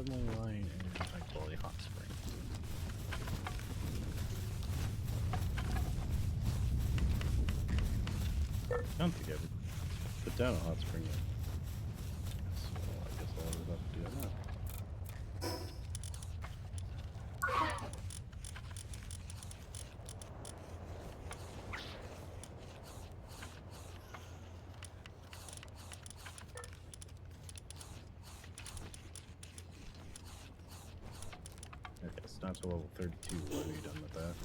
Suddenly line and high quality hot spring. I don't think I would put down a hot spring yet. So I guess I'll have to do that now. Okay, it's not to level 32. What have you done with that?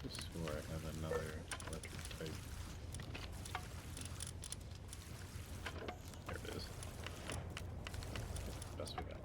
This is where I have another electric pipe. There it is. Best we got.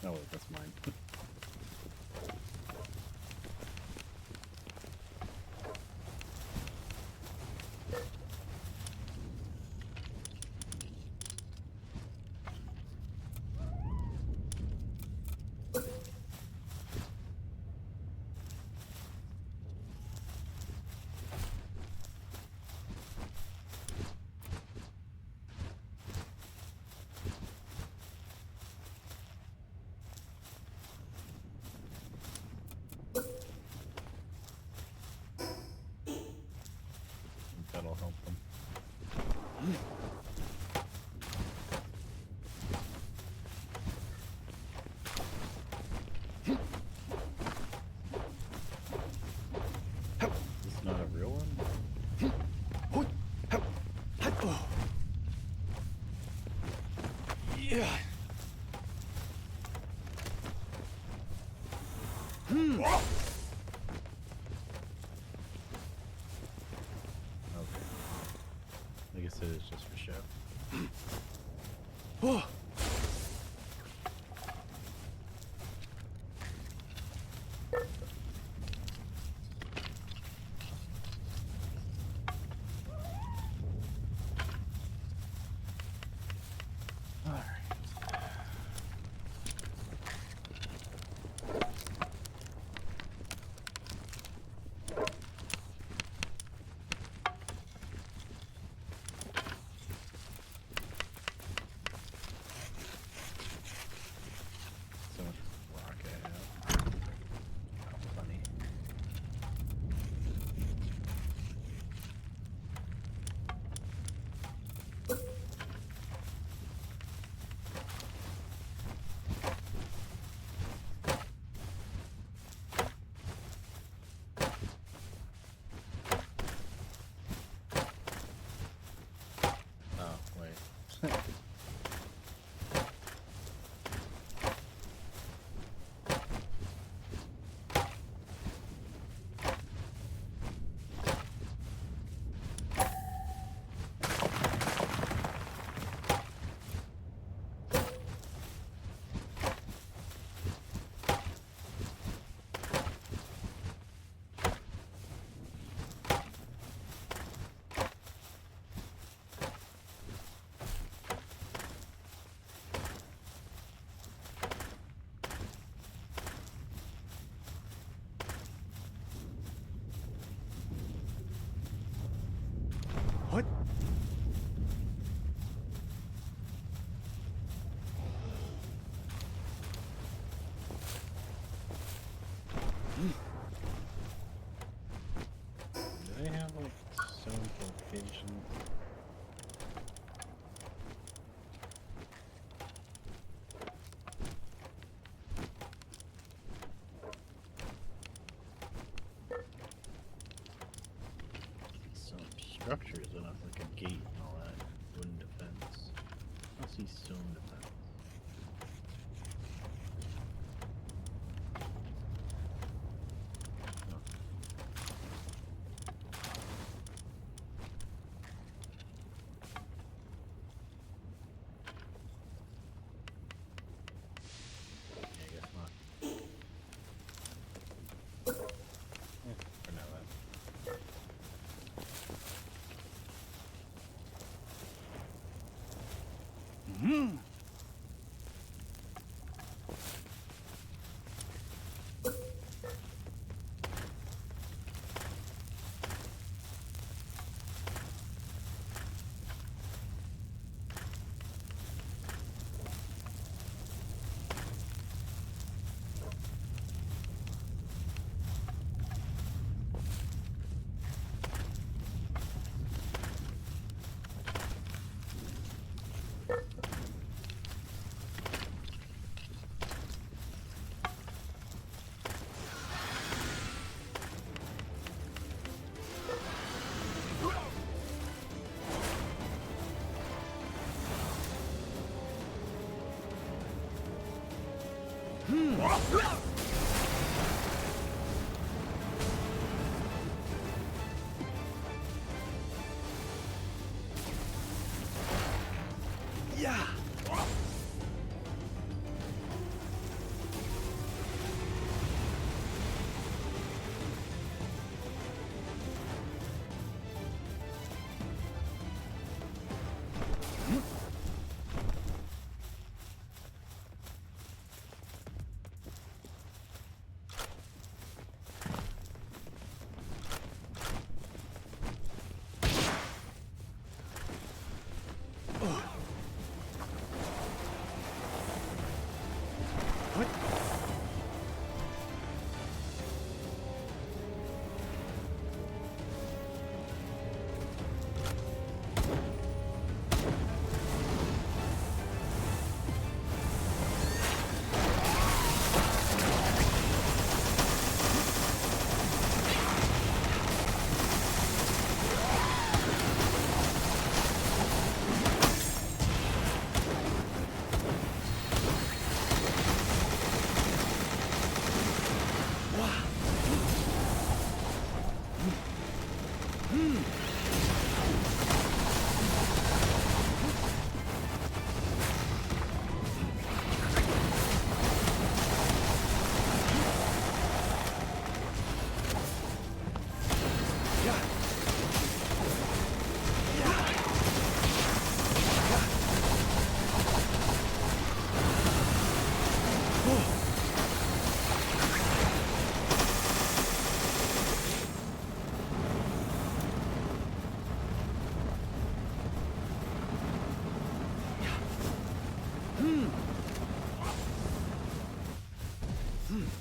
Oh wait, that's mine. That'll help them. Is this not a real one? Yeah. Okay. I guess it is just for show. Oh. So much rock I have. How funny. Oh, wait. location. Some structures enough, like a gate and all that. Wooden defense. I see stone defense. Yeah.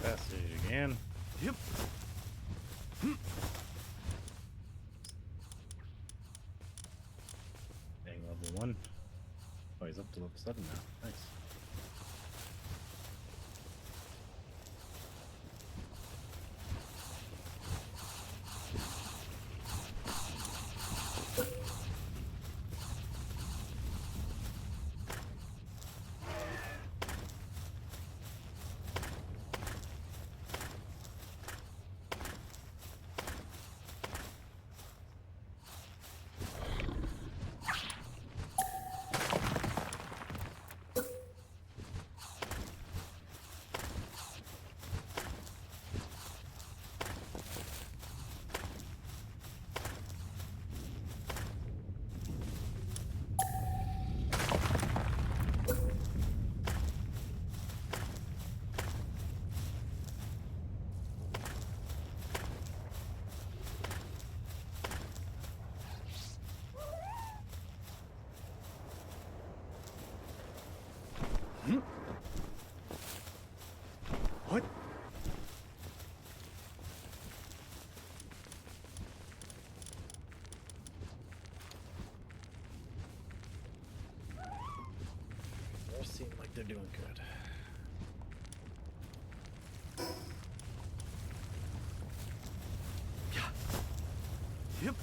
Passage again. Yep. Dang, level 1. Oh, he's up to level 7 now. Nice. are doing good. Yep.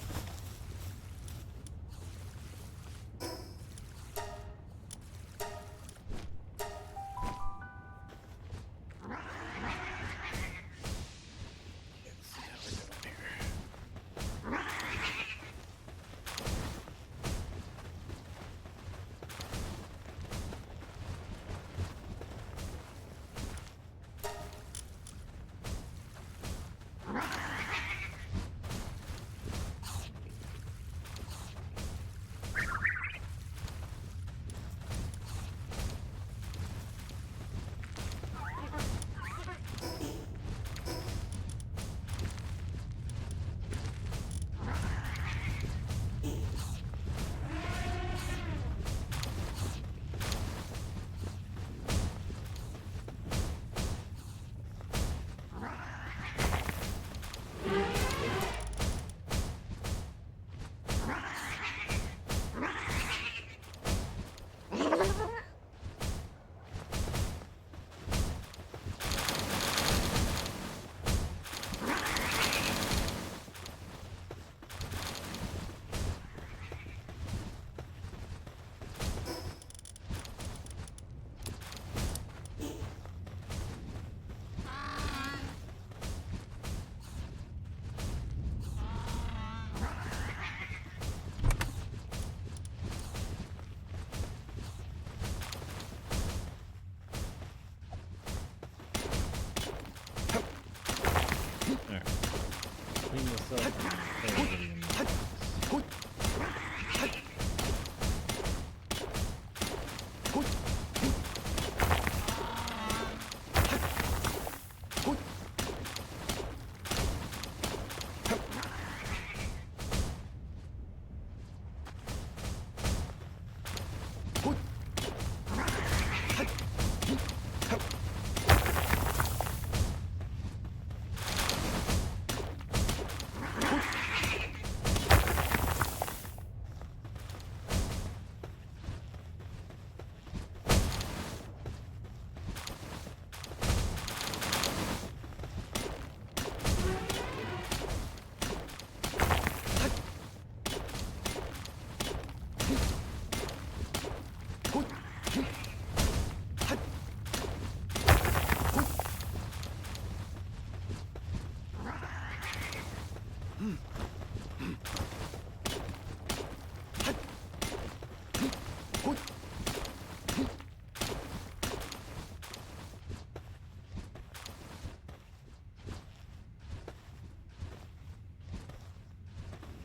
Clean this up and put everybody in there.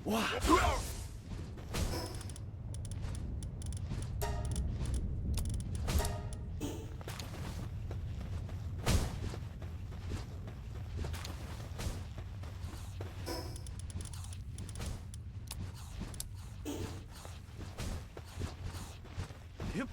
Wow. Yep.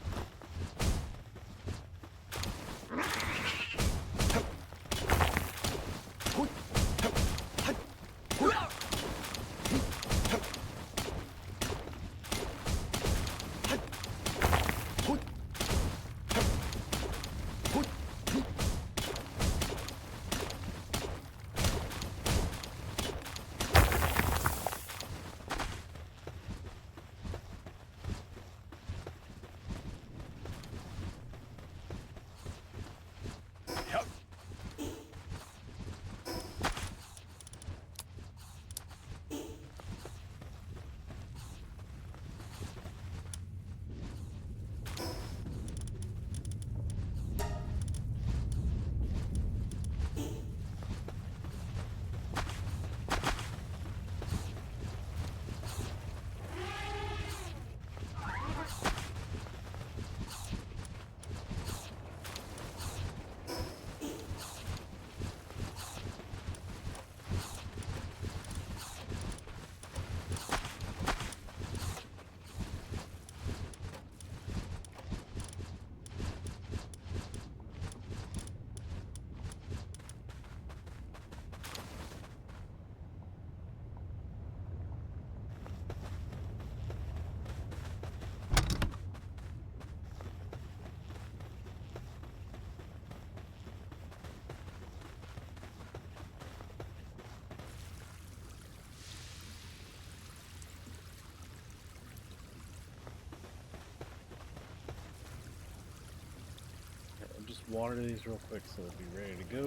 water these real quick so they'll be ready to go.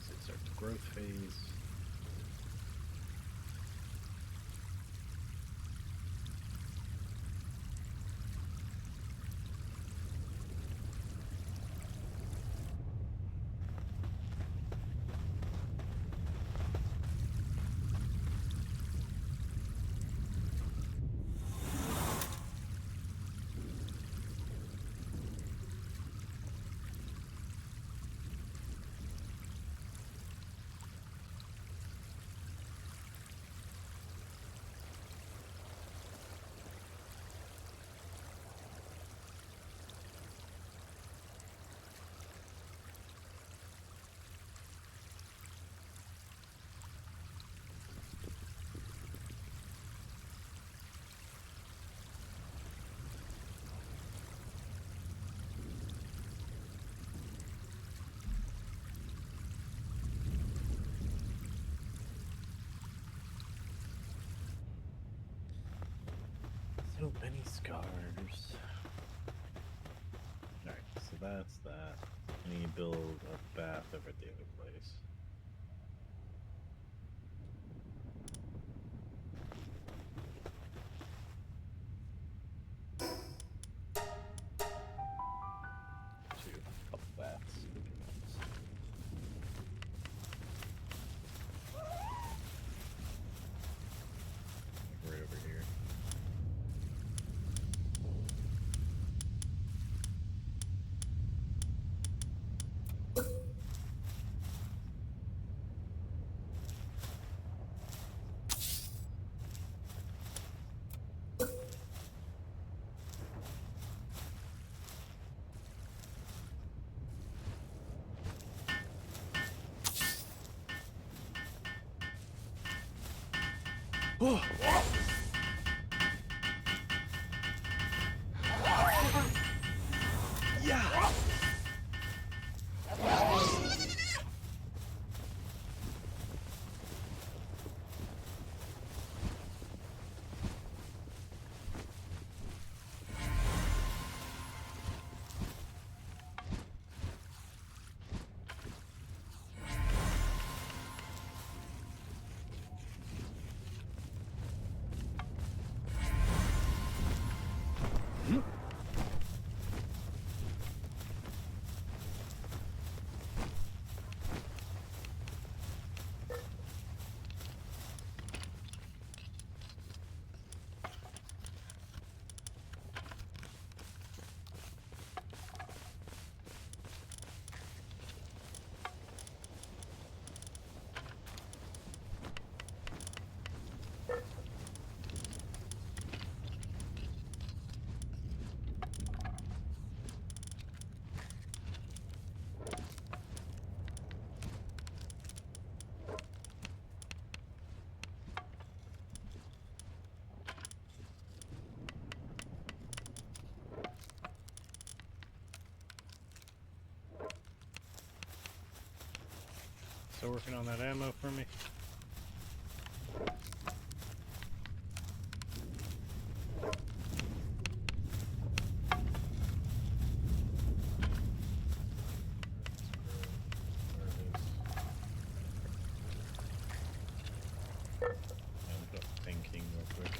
So it starts the growth phase. So many scars. Alright, so that's that. I need to build a bath over at the other place. Couple baths. Right over here. Oh. Yeah. Still working on that ammo for me? Thinking real quick.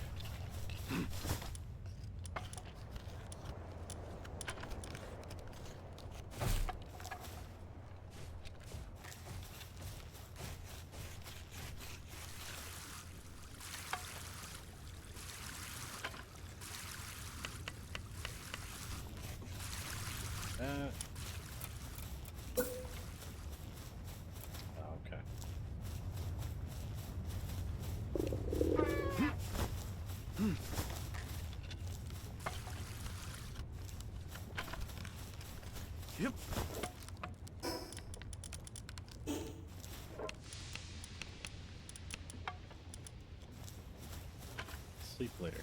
Okay. Yep. Sleep later.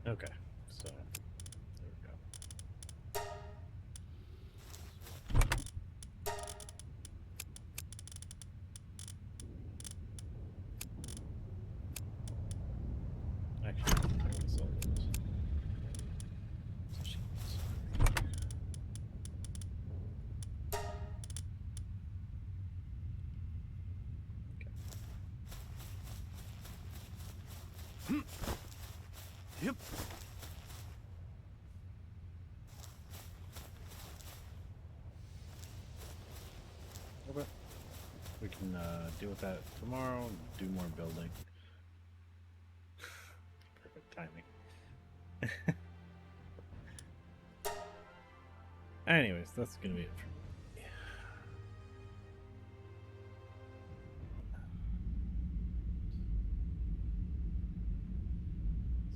Okay, so there we go. Actually, I can solve this. So she Yep. Okay. We can deal with that tomorrow and do more building. Perfect timing. Anyways, that's gonna be it for me.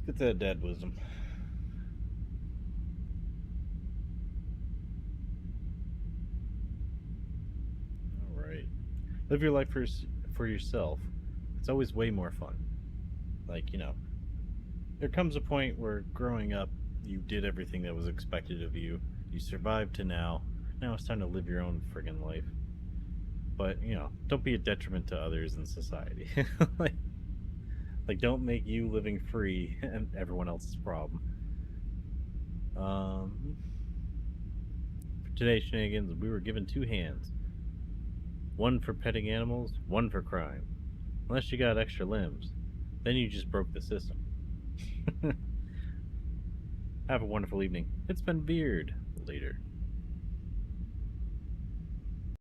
Let's get to that dead wisdom. All right. Live your life for yourself. It's always way more fun. Like, you know, there comes a point where growing up, you did everything that was expected of you. You survived to now. Now it's time to live your own friggin' life. But, you know, don't be a detriment to others in society. like don't make you living free and everyone else's problem. For today's shenanigans, we were given 2 hands. One for petting animals, one for crime. Unless you got extra limbs, then you just broke the system. Have a wonderful evening. It's been Beard. Later.